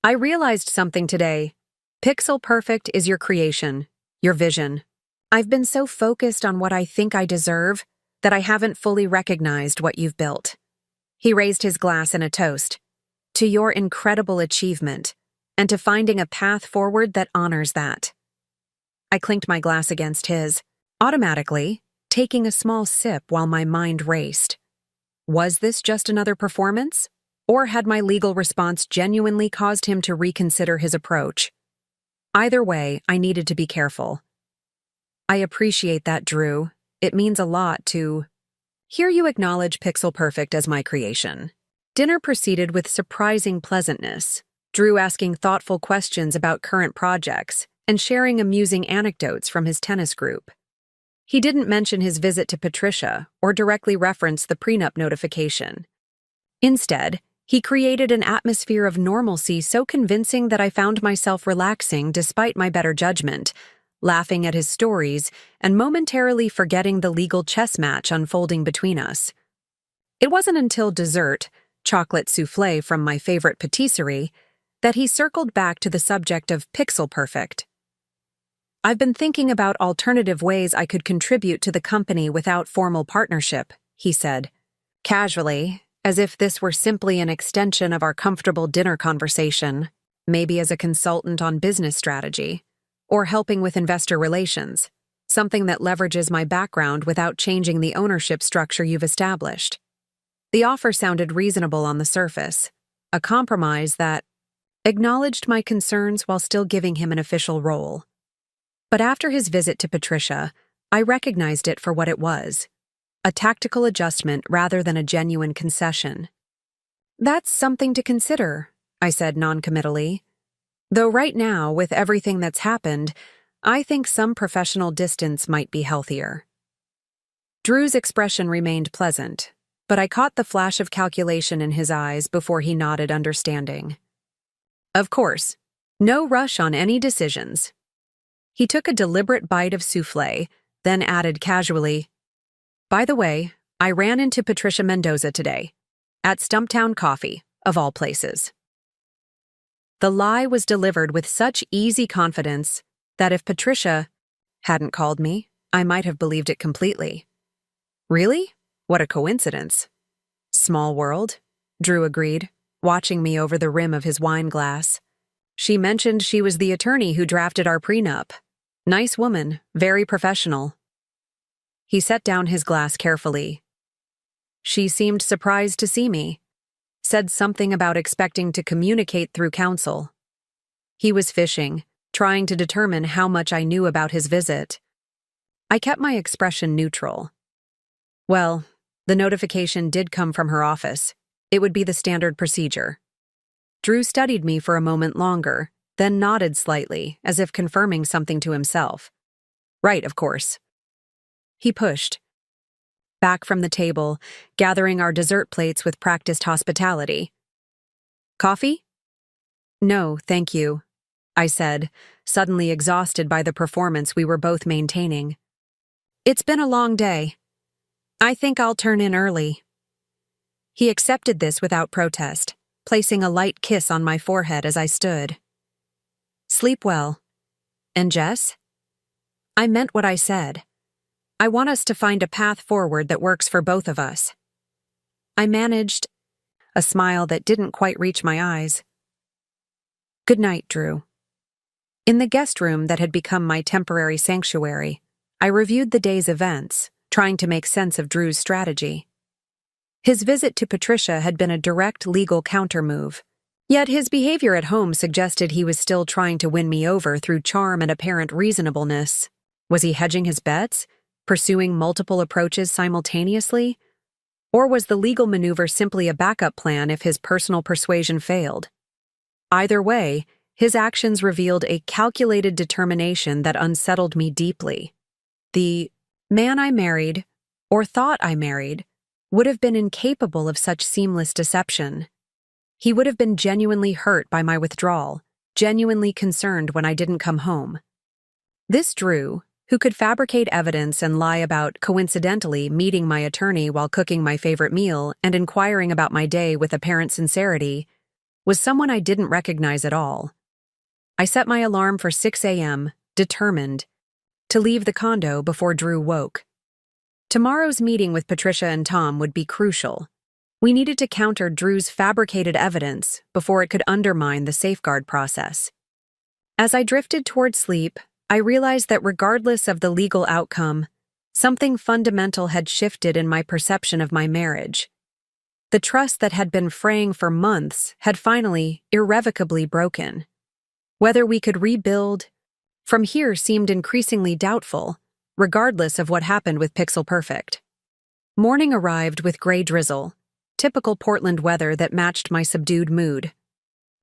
I realized something today. Pixel Perfect is your creation, your vision. I've been so focused on what I think I deserve that I haven't fully recognized what you've built. He raised his glass in a toast. To your incredible achievement, and to finding a path forward that honors that. I clinked my glass against his, automatically, taking a small sip while my mind raced. Was this just another performance? Or had my legal response genuinely caused him to reconsider his approach? Either way, I needed to be careful. I appreciate that, Drew. It means a lot to hear you acknowledge Pixel Perfect as my creation. Dinner proceeded with surprising pleasantness, Drew asking thoughtful questions about current projects and sharing amusing anecdotes from his tennis group. He didn't mention his visit to Patricia or directly reference the prenup notification. Instead, he created an atmosphere of normalcy so convincing that I found myself relaxing despite my better judgment, laughing at his stories and momentarily forgetting the legal chess match unfolding between us. It wasn't until dessert, chocolate souffle from my favorite patisserie, that he circled back to the subject of Pixel Perfect. I've been thinking about alternative ways I could contribute to the company without formal partnership, he said, casually, as if this were simply an extension of our comfortable dinner conversation, maybe as a consultant on business strategy, or helping with investor relations, something that leverages my background without changing the ownership structure you've established. The offer sounded reasonable on the surface, a compromise that acknowledged my concerns while still giving him an official role. But after his visit to Patricia, I recognized it for what it was, a tactical adjustment rather than a genuine concession. That's something to consider, I said noncommittally. Though right now, with everything that's happened, I think some professional distance might be healthier. Drew's expression remained pleasant, but I caught the flash of calculation in his eyes before he nodded understanding. Of course, no rush on any decisions. He took a deliberate bite of souffle, then added casually, by the way, I ran into Patricia Mendoza today, at Stumptown Coffee, of all places. The lie was delivered with such easy confidence that if Patricia hadn't called me, I might have believed it completely. Really? What a coincidence. Small world, Drew agreed, watching me over the rim of his wine glass. She mentioned she was the attorney who drafted our prenup. Nice woman, very professional. He set down his glass carefully. She seemed surprised to see me. Said something about expecting to communicate through counsel. He was fishing, trying to determine how much I knew about his visit. I kept my expression neutral. Well, the notification did come from her office. It would be the standard procedure. Drew studied me for a moment longer, then nodded slightly, as if confirming something to himself. Right, of course. He pushed back from the table, gathering our dessert plates with practiced hospitality. Coffee? No, thank you, I said, suddenly exhausted by the performance we were both maintaining. It's been a long day. I think I'll turn in early. He accepted this without protest, placing a light kiss on my forehead as I stood. Sleep well. And Jess? I meant what I said. I want us to find a path forward that works for both of us. I managed a smile that didn't quite reach my eyes. "Good night, Drew." In the guest room that had become my temporary sanctuary, I reviewed the day's events, trying to make sense of Drew's strategy. His visit to Patricia had been a direct legal countermove, yet his behavior at home suggested he was still trying to win me over through charm and apparent reasonableness. Was he hedging his bets, pursuing multiple approaches simultaneously? Or was the legal maneuver simply a backup plan if his personal persuasion failed? Either way, his actions revealed a calculated determination that unsettled me deeply. The man I married, or thought I married, would have been incapable of such seamless deception. He would have been genuinely hurt by my withdrawal, genuinely concerned when I didn't come home. This Drew, who could fabricate evidence and lie about coincidentally meeting my attorney while cooking my favorite meal and inquiring about my day with apparent sincerity, was someone I didn't recognize at all. I set my alarm for 6 a.m., determined to leave the condo before Drew woke. Tomorrow's meeting with Patricia and Tom would be crucial. We needed to counter Drew's fabricated evidence before it could undermine the safeguard process. As I drifted toward sleep, I realized that regardless of the legal outcome, something fundamental had shifted in my perception of my marriage. The trust that had been fraying for months had finally, irrevocably broken. Whether we could rebuild from here seemed increasingly doubtful, regardless of what happened with Pixel Perfect. Morning arrived with gray drizzle, typical Portland weather that matched my subdued mood.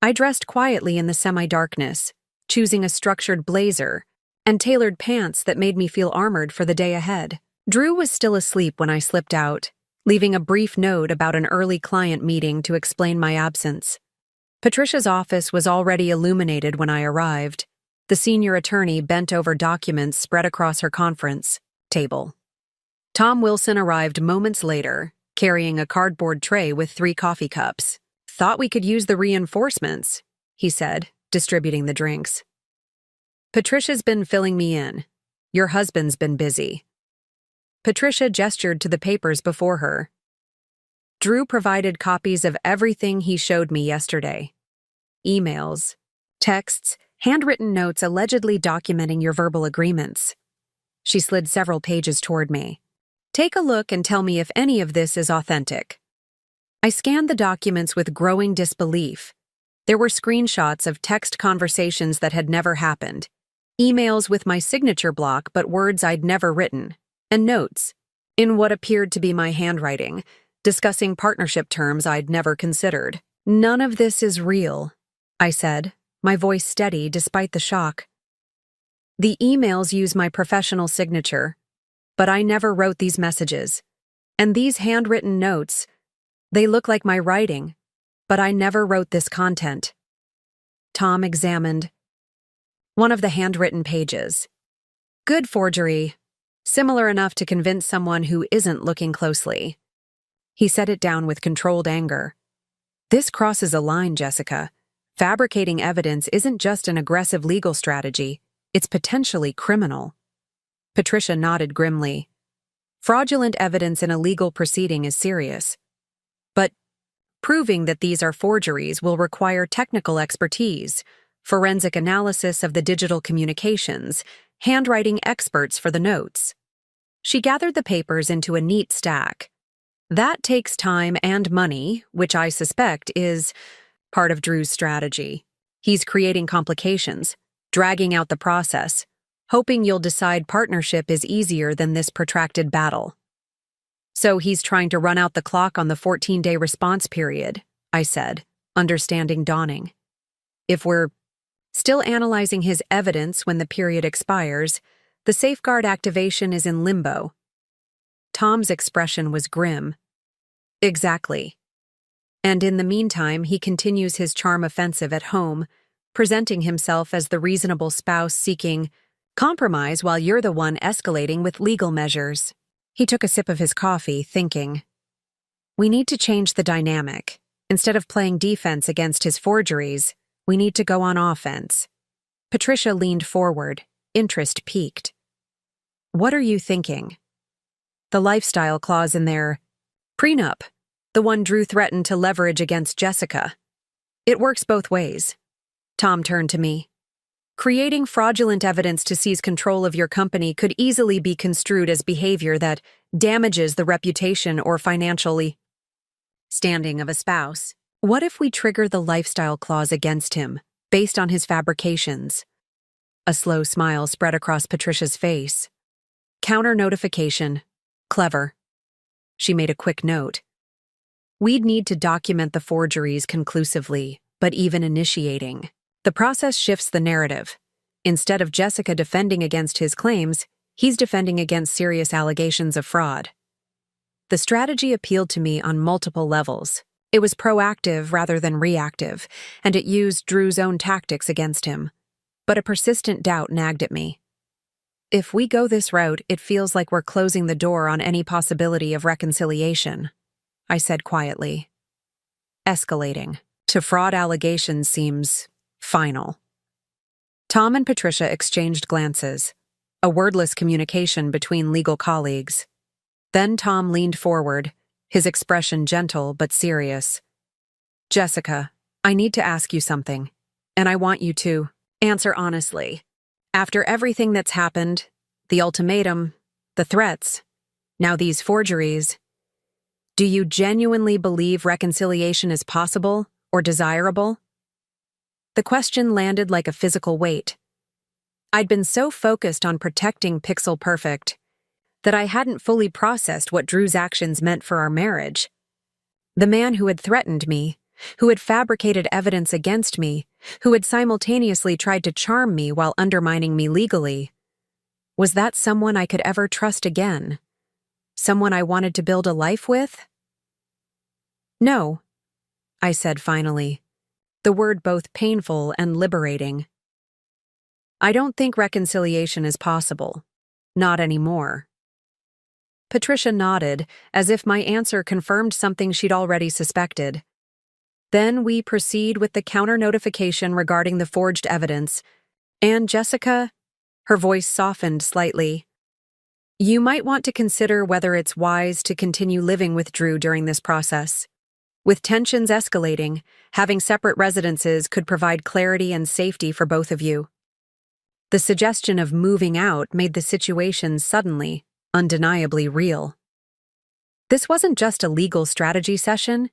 I dressed quietly in the semi-darkness, choosing a structured blazer and tailored pants that made me feel armored for the day ahead. Drew was still asleep when I slipped out, leaving a brief note about an early client meeting to explain my absence. Patricia's office was already illuminated when I arrived. The senior attorney bent over documents spread across her conference table. Tom Wilson arrived moments later, carrying a cardboard tray with 3 coffee cups. "Thought we could use the reinforcements," he said, distributing the drinks. "Patricia's been filling me in. Your husband's been busy." Patricia gestured to the papers before her. Drew provided copies of everything he showed me yesterday. Emails, texts, handwritten notes allegedly documenting your verbal agreements. She slid several pages toward me. "Take a look and tell me if any of this is authentic." I scanned the documents with growing disbelief. There were screenshots of text conversations that had never happened, emails with my signature block but words I'd never written, and notes, in what appeared to be my handwriting, discussing partnership terms I'd never considered. "None of this is real," I said, my voice steady despite the shock. "The emails use my professional signature, but I never wrote these messages. And these handwritten notes, they look like my writing, but I never wrote this content." Tom examined one of the handwritten pages. "Good forgery. Similar enough to convince someone who isn't looking closely." He set it down with controlled anger. "This crosses a line, Jessica. Fabricating evidence isn't just an aggressive legal strategy, it's potentially criminal." Patricia nodded grimly. "Fraudulent evidence in a legal proceeding is serious. But proving that these are forgeries will require technical expertise, forensic analysis of the digital communications, handwriting experts for the notes." She gathered the papers into a neat stack. "That takes time and money, which I suspect is part of Drew's strategy. He's creating complications, dragging out the process, hoping you'll decide partnership is easier than this protracted battle. So he's trying to run out the clock on the 14-day response period," I said, understanding dawning. "If we're still analyzing his evidence when the period expires, the safeguard activation is in limbo." Tom's expression was grim. "Exactly. And in the meantime, he continues his charm offensive at home, presenting himself as the reasonable spouse seeking compromise while you're the one escalating with legal measures." He took a sip of his coffee, thinking, "We need to change the dynamic. Instead of playing defense against his forgeries, we need to go on offense." Patricia leaned forward, interest piqued. "What are you thinking?" "The lifestyle clause in their prenup. The one Drew threatened to leverage against Jessica. It works both ways. Tom turned to me. Creating fraudulent evidence to seize control of your company could easily be construed as behavior that damages the reputation or financially standing of a spouse. What if we trigger the lifestyle clause against him, based on his fabrications? A slow smile spread across Patricia's face. Counter notification. Clever. She made a quick note. We'd need to document the forgeries conclusively, but even initiating. The process shifts the narrative. Instead of Jessica defending against his claims, he's defending against serious allegations of fraud. The strategy appealed to me on multiple levels. It was proactive rather than reactive, and it used Drew's own tactics against him. But a persistent doubt nagged at me. If we go this route, it feels like we're closing the door on any possibility of reconciliation, I said quietly. Escalating to fraud allegations seems final. Tom and Patricia exchanged glances, a wordless communication between legal colleagues. Then Tom leaned forward, his expression gentle but serious. Jessica, I need to ask you something, and I want you to answer honestly. After everything that's happened, the ultimatum, the threats, now these forgeries, do you genuinely believe reconciliation is possible or desirable? The question landed like a physical weight. I'd been so focused on protecting Pixel Perfect that I hadn't fully processed what Drew's actions meant for our marriage. The man who had threatened me, who had fabricated evidence against me, who had simultaneously tried to charm me while undermining me legally. Was that someone I could ever trust again? Someone I wanted to build a life with? No, I said finally, the word both painful and liberating. I don't think reconciliation is possible. Not anymore. Patricia nodded, as if my answer confirmed something she'd already suspected. Then we proceed with the counter-notification regarding the forged evidence. And Jessica, her voice softened slightly, you might want to consider whether it's wise to continue living with Drew during this process. With tensions escalating, having separate residences could provide clarity and safety for both of you. The suggestion of moving out made the situation suddenly, undeniably real. This wasn't just a legal strategy session.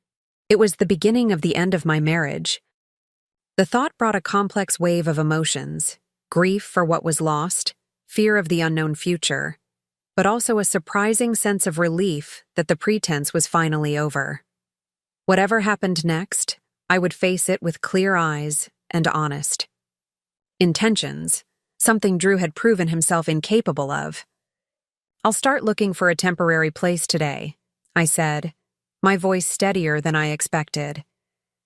It was the beginning of the end of my marriage. The thought brought a complex wave of emotions, grief for what was lost, fear of the unknown future, but also a surprising sense of relief that the pretense was finally over. Whatever happened next, I would face it with clear eyes and honest intentions, something Drew had proven himself incapable of. I'll start looking for a temporary place today, I said, my voice steadier than I expected.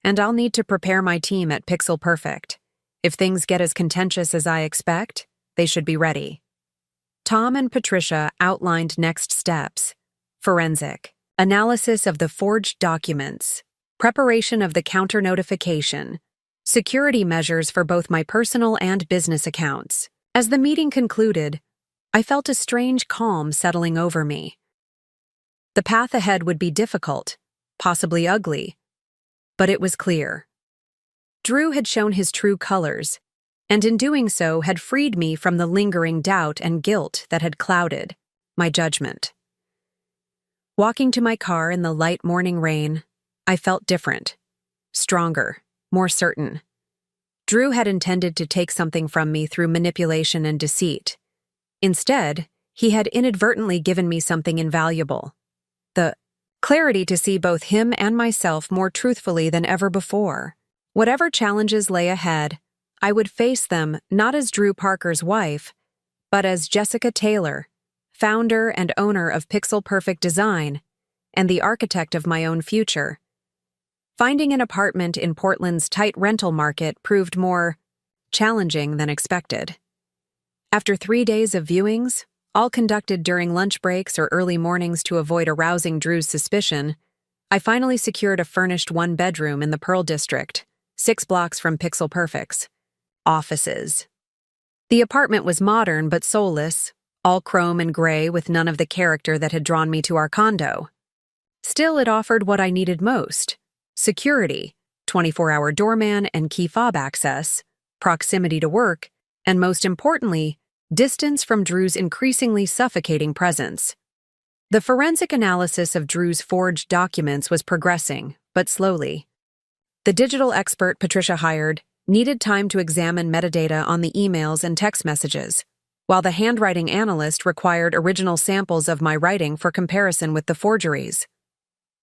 And I'll need to prepare my team at Pixel Perfect. If things get as contentious as I expect, they should be ready. Tom and Patricia outlined next steps: forensic, analysis of the forged documents, preparation of the counter-notification, security measures for both my personal and business accounts. As the meeting concluded, I felt a strange calm settling over me. The path ahead would be difficult, possibly ugly, but it was clear. Drew had shown his true colors, and in doing so had freed me from the lingering doubt and guilt that had clouded my judgment. Walking to my car in the light morning rain, I felt different, stronger, more certain. Drew had intended to take something from me through manipulation and deceit. Instead, he had inadvertently given me something invaluable: the clarity to see both him and myself more truthfully than ever before. Whatever challenges lay ahead, I would face them not as Drew Parker's wife, but as Jessica Taylor, founder and owner of Pixel Perfect Design, and the architect of my own future. Finding an apartment in Portland's tight rental market proved more challenging than expected. After 3 days of viewings, all conducted during lunch breaks or early mornings to avoid arousing Drew's suspicion, I finally secured a furnished one-bedroom in the Pearl District, 6 blocks from Pixel Perfect's offices. The apartment was modern but soulless, all chrome and gray with none of the character that had drawn me to our condo. Still, it offered what I needed most: security, 24-hour doorman and key fob access, proximity to work, and most importantly, distance from Drew's increasingly suffocating presence. The forensic analysis of Drew's forged documents was progressing, but slowly. The digital expert Patricia hired needed time to examine metadata on the emails and text messages, while the handwriting analyst required original samples of my writing for comparison with the forgeries.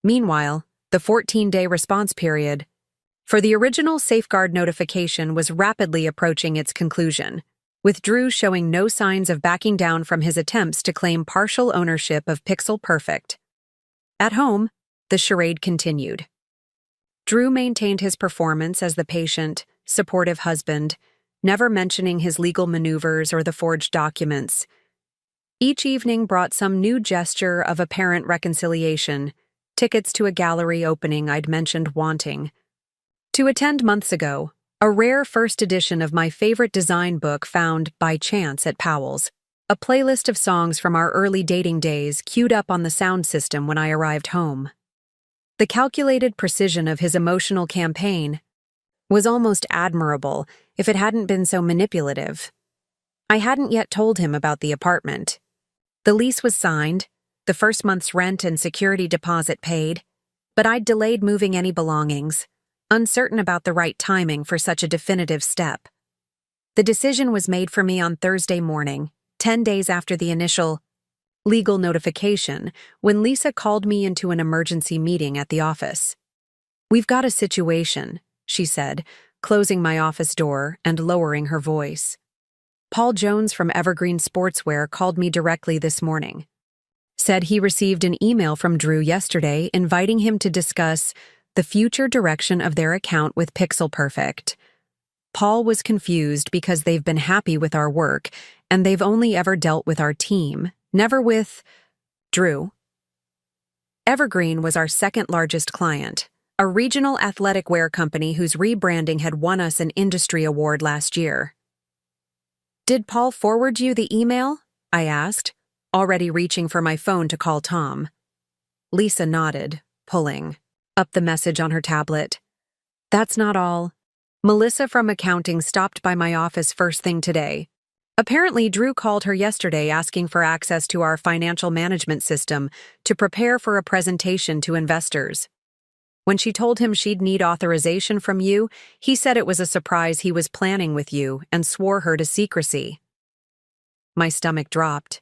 Meanwhile, the 14-day response period for the original safeguard notification was rapidly approaching its conclusion, with Drew showing no signs of backing down from his attempts to claim partial ownership of Pixel Perfect. At home, the charade continued. Drew maintained his performance as the patient, supportive husband, never mentioning his legal maneuvers or the forged documents. Each evening brought some new gesture of apparent reconciliation, tickets to a gallery opening I'd mentioned wanting. To attend months ago, a rare first edition of my favorite design book found by chance at Powell's, a playlist of songs from our early dating days queued up on the sound system when I arrived home. The calculated precision of his emotional campaign was almost admirable if it hadn't been so manipulative. I hadn't yet told him about the apartment. The lease was signed, the first month's rent and security deposit paid, but I'd delayed moving any belongings, uncertain about the right timing for such a definitive step. The decision was made for me on Thursday morning, 10 days after the initial legal notification, when Lisa called me into an emergency meeting at the office. "We've got a situation," she said, closing my office door and lowering her voice. "Paul Jones from Evergreen Sportswear called me directly this morning. Said he received an email from Drew yesterday inviting him to discuss the future direction of their account with Pixel Perfect. Paul was confused because they've been happy with our work, and they've only ever dealt with our team, never with Drew." Evergreen was our second largest client, a regional athletic wear company whose rebranding had won us an industry award last year. "Did Paul forward you the email?" I asked, already reaching for my phone to call Tom. Lisa nodded, pulling up the message on her tablet. "That's not all. Melissa from accounting stopped by my office first thing today. Apparently, Drew called her yesterday asking for access to our financial management system to prepare for a presentation to investors. When she told him she'd need authorization from you, he said it was a surprise he was planning with you and swore her to secrecy." My stomach dropped.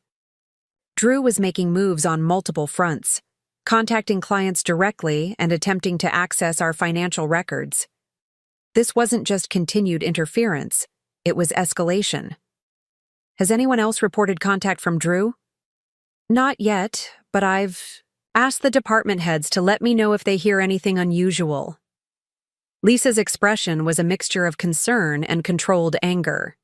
Drew was making moves on multiple fronts, contacting clients directly and attempting to access our financial records. This wasn't just continued interference, it was escalation. "Has anyone else reported contact from Drew?" "Not yet, but I've asked the department heads to let me know if they hear anything unusual." Lisa's expression was a mixture of concern and controlled anger.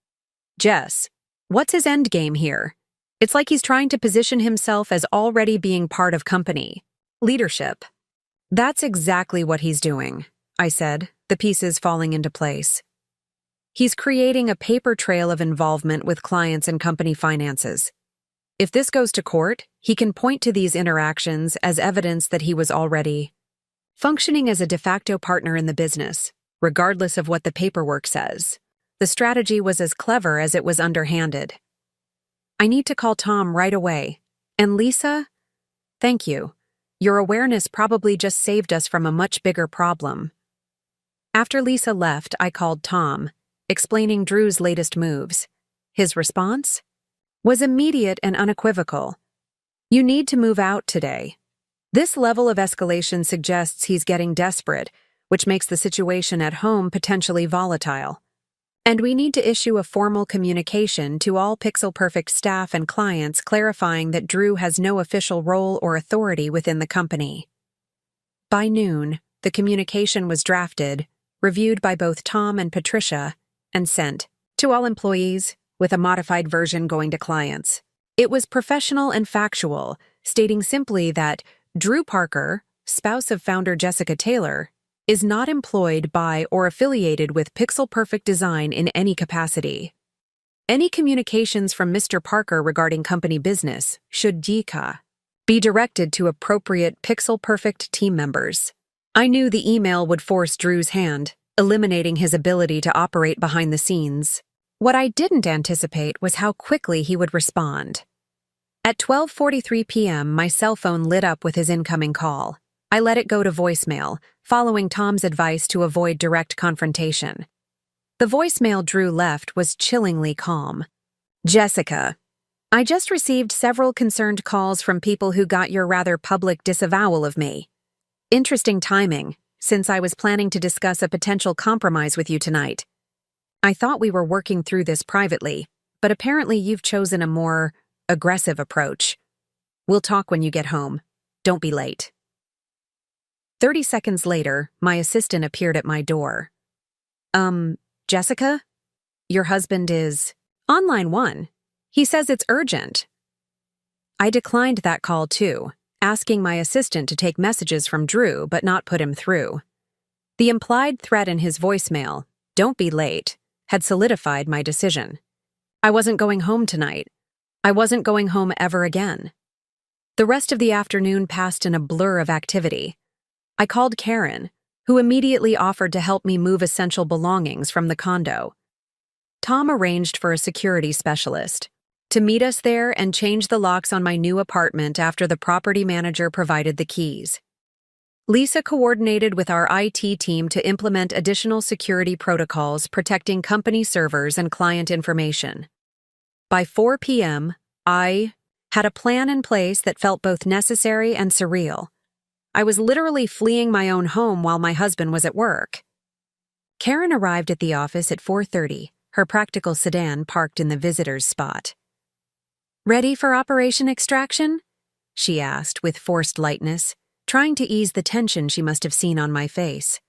"Jess, what's his endgame here? It's like he's trying to position himself as already being part of company leadership." "That's exactly what he's doing," I said, the pieces falling into place. "He's creating a paper trail of involvement with clients and company finances. If this goes to court, he can point to these interactions as evidence that he was already functioning as a de facto partner in the business, regardless of what the paperwork says." The strategy was as clever as it was underhanded. "I need to call Tom right away. And Lisa, thank you. Your awareness probably just saved us from a much bigger problem." After Lisa left, I called Tom, explaining Drew's latest moves. His response was immediate and unequivocal. "You need to move out today." This level of escalation suggests he's getting desperate, which makes the situation at home potentially volatile. "And we need to issue a formal communication to all Pixel Perfect staff and clients clarifying that Drew has no official role or authority within the company." By noon, the communication was drafted, reviewed by both Tom and Patricia, and sent to all employees, with a modified version going to clients. It was professional and factual, stating simply that Drew Parker, spouse of founder Jessica Taylor, is not employed by or affiliated with Pixel Perfect Design in any capacity. Any communications from Mr. Parker regarding company business should DICA Be directed to appropriate pixel-perfect team members. I knew the email would force Drew's hand, eliminating his ability to operate behind the scenes. What I didn't anticipate was how quickly he would respond. At 12:43 p.m., my cell phone lit up with his incoming call. I let it go to voicemail, following Tom's advice to avoid direct confrontation. The voicemail Drew left was chillingly calm. Jessica, I just received several concerned calls from people who got your rather public disavowal of me. Interesting timing, since I was planning to discuss a potential compromise with you tonight. I thought we were working through this privately, but apparently you've chosen a more aggressive approach. We'll talk when you get home. Don't be late. 30 seconds later, my assistant appeared at my door. Jessica? Your husband is on line 1. He says it's urgent. I declined that call too, asking my assistant to take messages from Drew but not put him through. The implied threat in his voicemail, "Don't be late," had solidified my decision. I wasn't going home tonight. I wasn't going home ever again. The rest of the afternoon passed in a blur of activity. I called Karen, who immediately offered to help me move essential belongings from the condo. Tom arranged for a security specialist to meet us there and change the locks on my new apartment after the property manager provided the keys. Lisa coordinated with our IT team to implement additional security protocols protecting company servers and client information. By 4 p.m., I had a plan in place that felt both necessary and surreal. I was literally fleeing my own home while my husband was at work. Karen arrived at the office at 4:30, her practical sedan parked in the visitor's spot. "Ready for Operation Extraction?" she asked with forced lightness, trying to ease the tension she must have seen on my face.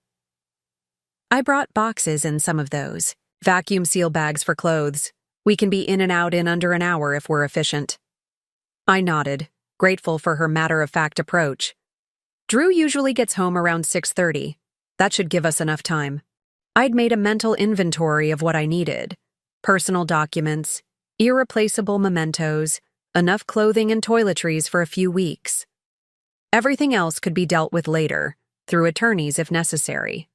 I brought boxes and some of those. Vacuum seal bags for clothes. We can be in and out in under an hour if we're efficient. I nodded, grateful for her matter-of-fact approach. Drew usually gets home around 6:30. That should give us enough time. I'd made a mental inventory of what I needed. Personal documents, irreplaceable mementos, enough clothing and toiletries for a few weeks. Everything else could be dealt with later, through attorneys if necessary.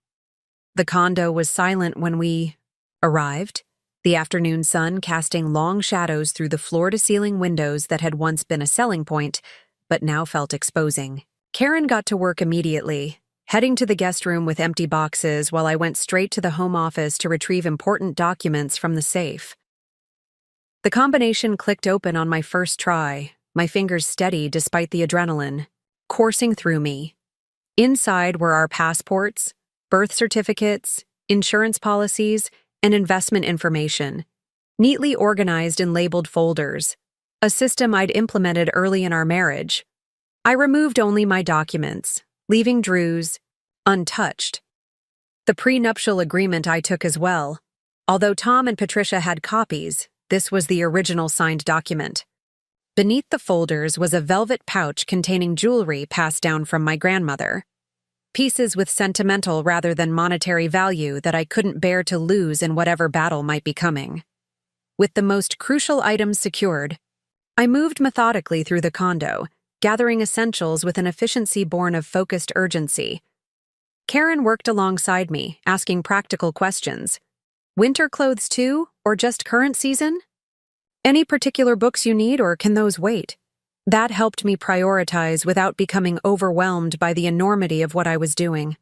The condo was silent when we arrived, the afternoon sun casting long shadows through the floor-to-ceiling windows that had once been a selling point, but now felt exposing. Karen got to work immediately, heading to the guest room with empty boxes while I went straight to the home office to retrieve important documents from the safe. The combination clicked open on my first try, my fingers steady despite the adrenaline, coursing through me. Inside were our passports, birth certificates, insurance policies, and investment information, neatly organized in labeled folders, a system I'd implemented early in our marriage. I removed only my documents, leaving Drew's untouched. The prenuptial agreement I took as well. Although Tom and Patricia had copies, this was the original signed document. Beneath the folders was a velvet pouch containing jewelry passed down from my grandmother. Pieces with sentimental rather than monetary value that I couldn't bear to lose in whatever battle might be coming. With the most crucial items secured, I moved methodically through the condo, gathering essentials with an efficiency born of focused urgency. Karen worked alongside me, asking practical questions. Winter clothes too, or just current season? Any particular books you need, or can those wait? That helped me prioritize without becoming overwhelmed by the enormity of what I was doing.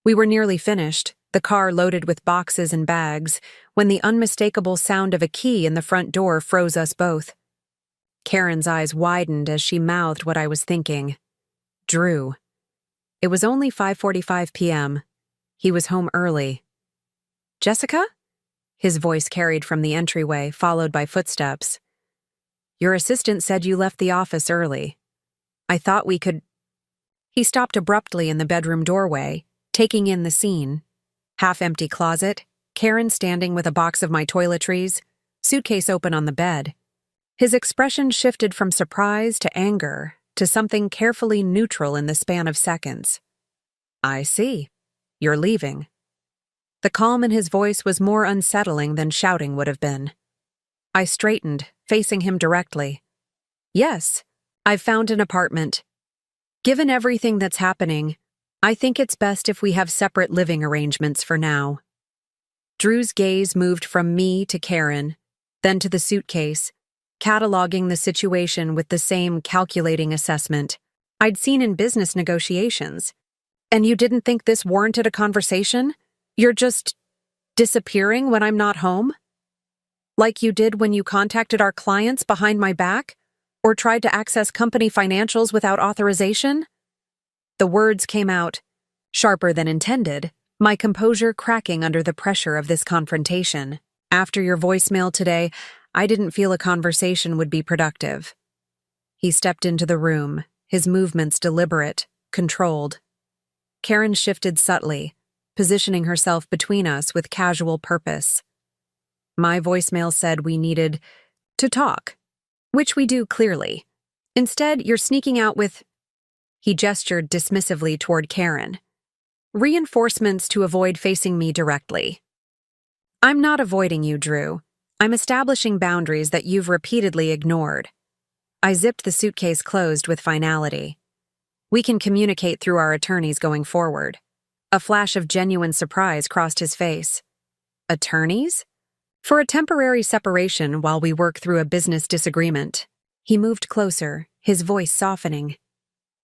We were nearly finished, the car loaded with boxes and bags, when the unmistakable sound of a key in the front door froze us both. Karen's eyes widened as she mouthed what I was thinking. Drew. It was only 5:45 p.m. He was home early. "Jessica?" His voice carried from the entryway, followed by footsteps. "Your assistant said you left the office early. I thought we could—" He stopped abruptly in the bedroom doorway, taking in the scene. Half-empty closet, Karen standing with a box of my toiletries, suitcase open on the bed. His expression shifted from surprise to anger to something carefully neutral in the span of seconds. "I see. You're leaving." The calm in his voice was more unsettling than shouting would have been. I straightened, facing him directly. "Yes, I've found an apartment. Given everything that's happening, I think it's best if we have separate living arrangements for now. Drew's gaze moved from me to Karen, then to the suitcase, cataloging the situation with the same calculating assessment I'd seen in business negotiations. And you didn't think this warranted a conversation? You're just disappearing when I'm not home? Like you did when you contacted our clients behind my back? Or tried to access company financials without authorization? The words came out, sharper than intended, my composure cracking under the pressure of this confrontation. After your voicemail today, I didn't feel a conversation would be productive. He stepped into the room, his movements deliberate, controlled. Karen shifted subtly, positioning herself between us with casual purpose. My voicemail said we needed to talk, which we do clearly. Instead, you're sneaking out with... He gestured dismissively toward Karen. Reinforcements to avoid facing me directly. I'm not avoiding you, Drew. I'm establishing boundaries that you've repeatedly ignored. I zipped the suitcase closed with finality. We can communicate through our attorneys going forward. A flash of genuine surprise crossed his face. Attorneys? For a temporary separation while we work through a business disagreement. He moved closer, his voice softening.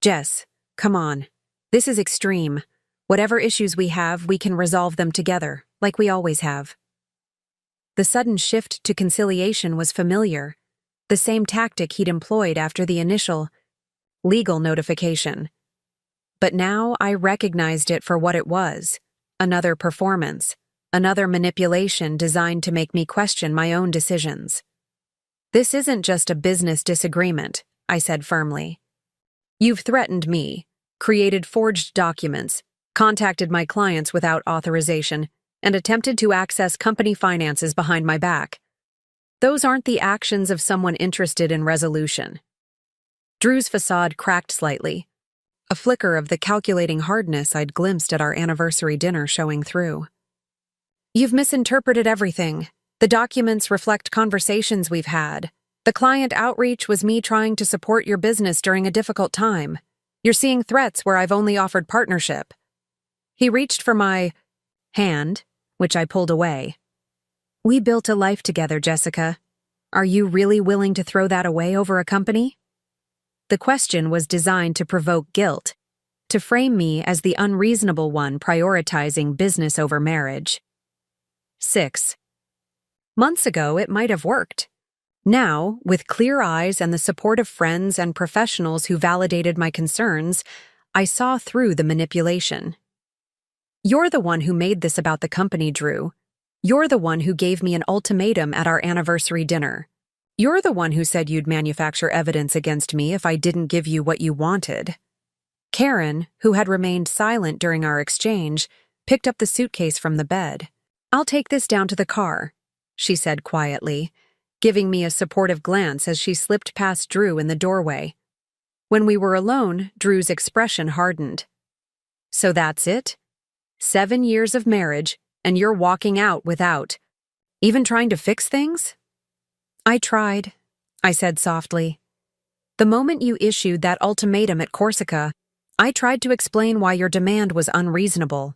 Jess, come on. This is extreme. Whatever issues we have, we can resolve them together, like we always have. The sudden shift to conciliation was familiar, the same tactic he'd employed after the initial legal notification. But now I recognized it for what it was, another performance, another manipulation designed to make me question my own decisions. This isn't just a business disagreement, I said firmly. You've threatened me, created forged documents, contacted my clients without authorization, and attempted to access company finances behind my back. Those aren't the actions of someone interested in resolution. Drew's facade cracked slightly, a flicker of the calculating hardness I'd glimpsed at our anniversary dinner showing through. You've misinterpreted everything. The documents reflect conversations we've had. The client outreach was me trying to support your business during a difficult time. You're seeing threats where I've only offered partnership. He reached for my hand, which I pulled away. We built a life together, Jessica. Are you really willing to throw that away over a company? The question was designed to provoke guilt, to frame me as the unreasonable one prioritizing business over marriage. 6 months ago, it might have worked. Now, with clear eyes and the support of friends and professionals who validated my concerns, I saw through the manipulation. You're the one who made this about the company, Drew. You're the one who gave me an ultimatum at our anniversary dinner. You're the one who said you'd manufacture evidence against me if I didn't give you what you wanted. Karen, who had remained silent during our exchange, picked up the suitcase from the bed. I'll take this down to the car, she said quietly, giving me a supportive glance as she slipped past Drew in the doorway. When we were alone, Drew's expression hardened. So that's it? 7 years of marriage, and you're walking out without even trying to fix things? I tried, I said softly. The moment you issued that ultimatum at Corsica, I tried to explain why your demand was unreasonable.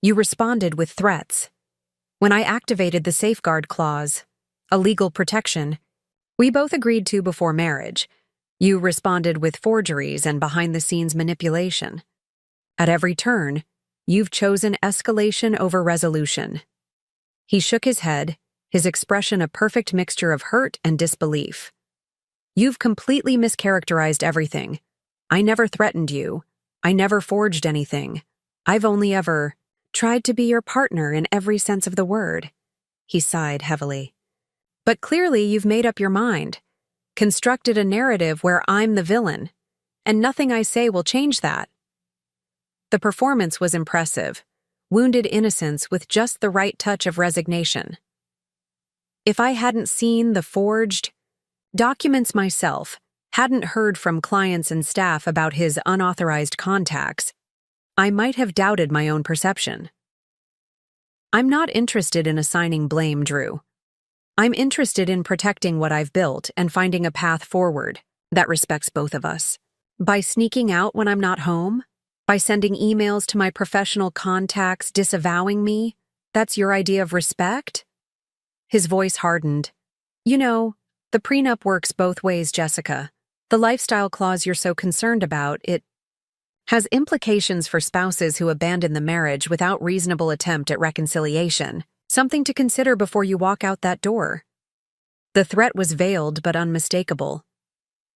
You responded with threats. When I activated the safeguard clause, a legal protection, we both agreed to before marriage, you responded with forgeries and behind-the-scenes manipulation. At every turn, you've chosen escalation over resolution. He shook his head, his expression a perfect mixture of hurt and disbelief. You've completely mischaracterized everything. I never threatened you. I never forged anything. I've only ever tried to be your partner in every sense of the word. He sighed heavily. But clearly you've made up your mind, constructed a narrative where I'm the villain, and nothing I say will change that. The performance was impressive, wounded innocence with just the right touch of resignation. If I hadn't seen the forged documents myself, hadn't heard from clients and staff about his unauthorized contacts, I might have doubted my own perception. I'm not interested in assigning blame, Drew. I'm interested in protecting what I've built and finding a path forward. that respects both of us. By sneaking out when I'm not home? By sending emails to my professional contacts disavowing me? That's your idea of respect? His voice hardened. You know, the prenup works both ways, Jessica. The lifestyle clause you're so concerned about, it has implications for spouses who abandon the marriage without reasonable attempt at reconciliation. Something to consider before you walk out that door. The threat was veiled but unmistakable.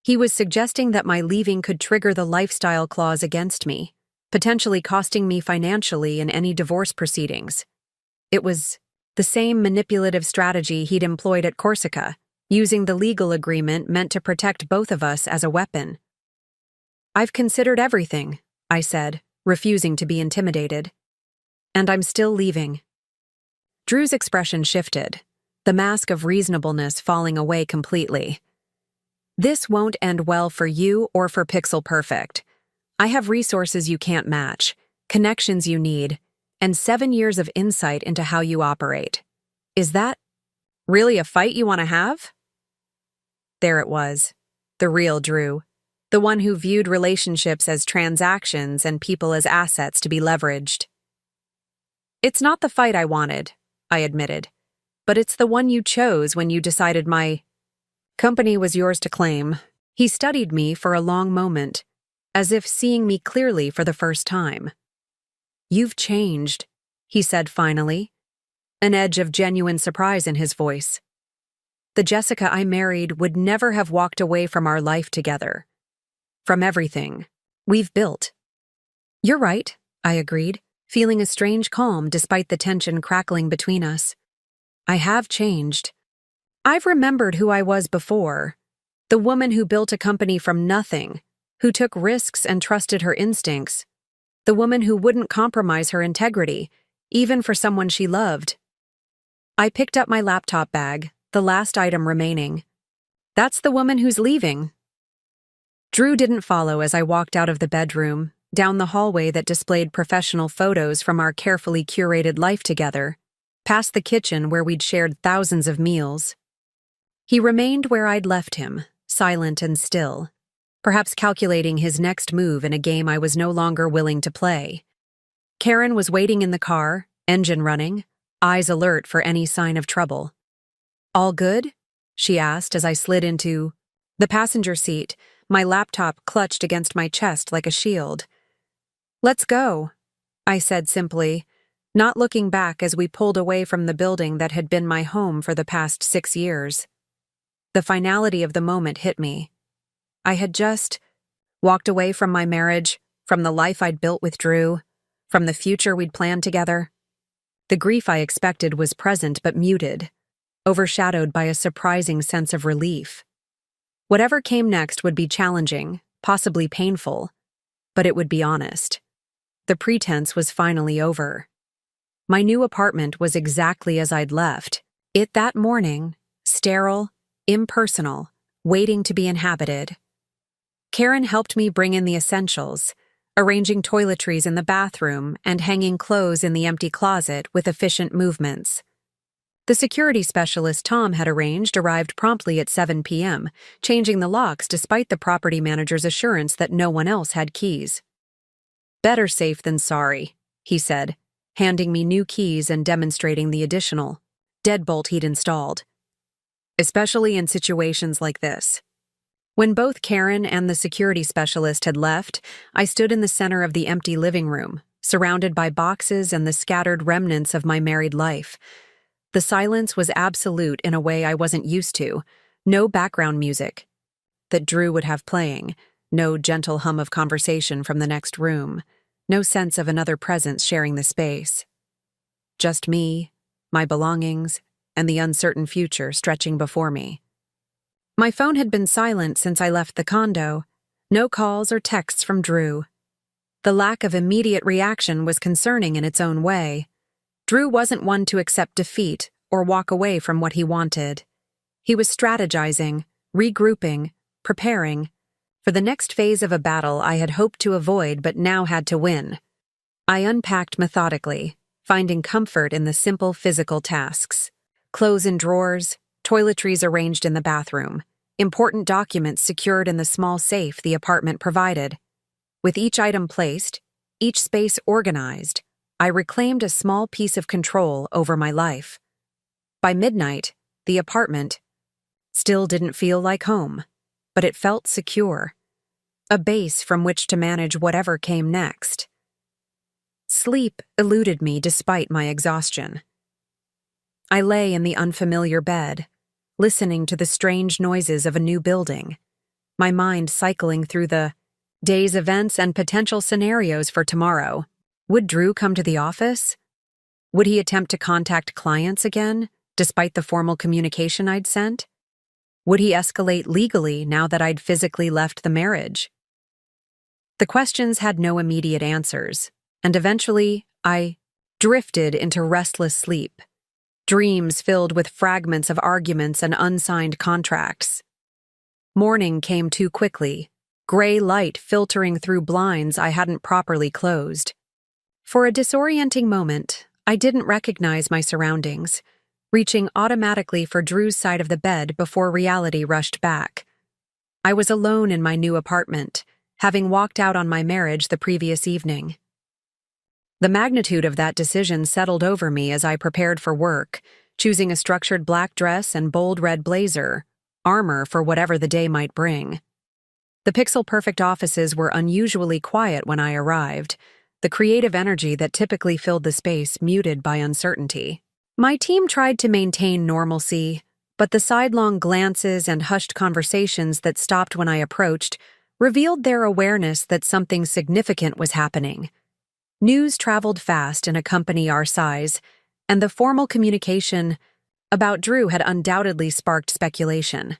He was suggesting that my leaving could trigger the lifestyle clause against me, potentially costing me financially in any divorce proceedings. It was the same manipulative strategy he'd employed at Corsica, using the legal agreement meant to protect both of us as a weapon. I've considered everything, I said, refusing to be intimidated. And I'm still leaving. Drew's expression shifted, the mask of reasonableness falling away completely. This won't end well for you or for Pixel Perfect. I have resources you can't match, connections you need, and 7 years of insight into how you operate. Is that really a fight you want to have? There it was, the real Drew, the one who viewed relationships as transactions and people as assets to be leveraged. It's not the fight I wanted, I admitted, but it's the one you chose when you decided my company was yours to claim. He studied me for a long moment, as if seeing me clearly for the first time. You've changed, he said finally, an edge of genuine surprise in his voice. The Jessica I married would never have walked away from our life together. From everything we've built. You're right, I agreed, feeling a strange calm despite the tension crackling between us. I have changed. I've remembered who I was before, the woman who built a company from nothing, who took risks and trusted her instincts, the woman who wouldn't compromise her integrity, even for someone she loved. I picked up my laptop bag, the last item remaining. That's the woman who's leaving. Drew didn't follow as I walked out of the bedroom, down the hallway that displayed professional photos from our carefully curated life together, past the kitchen where we'd shared thousands of meals. He remained where I'd left him, silent and still, perhaps calculating his next move in a game I was no longer willing to play. Karen was waiting in the car, engine running, eyes alert for any sign of trouble. All good? She asked as I slid into the passenger seat, my laptop clutched against my chest like a shield. Let's go, I said simply, not looking back as we pulled away from the building that had been my home for the past 6 years. The finality of the moment hit me. I had just walked away from my marriage, from the life I'd built with Drew, from the future we'd planned together. The grief I expected was present but muted, overshadowed by a surprising sense of relief. Whatever came next would be challenging, possibly painful, but it would be honest. The pretense was finally over. My new apartment was exactly as I'd left it that morning, sterile, impersonal, waiting to be inhabited. Karen helped me bring in the essentials, arranging toiletries in the bathroom and hanging clothes in the empty closet with efficient movements. The security specialist Tom had arranged arrived promptly at 7 p.m., changing the locks despite the property manager's assurance that no one else had keys. Better safe than sorry, he said, handing me new keys and demonstrating the additional deadbolt he'd installed. Especially in situations like this. When both Karen and the security specialist had left, I stood in the center of the empty living room, surrounded by boxes and the scattered remnants of my married life. The silence was absolute in a way I wasn't used to. No background music that Drew would have playing, no gentle hum of conversation from the next room, no sense of another presence sharing the space. Just me, my belongings, and the uncertain future stretching before me. My phone had been silent since I left the condo, no calls or texts from Drew. The lack of immediate reaction was concerning in its own way. Drew wasn't one to accept defeat or walk away from what he wanted. He was strategizing, regrouping, preparing for the next phase of a battle I had hoped to avoid but now had to win. I unpacked methodically, finding comfort in the simple physical tasks. Clothes in drawers, toiletries arranged in the bathroom, important documents secured in the small safe the apartment provided. With each item placed, each space organized, I reclaimed a small piece of control over my life. By midnight, the apartment still didn't feel like home, but it felt secure, a base from which to manage whatever came next. Sleep eluded me despite my exhaustion. I lay in the unfamiliar bed, listening to the strange noises of a new building, my mind cycling through the day's events and potential scenarios for tomorrow. Would Drew come to the office? Would he attempt to contact clients again, despite the formal communication I'd sent? Would he escalate legally now that I'd physically left the marriage? The questions had no immediate answers, and eventually I drifted into restless sleep, dreams filled with fragments of arguments and unsigned contracts. Morning came too quickly, gray light filtering through blinds I hadn't properly closed. For a disorienting moment, I didn't recognize my surroundings, reaching automatically for Drew's side of the bed before reality rushed back. I was alone in my new apartment, having walked out on my marriage the previous evening. The magnitude of that decision settled over me as I prepared for work, choosing a structured black dress and bold red blazer, armor for whatever the day might bring. The pixel-perfect offices were unusually quiet when I arrived, the creative energy that typically filled the space muted by uncertainty. My team tried to maintain normalcy, but the sidelong glances and hushed conversations that stopped when I approached revealed their awareness that something significant was happening. News traveled fast in a company our size, and the formal communication about Drew had undoubtedly sparked speculation.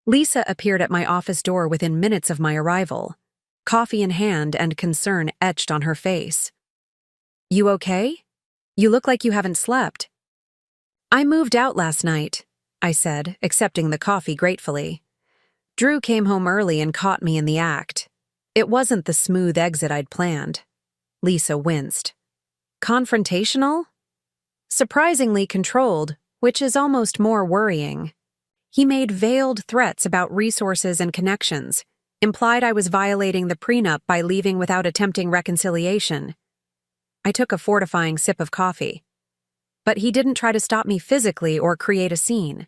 Lisa appeared at my office door within minutes of my arrival, coffee in hand and concern etched on her face. "You okay? You look like you haven't slept." "I moved out last night," I said, accepting the coffee gratefully. Drew came home early and caught me in the act. It wasn't the smooth exit I'd planned. Lisa winced. "Confrontational?" "Surprisingly controlled, which is almost more worrying. He made veiled threats about resources and connections, implied I was violating the prenup by leaving without attempting reconciliation." I took a fortifying sip of coffee. "But he didn't try to stop me physically or create a scene."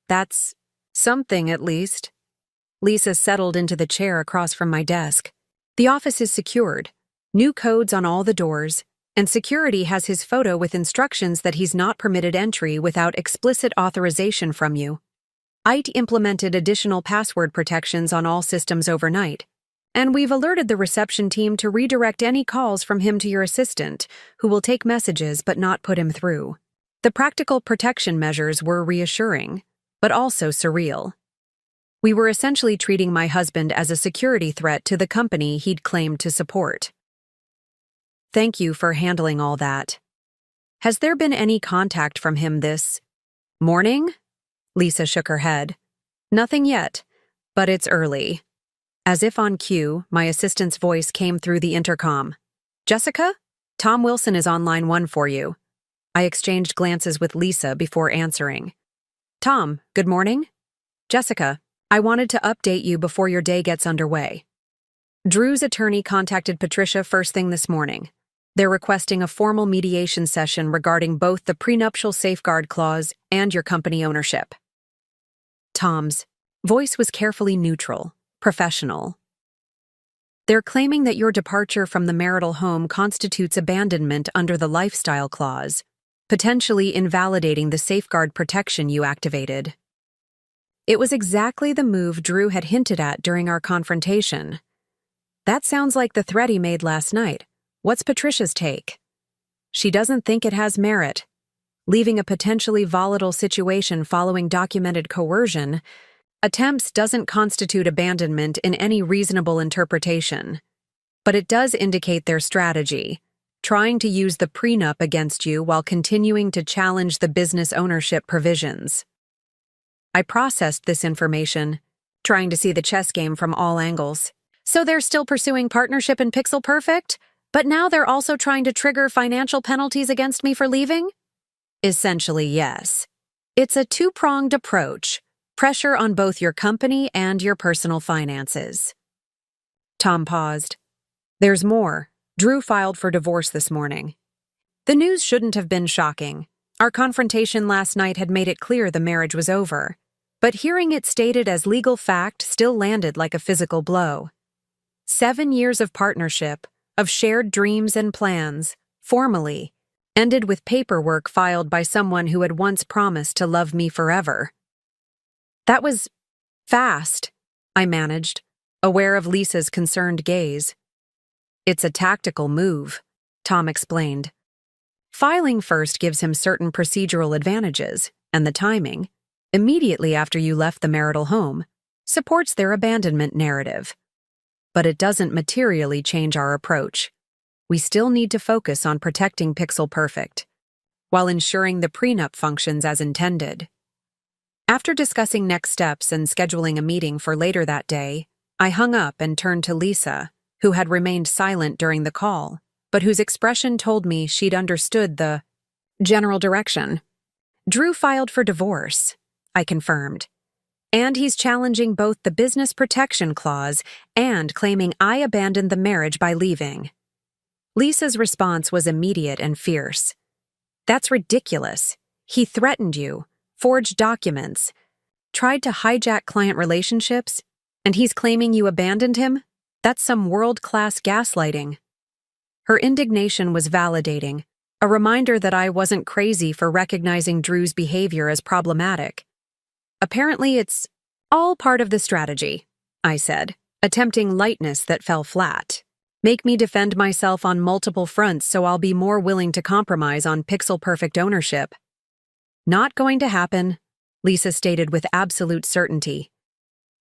"That's something, at least." Lisa settled into the chair across from my desk. "The office is secured, new codes on all the doors, and security has his photo with instructions that he's not permitted entry without explicit authorization from you. IT implemented additional password protections on all systems overnight, and we've alerted the reception team to redirect any calls from him to your assistant, who will take messages but not put him through." The practical protection measures were reassuring, but also surreal. We were essentially treating my husband as a security threat to the company he'd claimed to support. "Thank you for handling all that. Has there been any contact from him this morning?" Lisa shook her head. "Nothing yet, but it's early." As if on cue, my assistant's voice came through the intercom. "Jessica? Tom Wilson is on line 1 for you." I exchanged glances with Lisa before answering. "Tom, good morning." "Jessica, I wanted to update you before your day gets underway. Drew's attorney contacted Patricia first thing this morning. They're requesting a formal mediation session regarding both the prenuptial safeguard clause and your company ownership." Tom's voice was carefully neutral, professional. "They're claiming that your departure from the marital home constitutes abandonment under the lifestyle clause, potentially invalidating the safeguard protection you activated." It was exactly the move Drew had hinted at during our confrontation. "That sounds like the threat he made last night. What's Patricia's take?" "She doesn't think it has merit. Leaving a potentially volatile situation following documented coercion attempts doesn't constitute abandonment in any reasonable interpretation. But it does indicate their strategy, trying to use the prenup against you while continuing to challenge the business ownership provisions." I processed this information, trying to see the chess game from all angles. "So they're still pursuing partnership in Pixel Perfect, but now they're also trying to trigger financial penalties against me for leaving?" "Essentially, yes. It's a two-pronged approach: Pressure on both your company and your personal finances. Tom paused. There's more. Drew filed for divorce this morning. The news shouldn't have been shocking. Our confrontation last night had made it clear the marriage was over. But hearing it stated as legal fact still landed like a physical blow. 7 years of partnership, of shared dreams and plans, formally, ended with paperwork filed by someone who had once promised to love me forever. That was fast, I managed, aware of Lisa's concerned gaze. It's a tactical move, Tom explained. Filing first gives him certain procedural advantages, and the timing, immediately after you left the marital home, supports their abandonment narrative. But it doesn't materially change our approach. We still need to focus on protecting Pixel Perfect, while ensuring the prenup functions as intended. After discussing next steps and scheduling a meeting for later that day, I hung up and turned to Lisa, who had remained silent during the call, but whose expression told me she'd understood the general direction. Drew filed for divorce, I confirmed. And he's challenging both the business protection clause and claiming I abandoned the marriage by leaving. Lisa's response was immediate and fierce. That's ridiculous. He threatened you, forged documents, tried to hijack client relationships, and he's claiming you abandoned him? That's some world-class gaslighting. Her indignation was validating, a reminder that I wasn't crazy for recognizing Drew's behavior as problematic. Apparently it's all part of the strategy, I said, attempting lightness that fell flat. Make me defend myself on multiple fronts so I'll be more willing to compromise on Pixel Perfect ownership. Not going to happen, Lisa stated with absolute certainty.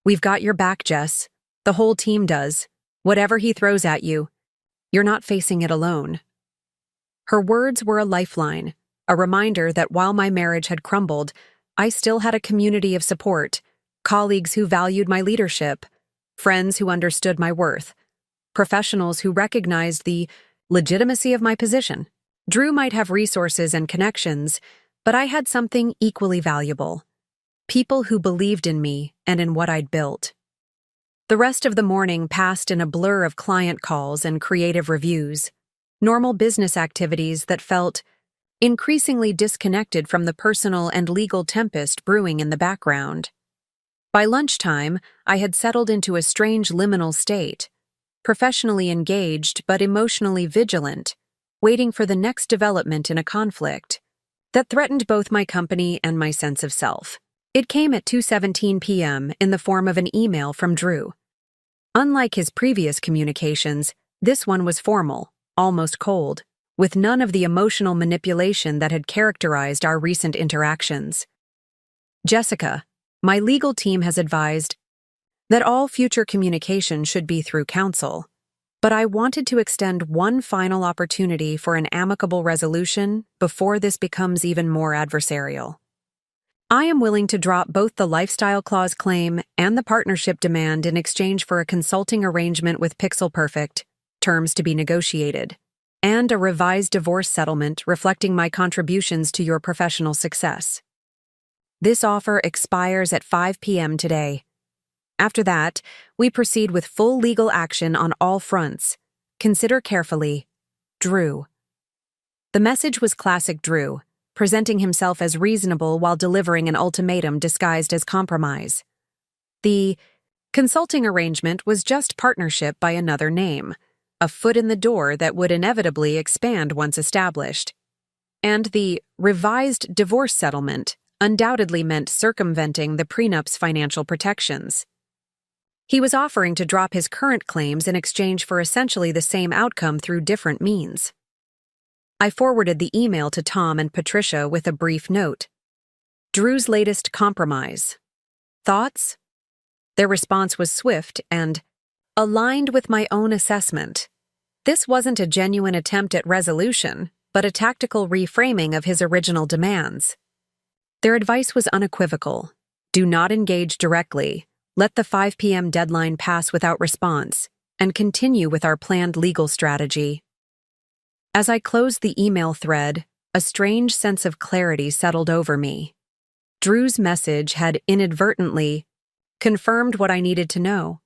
We've got your back, Jess. The whole team does. Whatever he throws at you, you're not facing it alone. Her words were a lifeline, a reminder that while my marriage had crumbled, I still had a community of support, colleagues who valued my leadership, friends who understood my worth, professionals who recognized the legitimacy of my position. Drew might have resources and connections, but I had something equally valuable. People who believed in me and in what I'd built. The rest of the morning passed in a blur of client calls and creative reviews, normal business activities that felt increasingly disconnected from the personal and legal tempest brewing in the background. By lunchtime, I had settled into a strange liminal state, professionally engaged but emotionally vigilant, waiting for the next development in a conflict that threatened both my company and my sense of self. It came at 2:17 p.m. in the form of an email from Drew. Unlike his previous communications, this one was formal, almost cold, with none of the emotional manipulation that had characterized our recent interactions. Jessica, my legal team has advised that all future communication should be through counsel, but I wanted to extend one final opportunity for an amicable resolution before this becomes even more adversarial. I am willing to drop both the lifestyle clause claim and the partnership demand in exchange for a consulting arrangement with Pixel Perfect, terms to be negotiated, and a revised divorce settlement reflecting my contributions to your professional success. This offer expires at 5 p.m. today. After that, we proceed with full legal action on all fronts. Consider carefully, Drew. The message was classic Drew, presenting himself as reasonable while delivering an ultimatum disguised as compromise. The consulting arrangement was just partnership by another name, a foot in the door that would inevitably expand once established. And the revised divorce settlement undoubtedly meant circumventing the prenup's financial protections. He was offering to drop his current claims in exchange for essentially the same outcome through different means. I forwarded the email to Tom and Patricia with a brief note. Drew's latest compromise. Thoughts? Their response was swift and aligned with my own assessment. This wasn't a genuine attempt at resolution, but a tactical reframing of his original demands. Their advice was unequivocal. Do not engage directly, let the 5 p.m. deadline pass without response, and continue with our planned legal strategy. As I closed the email thread, a strange sense of clarity settled over me. Drew's message had inadvertently confirmed what I needed to know.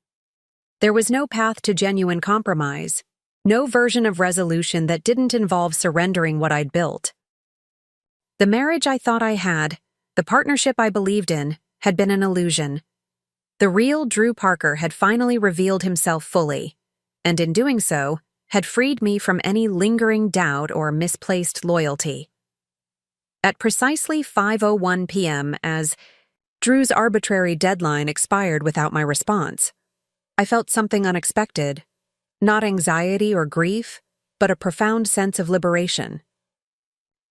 There was no path to genuine compromise, no version of resolution that didn't involve surrendering what I'd built. The marriage I thought I had, the partnership I believed in, had been an illusion. The real Drew Parker had finally revealed himself fully, and in doing so, had freed me from any lingering doubt or misplaced loyalty. At precisely 5:01 p.m., as Drew's arbitrary deadline expired without my response, I felt something unexpected, not anxiety or grief, but a profound sense of liberation.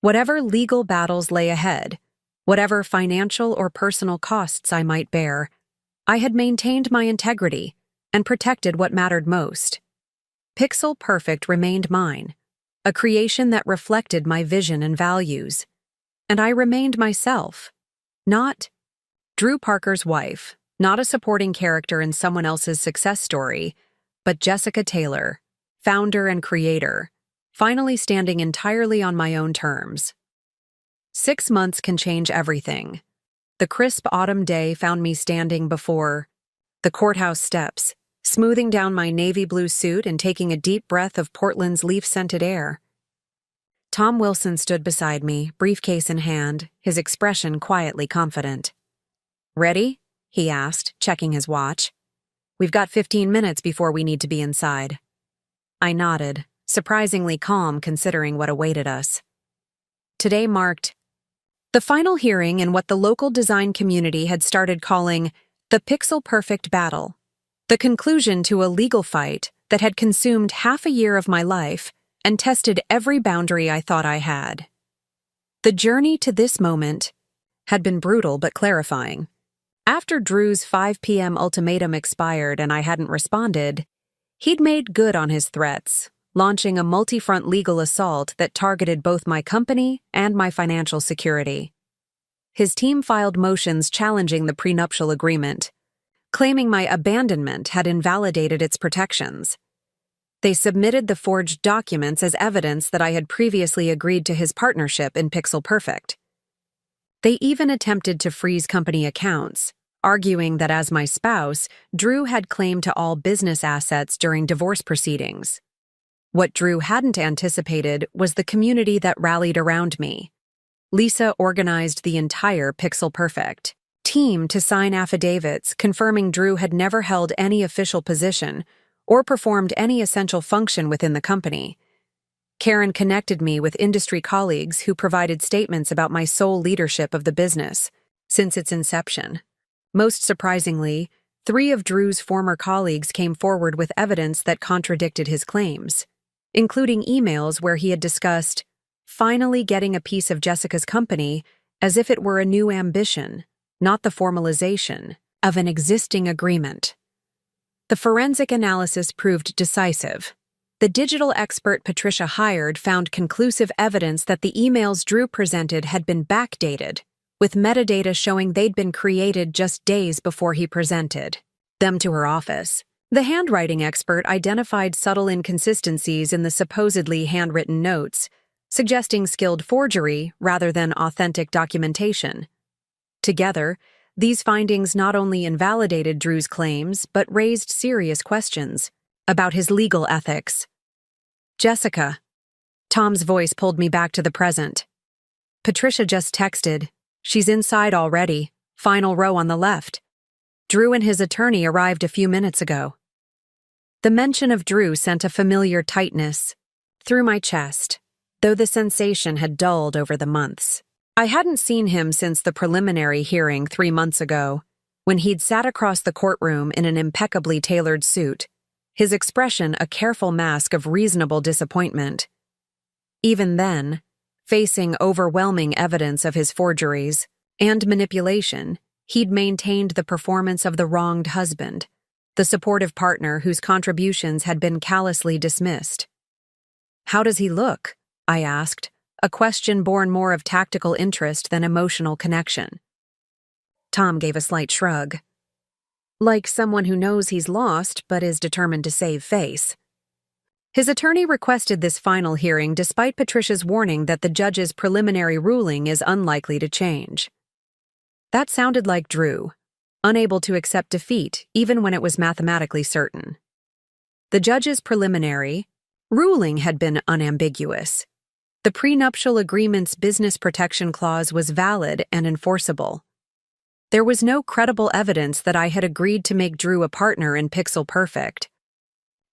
Whatever legal battles lay ahead, whatever financial or personal costs I might bear, I had maintained my integrity and protected what mattered most. Pixel Perfect remained mine, a creation that reflected my vision and values. And I remained myself, not Drew Parker's wife, not a supporting character in someone else's success story, but Jessica Taylor, founder and creator, finally standing entirely on my own terms. 6 months can change everything. The crisp autumn day found me standing before the courthouse steps, smoothing down my navy blue suit and taking a deep breath of Portland's leaf-scented air. Tom Wilson stood beside me, briefcase in hand, his expression quietly confident. "Ready?" he asked, checking his watch. "We've got 15 minutes before we need to be inside." I nodded, surprisingly calm considering what awaited us. Today marked the final hearing in what the local design community had started calling the Pixel Perfect Battle, the conclusion to a legal fight that had consumed half a year of my life and tested every boundary I thought I had. The journey to this moment had been brutal but clarifying. After Drew's 5 p.m. ultimatum expired and I hadn't responded, he'd made good on his threats, launching a multi-front legal assault that targeted both my company and my financial security. His team filed motions challenging the prenuptial agreement, claiming my abandonment had invalidated its protections. They submitted the forged documents as evidence that I had previously agreed to his partnership in Pixel Perfect. They even attempted to freeze company accounts, arguing that as my spouse, Drew had claim to all business assets during divorce proceedings. What Drew hadn't anticipated was the community that rallied around me. Lisa organized the entire Pixel Perfect team to sign affidavits confirming Drew had never held any official position or performed any essential function within the company. Karen connected me with industry colleagues who provided statements about my sole leadership of the business since its inception. Most surprisingly, 3 of Drew's former colleagues came forward with evidence that contradicted his claims, including emails where he had discussed finally getting a piece of Jessica's company as if it were a new ambition, not the formalization of an existing agreement. The forensic analysis proved decisive. The digital expert Patricia hired found conclusive evidence that the emails Drew presented had been backdated, with metadata showing they'd been created just days before he presented them to her office. The handwriting expert identified subtle inconsistencies in the supposedly handwritten notes, suggesting skilled forgery rather than authentic documentation. Together, these findings not only invalidated Drew's claims but raised serious questions about his legal ethics. "Jessica." Tom's voice pulled me back to the present. "Patricia just texted. She's inside already, final row on the left. Drew and his attorney arrived a few minutes ago." The mention of Drew sent a familiar tightness through my chest, though the sensation had dulled over the months. I hadn't seen him since the preliminary hearing 3 months ago, when he'd sat across the courtroom in an impeccably tailored suit, his expression a careful mask of reasonable disappointment. Even then, facing overwhelming evidence of his forgeries and manipulation, he'd maintained the performance of the wronged husband, the supportive partner whose contributions had been callously dismissed. "How does he look?" I asked, a question born more of tactical interest than emotional connection. Tom gave a slight shrug. "Like someone who knows he's lost but is determined to save face." His attorney requested this final hearing despite Patricia's warning that the judge's preliminary ruling is unlikely to change. That sounded like Drew, unable to accept defeat even when it was mathematically certain. The judge's preliminary ruling had been unambiguous. The prenuptial agreement's business protection clause was valid and enforceable. There was no credible evidence that I had agreed to make Drew a partner in Pixel Perfect,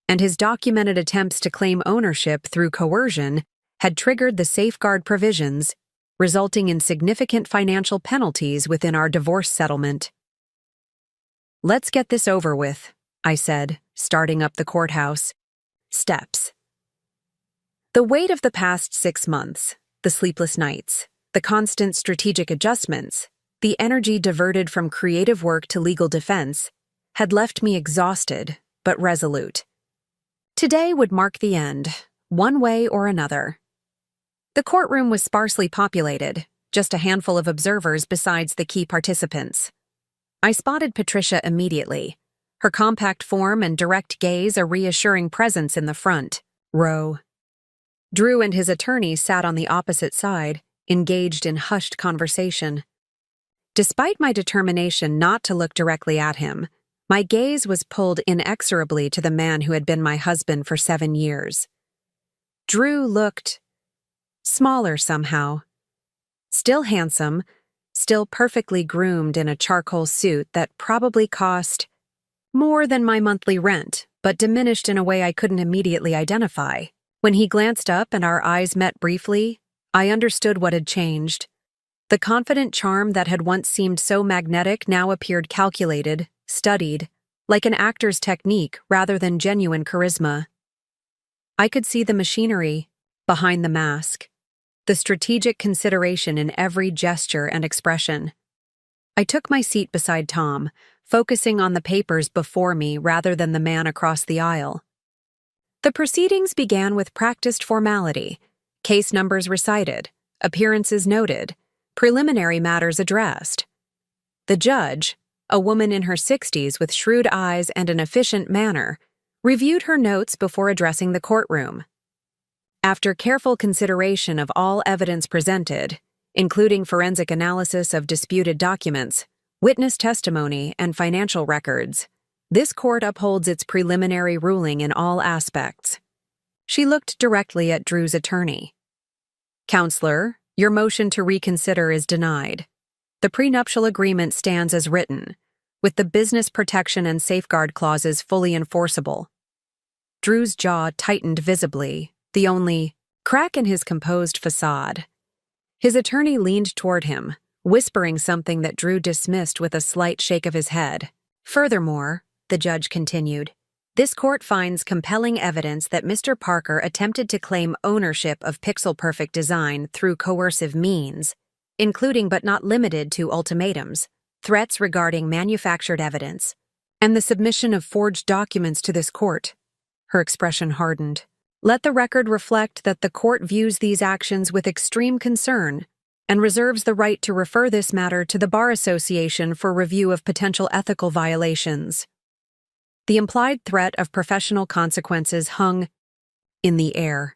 and his documented attempts to claim ownership through coercion had triggered the safeguard provisions, resulting in significant financial penalties within our divorce settlement. "Let's get this over with," I said, starting up the courthouse steps. The weight of the past 6 months, the sleepless nights, the constant strategic adjustments, the energy diverted from creative work to legal defense, had left me exhausted but resolute. Today would mark the end, one way or another. The courtroom was sparsely populated, just a handful of observers besides the key participants. I spotted Patricia immediately, her compact form and direct gaze a reassuring presence in the front row. Drew and his attorney sat on the opposite side, engaged in hushed conversation. Despite my determination not to look directly at him, my gaze was pulled inexorably to the man who had been my husband for 7 years. Drew looked smaller somehow. Still handsome, still perfectly groomed in a charcoal suit that probably cost more than my monthly rent, but diminished in a way I couldn't immediately identify. When he glanced up and our eyes met briefly, I understood what had changed. The confident charm that had once seemed so magnetic now appeared calculated, studied, like an actor's technique rather than genuine charisma. I could see the machinery behind the mask, the strategic consideration in every gesture and expression. I took my seat beside Tom, focusing on the papers before me rather than the man across the aisle. The proceedings began with practiced formality, case numbers recited, appearances noted, preliminary matters addressed. The judge, a woman in her 60s with shrewd eyes and an efficient manner, reviewed her notes before addressing the courtroom. After careful consideration of all evidence presented, including forensic analysis of disputed documents, witness testimony, and financial records, this court upholds its preliminary ruling in all aspects. She looked directly at Drew's attorney. "Counselor, your motion to reconsider is denied. The prenuptial agreement stands as written, with the business protection and safeguard clauses fully enforceable." Drew's jaw tightened visibly, the only crack in his composed facade. His attorney leaned toward him, whispering something that Drew dismissed with a slight shake of his head. "Furthermore," the judge continued, "this court finds compelling evidence that Mr. Parker attempted to claim ownership of Pixel Perfect Design through coercive means, including but not limited to ultimatums, threats regarding manufactured evidence, and the submission of forged documents to this court." Her expression hardened. "Let the record reflect that the court views these actions with extreme concern and reserves the right to refer this matter to the Bar Association for review of potential ethical violations." The implied threat of professional consequences hung in the air.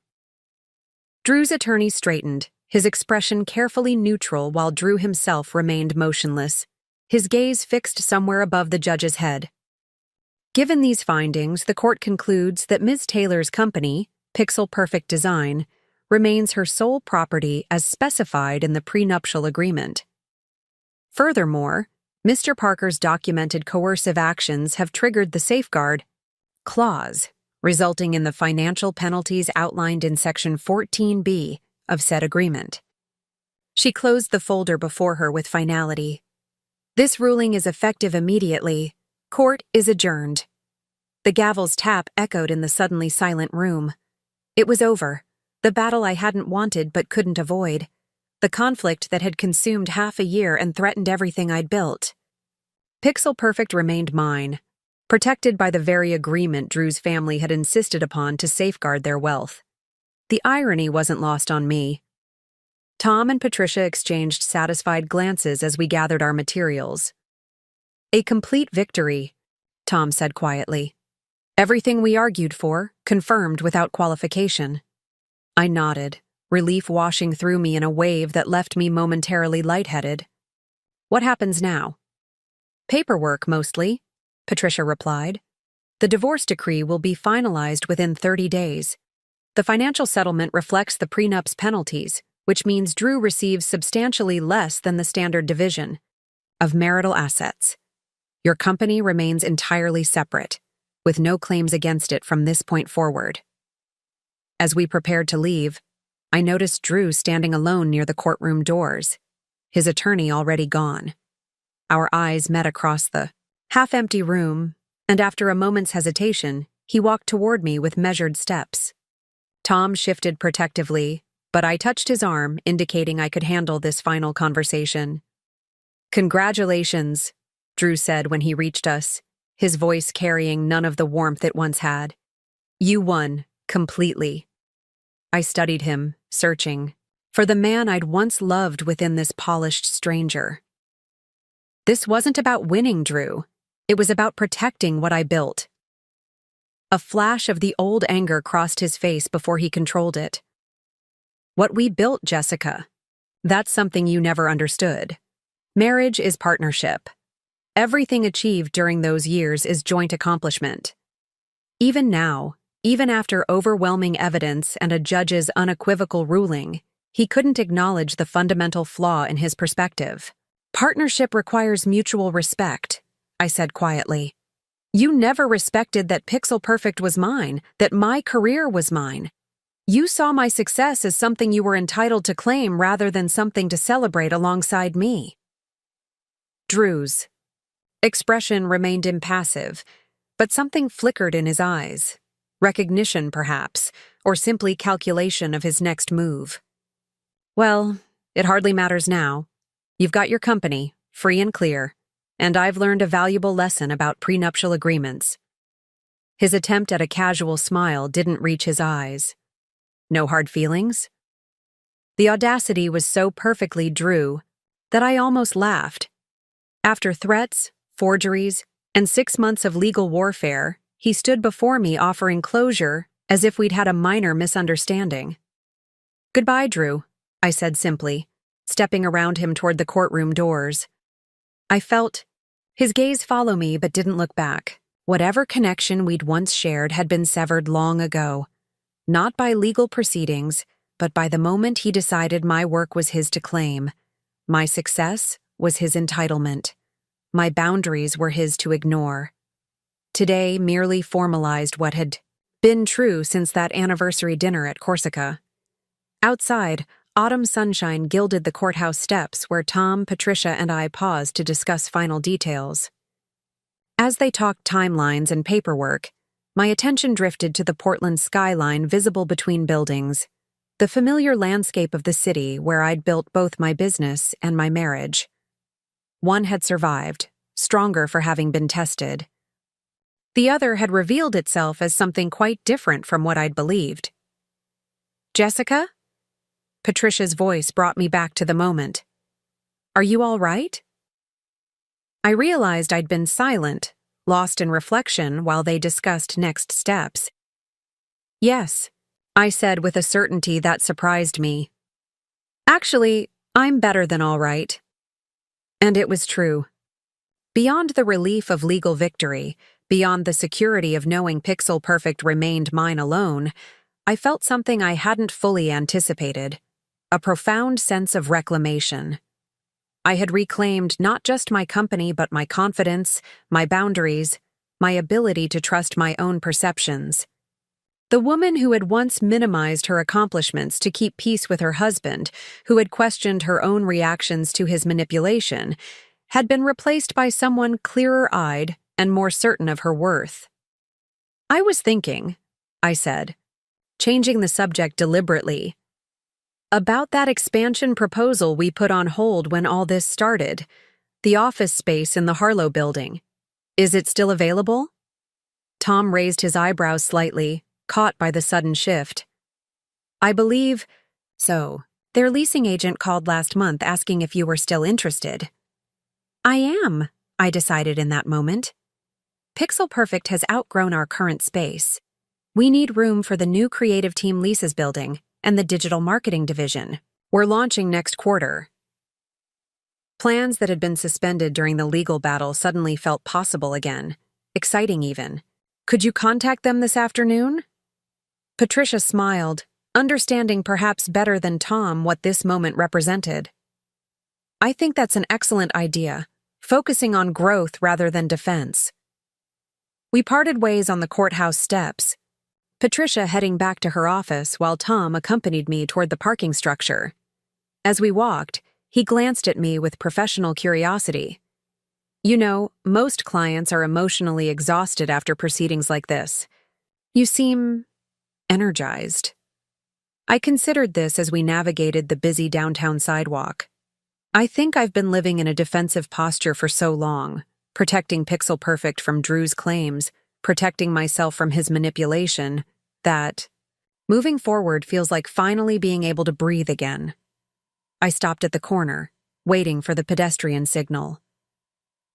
Drew's attorney straightened, his expression carefully neutral while Drew himself remained motionless, his gaze fixed somewhere above the judge's head. Given these findings, the court concludes that Ms. Taylor's company, Pixel Perfect Design, remains her sole property as specified in the prenuptial agreement. Furthermore, Mr. Parker's documented coercive actions have triggered the safeguard clause, resulting in the financial penalties outlined in Section 14B of said agreement. She closed the folder before her with finality. "This ruling is effective immediately. Court is adjourned." The gavel's tap echoed in the suddenly silent room. It was over, the battle I hadn't wanted but couldn't avoid, the conflict that had consumed half a year and threatened everything I'd built. Pixel Perfect remained mine, protected by the very agreement Drew's family had insisted upon to safeguard their wealth. The irony wasn't lost on me. Tom and Patricia exchanged satisfied glances as we gathered our materials. "A complete victory," Tom said quietly. "Everything we argued for, confirmed without qualification." I nodded, relief washing through me in a wave that left me momentarily lightheaded. What happens now? Paperwork, mostly, Patricia replied. The divorce decree will be finalized within 30 days. The financial settlement reflects the prenup's penalties, which means Drew receives substantially less than the standard division of marital assets. Your company remains entirely separate, with no claims against it from this point forward. As we prepared to leave, I noticed Drew standing alone near the courtroom doors, his attorney already gone. Our eyes met across the half-empty room, and after a moment's hesitation, he walked toward me with measured steps. Tom shifted protectively, but I touched his arm, indicating I could handle this final conversation. Congratulations, Drew said when he reached us, his voice carrying none of the warmth it once had. You won, completely. I studied him, searching for the man I'd once loved within this polished stranger. This wasn't about winning, Drew. It was about protecting what I built. A flash of the old anger crossed his face before he controlled it. What we built, Jessica. That's something you never understood. Marriage is partnership. Everything achieved during those years is joint accomplishment. Even now, even after overwhelming evidence and a judge's unequivocal ruling, he couldn't acknowledge the fundamental flaw in his perspective. Partnership requires mutual respect, I said quietly. You never respected that Pixel Perfect was mine, that my career was mine. You saw my success as something you were entitled to claim rather than something to celebrate alongside me. Drew's expression remained impassive, but something flickered in his eyes. Recognition, perhaps, or simply calculation of his next move. Well, it hardly matters now. You've got your company, free and clear, and I've learned a valuable lesson about prenuptial agreements. His attempt at a casual smile didn't reach his eyes. No hard feelings? The audacity was so perfectly Drew that I almost laughed. After threats, forgeries, and 6 months of legal warfare, he stood before me offering closure as if we'd had a minor misunderstanding. Goodbye, Drew, I said simply, stepping around him toward the courtroom doors. I felt his gaze follow me but didn't look back. Whatever connection we'd once shared had been severed long ago, not by legal proceedings, but by the moment he decided my work was his to claim. My success was his entitlement. My boundaries were his to ignore. Today merely formalized what had been true since that anniversary dinner at Corsica. Outside, autumn sunshine gilded the courthouse steps where Tom, Patricia, and I paused to discuss final details. As they talked timelines and paperwork, my attention drifted to the Portland skyline visible between buildings, the familiar landscape of the city where I'd built both my business and my marriage. One had survived, stronger for having been tested. The other had revealed itself as something quite different from what I'd believed. Jessica? Patricia's voice brought me back to the moment. Are you all right? I realized I'd been silent, lost in reflection while they discussed next steps. Yes, I said with a certainty that surprised me. Actually, I'm better than all right. And it was true. Beyond the relief of legal victory, beyond the security of knowing Pixel Perfect remained mine alone, I felt something I hadn't fully anticipated, a profound sense of reclamation. I had reclaimed not just my company but my confidence, my boundaries, my ability to trust my own perceptions. The woman who had once minimized her accomplishments to keep peace with her husband, who had questioned her own reactions to his manipulation, had been replaced by someone clearer-eyed and more certain of her worth. I was thinking, I said, changing the subject deliberately, about that expansion proposal we put on hold when all this started, the office space in the Harlow building. Is it still available? Tom raised his eyebrows slightly, caught by the sudden shift. I believe so. Their leasing agent called last month asking if you were still interested. I am, I decided in that moment. Pixel Perfect has outgrown our current space. We need room for the new creative team leases building and the digital marketing division. We're launching next quarter. Plans that had been suspended during the legal battle suddenly felt possible again, exciting even. Could you contact them this afternoon? Patricia smiled, understanding perhaps better than Tom what this moment represented. I think that's an excellent idea, focusing on growth rather than defense. We parted ways on the courthouse steps, Patricia heading back to her office while Tom accompanied me toward the parking structure. As we walked, he glanced at me with professional curiosity. You know, most clients are emotionally exhausted after proceedings like this. You seem energized. I considered this as we navigated the busy downtown sidewalk. I think I've been living in a defensive posture for so long, protecting Pixel Perfect from Drew's claims, protecting myself from his manipulation, that moving forward feels like finally being able to breathe again. I stopped at the corner, waiting for the pedestrian signal.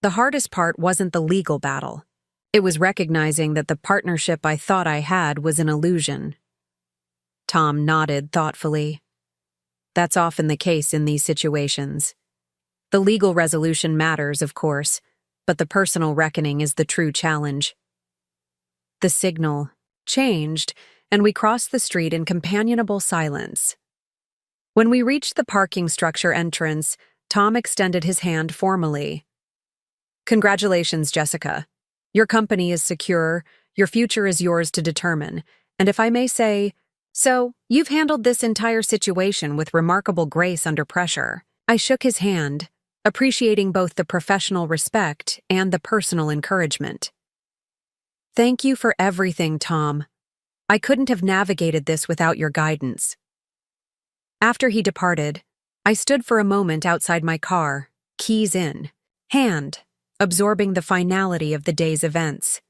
The hardest part wasn't the legal battle. It was recognizing that the partnership I thought I had was an illusion. Tom nodded thoughtfully. That's often the case in these situations. The legal resolution matters, of course, but the personal reckoning is the true challenge. The signal changed, and we crossed the street in companionable silence. When we reached the parking structure entrance, Tom extended his hand formally. Congratulations, Jessica. Your company is secure, your future is yours to determine, and if I may say, so, you've handled this entire situation with remarkable grace under pressure. I shook his hand, appreciating both the professional respect and the personal encouragement. Thank you for everything, Tom. I couldn't have navigated this without your guidance. After he departed, I stood for a moment outside my car, keys in hand, absorbing the finality of the day's events.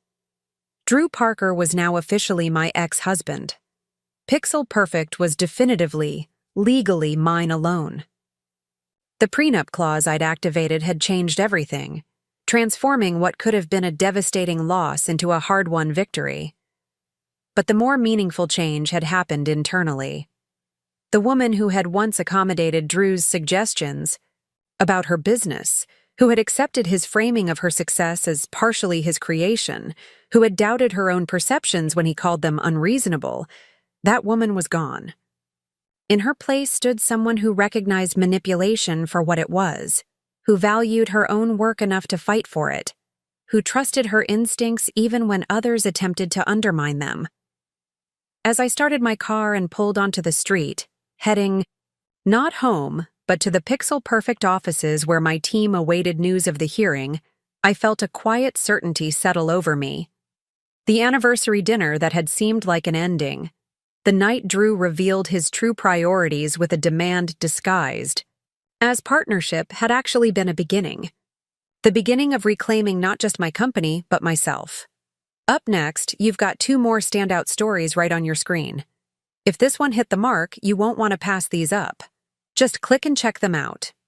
Drew Parker was now officially my ex-husband. Pixel Perfect was definitively, legally mine alone. The prenup clause I'd activated had changed everything, transforming what could have been a devastating loss into a hard-won victory. But the more meaningful change had happened internally. The woman who had once accommodated Drew's suggestions about her business, who had accepted his framing of her success as partially his creation, who had doubted her own perceptions when he called them unreasonable, that woman was gone. In her place stood someone who recognized manipulation for what it was, who valued her own work enough to fight for it, who trusted her instincts even when others attempted to undermine them. As I started my car and pulled onto the street, heading not home, but to the Pixel Perfect offices where my team awaited news of the hearing, I felt a quiet certainty settle over me. The anniversary dinner that had seemed like an ending, the night Drew revealed his true priorities with a demand disguised as partnership, had actually been a beginning. The beginning of reclaiming not just my company, but myself. Up next, you've got 2 more standout stories right on your screen. If this one hit the mark, you won't want to pass these up. Just click and check them out.